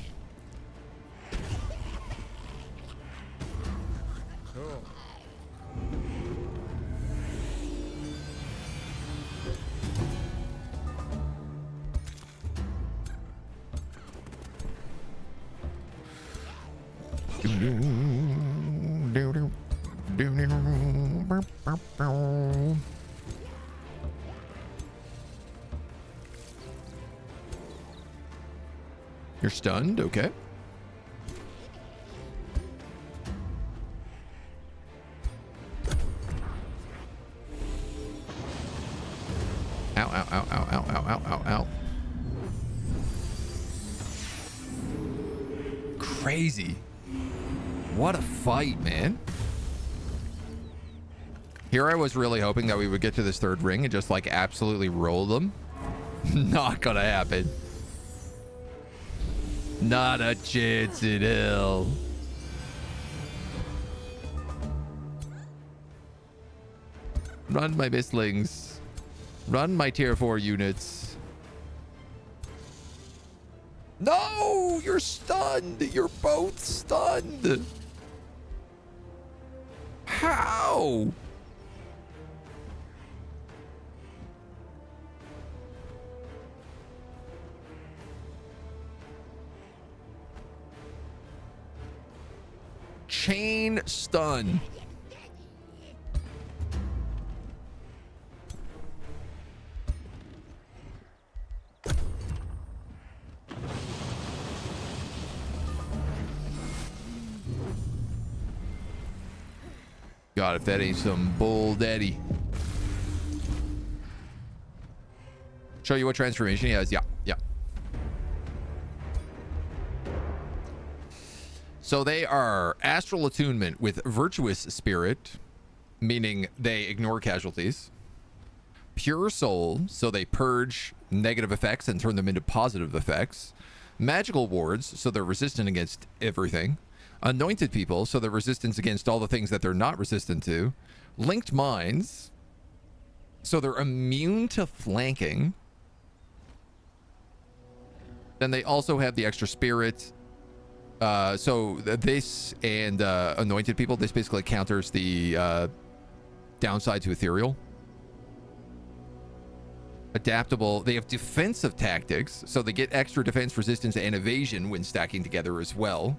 You're stunned, okay. Ow, ow, ow, ow, ow, ow, ow, ow, ow. crazy. What a fight, man. Here I was really hoping that we would get to this third ring and just like absolutely roll them. Not gonna happen. Not a chance in hell. Run, my mistlings. Run, my tier 4 units. No! You're stunned! You're both stunned! How? Chain stun. God, if that ain't some bull daddy. Show you what transformation he has. Yeah. So they are astral attunement with virtuous spirit, meaning they ignore casualties. Pure soul, so they purge negative effects and turn them into positive effects. Magical wards, so they're resistant against everything. Anointed people, so they're resistant against all the things that they're not resistant to. Linked minds, so they're immune to flanking. Then they also have the extra spirit. So this and anointed people, this basically counters the downside to ethereal. Adaptable, they have defensive tactics, so they get extra defense, resistance, and evasion when stacking together as well.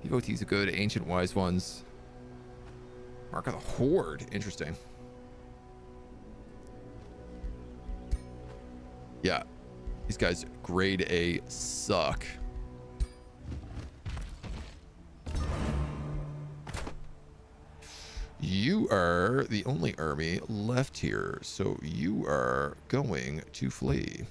Devotees are good, ancient wise ones. Mark of the Horde, interesting. Yeah, these guys grade A suck. You are the only army left here, so you are going to flee.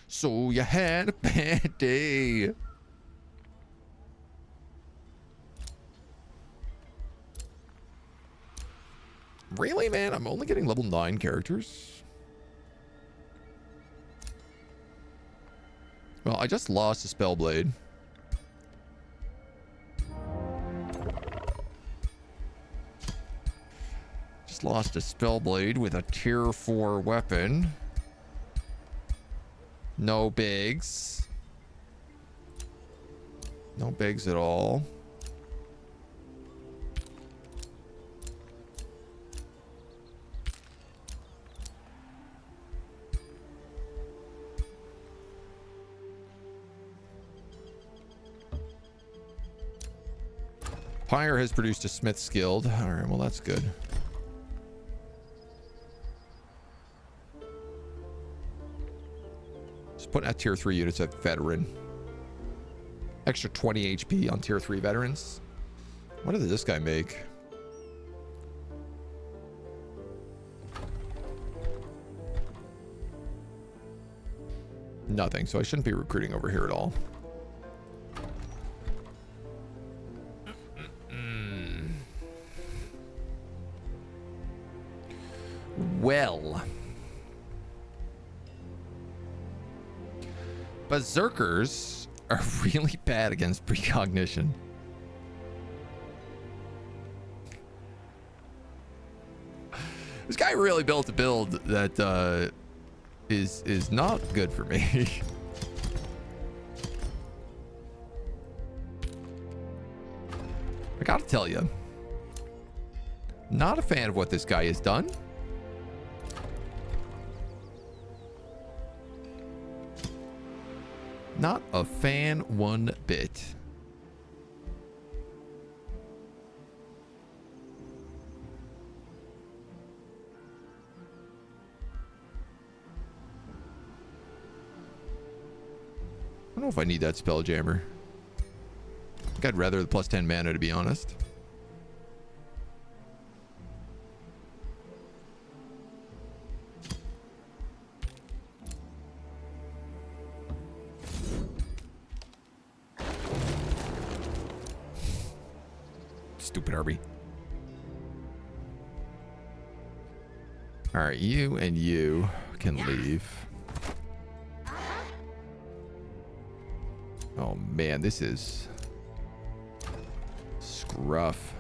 So you had a bad day. Really, man? I'm only getting level 9 characters. Well, I just lost a Spellblade. Just lost a Spellblade with a tier 4 weapon. No bigs. No bigs at all. Pyre has produced a Smith Skilled. All right, well, that's good. Just putting out tier 3 units at veteran. Extra 20 HP on tier 3 veterans. What did this guy make? Nothing, so I shouldn't be recruiting over here at all. Well, berserkers are really bad against precognition. This guy really built a build that is not good for me. I gotta tell you, not a fan of what this guy has done. Not a fan one bit. I don't know if I need that Spelljammer. I think I'd rather the plus 10 mana, to be honest. Stupid army. All right, you and you can leave. Oh man, this is scruff.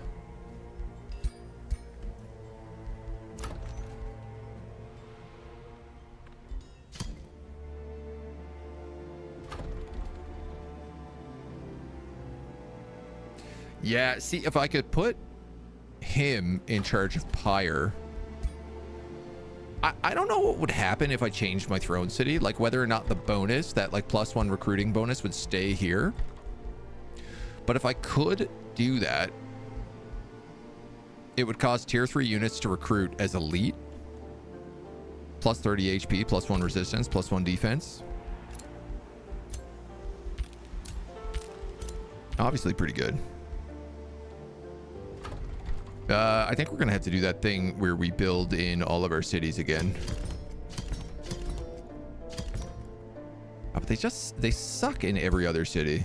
Yeah, see, if I could put him in charge of Pyre. I don't know what would happen if I changed my throne city, like whether or not the bonus, that like +1 recruiting bonus, would stay here. But if I could do that, it would cause tier 3 units to recruit as elite. Plus 30 HP, +1 resistance, +1 defense. Obviously pretty good. I think we're gonna have to do that thing where we build in all of our cities again. Oh, but they suck in every other city.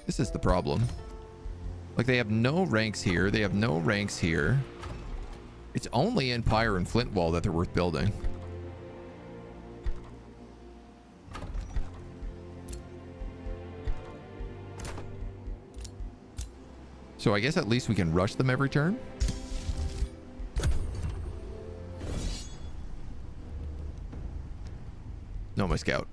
This is the problem. Like, they have no ranks here. They have no ranks here. It's only in Pyre and Flintwall that they're worth building. So I guess at least we can rush them every turn. No, my scout.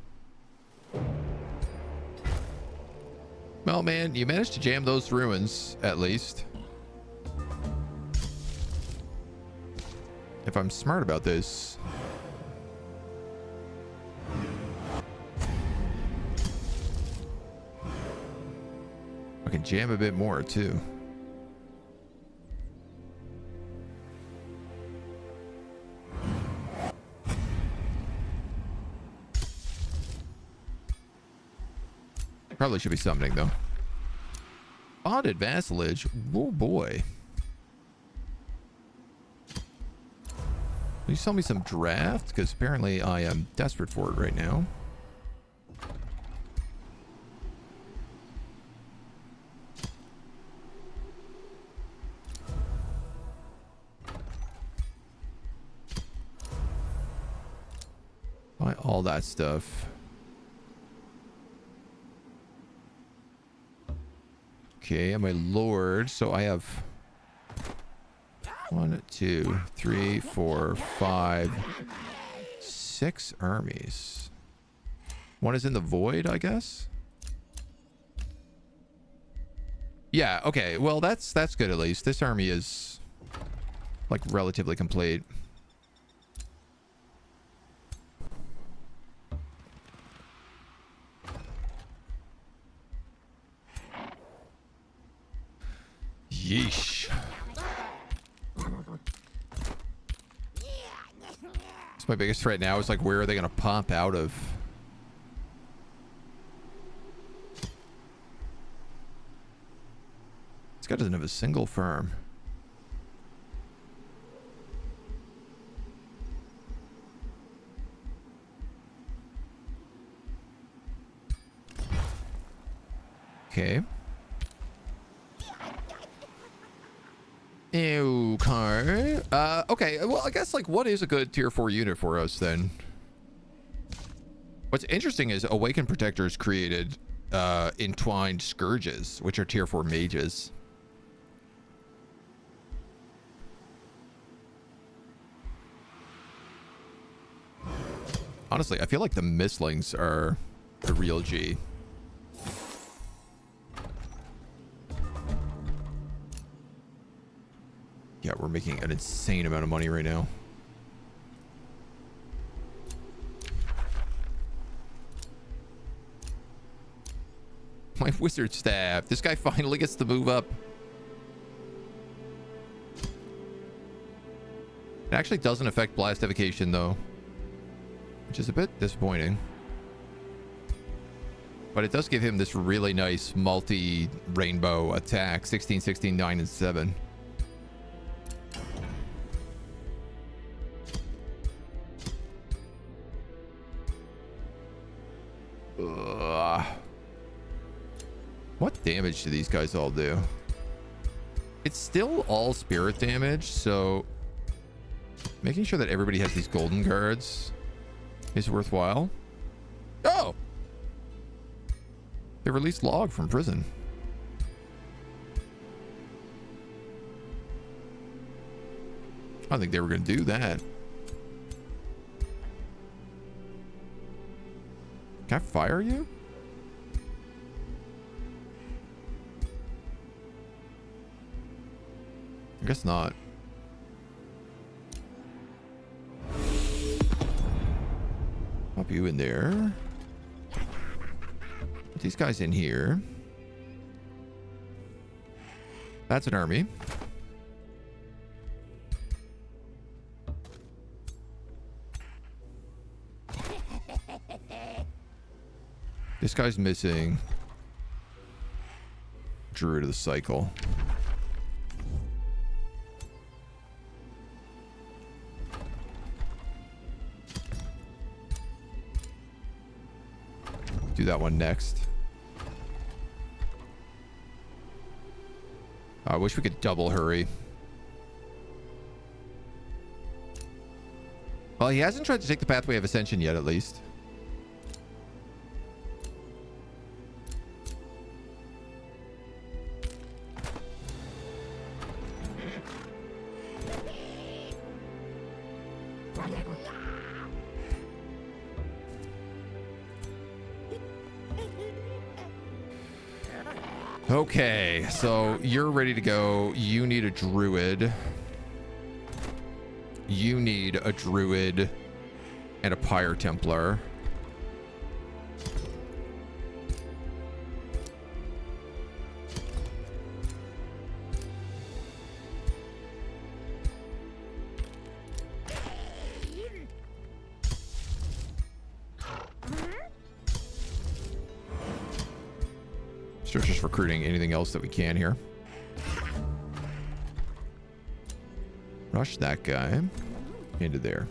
Well, man, you managed to jam those ruins, at least. If I'm smart about this. I can jam a bit more, too. Probably should be summoning, though. Bonded vassalage. Oh, boy. Will you sell me some draft? Because apparently I am desperate for it right now. Buy all that stuff. Okay, I'm a lord, so I have 1, 2, 3, 4, 5, 6 armies. One is in the void, I guess. Yeah, okay. Well, that's good at least. This army is like relatively complete. Yeesh. That's my biggest threat now is like, where are they going to pop out of? This guy doesn't have a single farm. Okay. Okay. Okay. Well, I guess, like, what is a good tier 4 unit for us then? What's interesting is Awakened Protectors created Entwined Scourges, which are tier 4 mages. Honestly, I feel like the Mistlings are the real G. Yeah, we're making an insane amount of money right now. My wizard staff. This guy finally gets to move up. It actually doesn't affect blastification though, which is a bit disappointing. But it does give him this really nice multi-rainbow attack. 16, 16, 9, and 7. What damage do these guys all do? It's still all spirit damage, so making sure that everybody has these golden guards is worthwhile. Oh! They released Log from prison. I don't think they were going to do that. Can I fire you? I guess not. Pop you in there. Put these guys in here. That's an army. This guy's missing. Druid of the cycle. Do that one next. I wish we could double hurry. Well, he hasn't tried to take the pathway of ascension yet, at least. Okay, so you're ready to go. You need a druid. You need a druid and a pyre templar. Start just recruiting anything else that we can here. Rush that guy into there.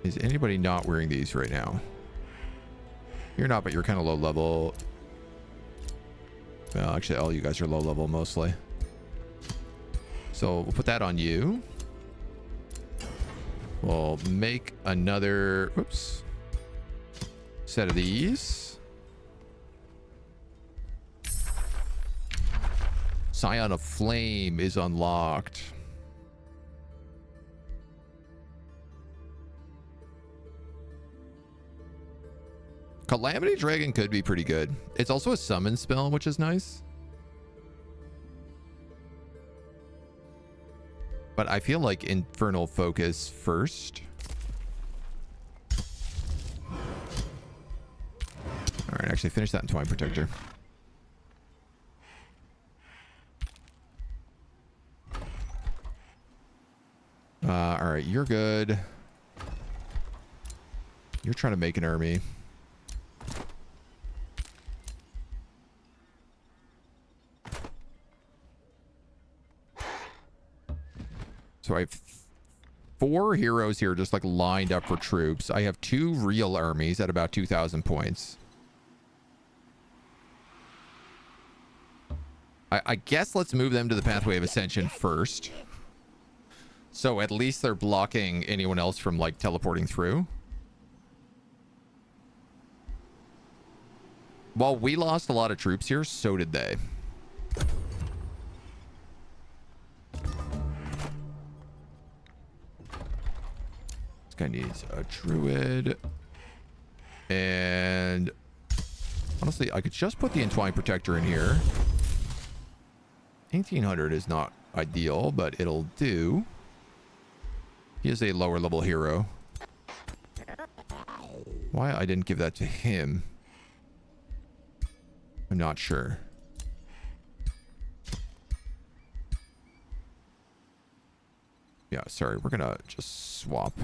Is anybody not wearing these right now? You're not, but you're kind of low level. Well, actually, all you guys are low level mostly. So we'll put that on you. We'll make another, oops, set of these. Scion of Flame is unlocked. Calamity Dragon could be pretty good. It's also a summon spell, which is nice. But I feel like Infernal Focus first. All right, actually finish that in Twine Protector. All right, you're good. You're trying to make an army. So I have 4 heroes here just like lined up for troops. I have 2 real armies at about 2,000 points. I guess let's move them to the Pathway of Ascension first. So at least they're blocking anyone else from like teleporting through. While we lost a lot of troops here, so did they. This guy needs a druid. And honestly, I could just put the Entwined Protector in here. 1800 is not ideal, but it'll do. He is a lower level hero. Why I didn't give that to him, I'm not sure. Yeah, sorry, we're gonna just swap.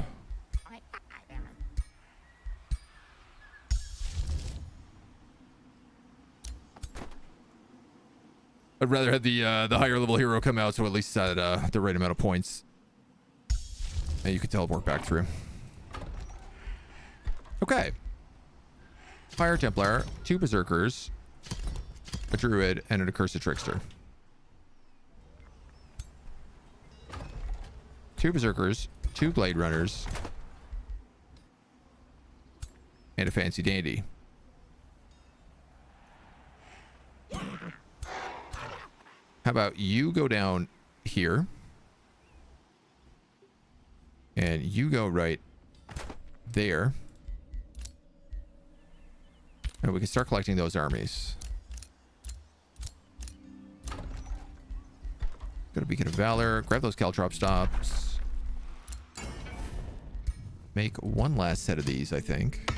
I'd rather have the higher level hero come out, so at least at the right amount of points, and you can teleport back through. Okay. Fire Templar, 2 Berserkers, a druid, and an accursed trickster. 2 berserkers, 2 blade runners, and a fancy dandy. How about you go down here, and you go right there, and we can start collecting those armies. Go to Beacon of Valor, grab those caltrop stops. Make one last set of these, I think.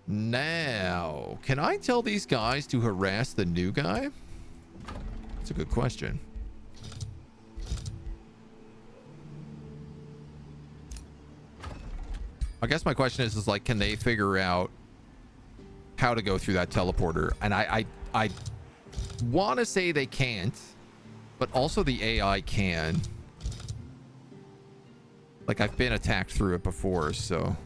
Now, can I tell these guys to harass the new guy? That's a good question. I guess my question is like, can they figure out how to go through that teleporter? And I want to say they can't, but also the AI can. Like, I've been attacked through it before, so.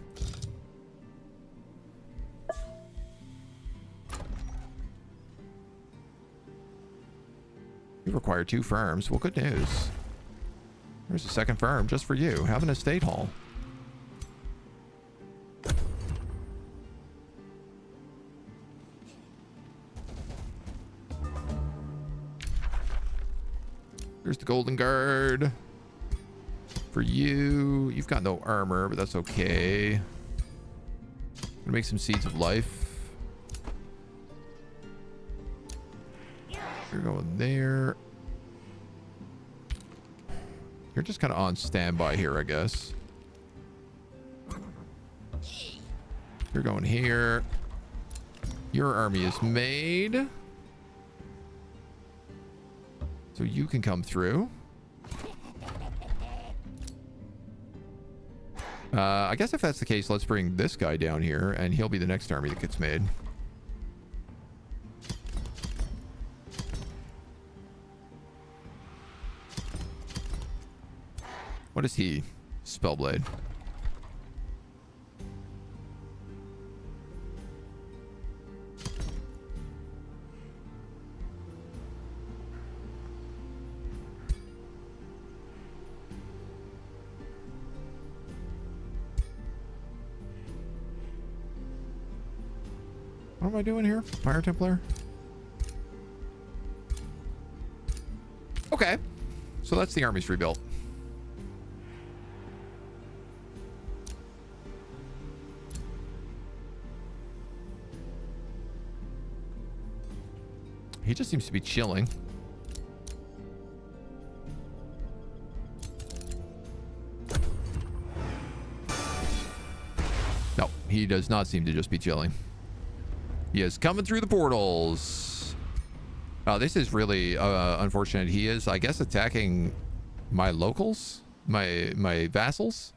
You require 2 firms. Well, good news. There's a second firm just for you. Have an estate hall. There's the golden guard for you. You've got no armor, but that's okay. Gonna make some seeds of life. You're going there. You're just kind of on standby here, I guess. You're going here. Your army is made. So you can come through. I guess if that's the case, let's bring this guy down here, and he'll be the next army that gets made. What is he? Spellblade. What am I doing here? Fire Templar? Okay. So that's the army's rebuilt. He just seems to be chilling. No, he does not seem to just be chilling. He is coming through the portals. Oh, this is really unfortunate. He is, I guess, attacking my locals, my vassals.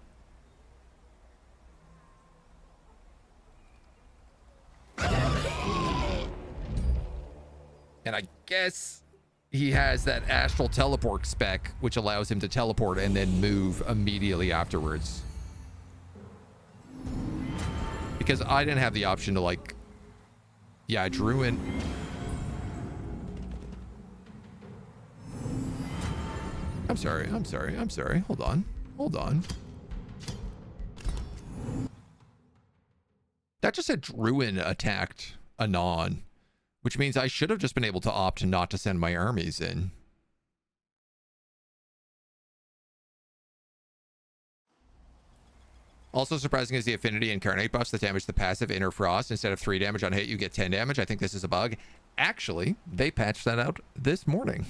And I guess he has that astral teleport spec, which allows him to teleport and then move immediately afterwards. Because I didn't have the option to, like... Yeah, I drew in... I'm sorry. Hold on. That just said Druin attacked Anon, which means I should have just been able to opt not to send my armies in. Also surprising is the affinity incarnate buffs that damage the passive inner frost. Instead of 3 damage on hit, you get 10 damage. I think this is a bug. Actually, they patched that out this morning.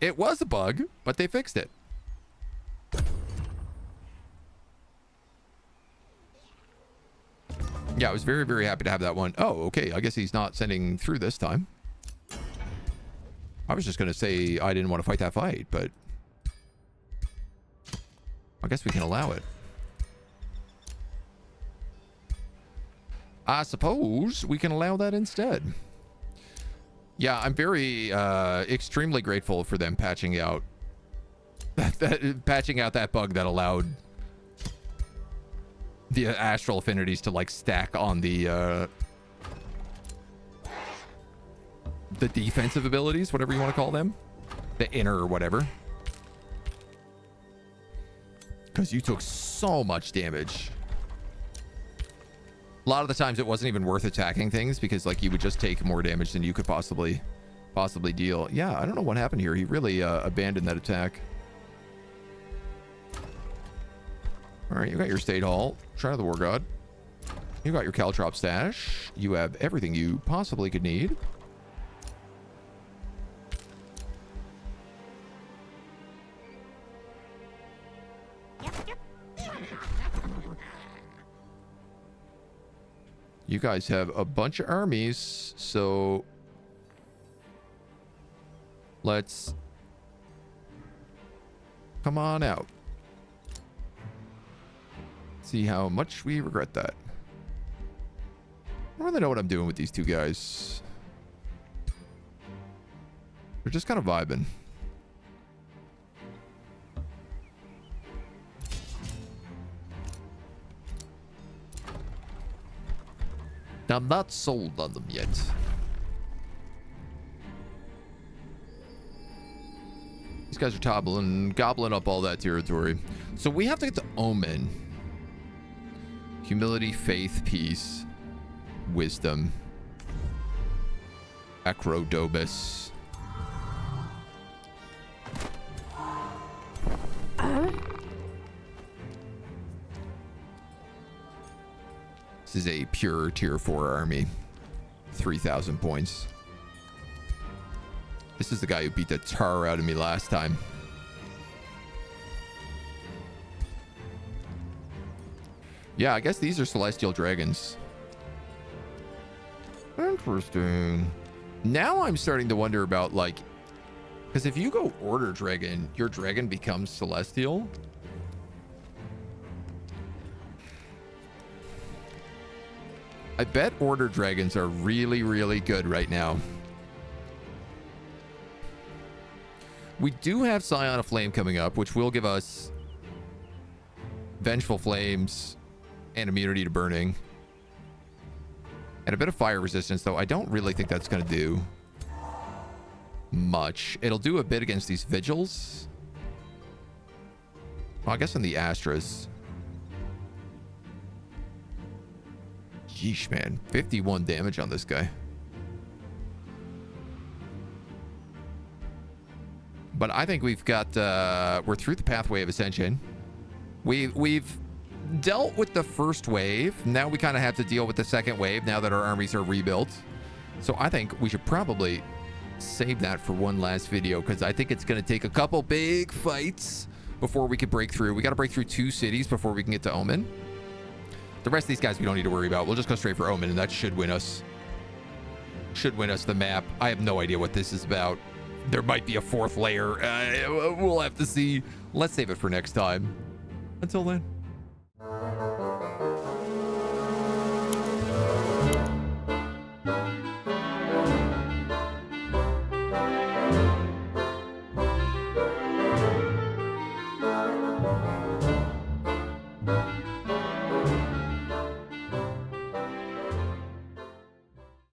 It was a bug, but they fixed it. Yeah, I was very, very happy to have that one. Oh, okay. I guess he's not sending through this time. I was just going to say I didn't want to fight that fight, but I guess we can allow it. I suppose we can allow that instead. Yeah, I'm very extremely grateful for them patching out patching out that bug that allowed the astral affinities to like stack on the defensive abilities, whatever you want to call them, the inner or whatever. Because you took so much damage. A lot of the times it wasn't even worth attacking things because like you would just take more damage than you could possibly deal. Yeah, I don't know what happened here. He really abandoned that attack. All right, you got your State Hall, Shrine of the War God. You got your Caltrop stash. You have everything you possibly could need. You guys have a bunch of armies, so let's come on out. See how much we regret that. I don't really know what I'm doing with these two guys. They're just kind of vibing. I'm not sold on them yet. These guys are gobbling up all that territory. So we have to get to Omen. Humility, faith, peace, wisdom. Acrodobus. This is a pure tier 4 army. 3,000 points. This is the guy who beat the tar out of me last time. Yeah, I guess these are celestial dragons. Interesting. Now I'm starting to wonder about like, because if you go order dragon, your dragon becomes celestial. I bet order dragons are really, really good right now. We do have Scion of Flame coming up, which will give us Vengeful Flames and immunity to burning. And a bit of fire resistance, though I don't really think that's going to do much. It'll do a bit against these vigils. Well, I guess in the Astras. Yeesh, man. 51 damage on this guy. But I think we've got, we're through the pathway of ascension. We've dealt with the first wave. Now we kind of have to deal with the second wave now that our armies are rebuilt. So I think we should probably save that for one last video because I think it's going to take a couple big fights before we could break through. We got to break through 2 cities before we can get to Omen. The rest of these guys we don't need to worry about. We'll just go straight for Omen and that should win us. Should win us the map. I have no idea what this is about. There might be a 4th layer. We'll have to see. Let's save it for next time. Until then.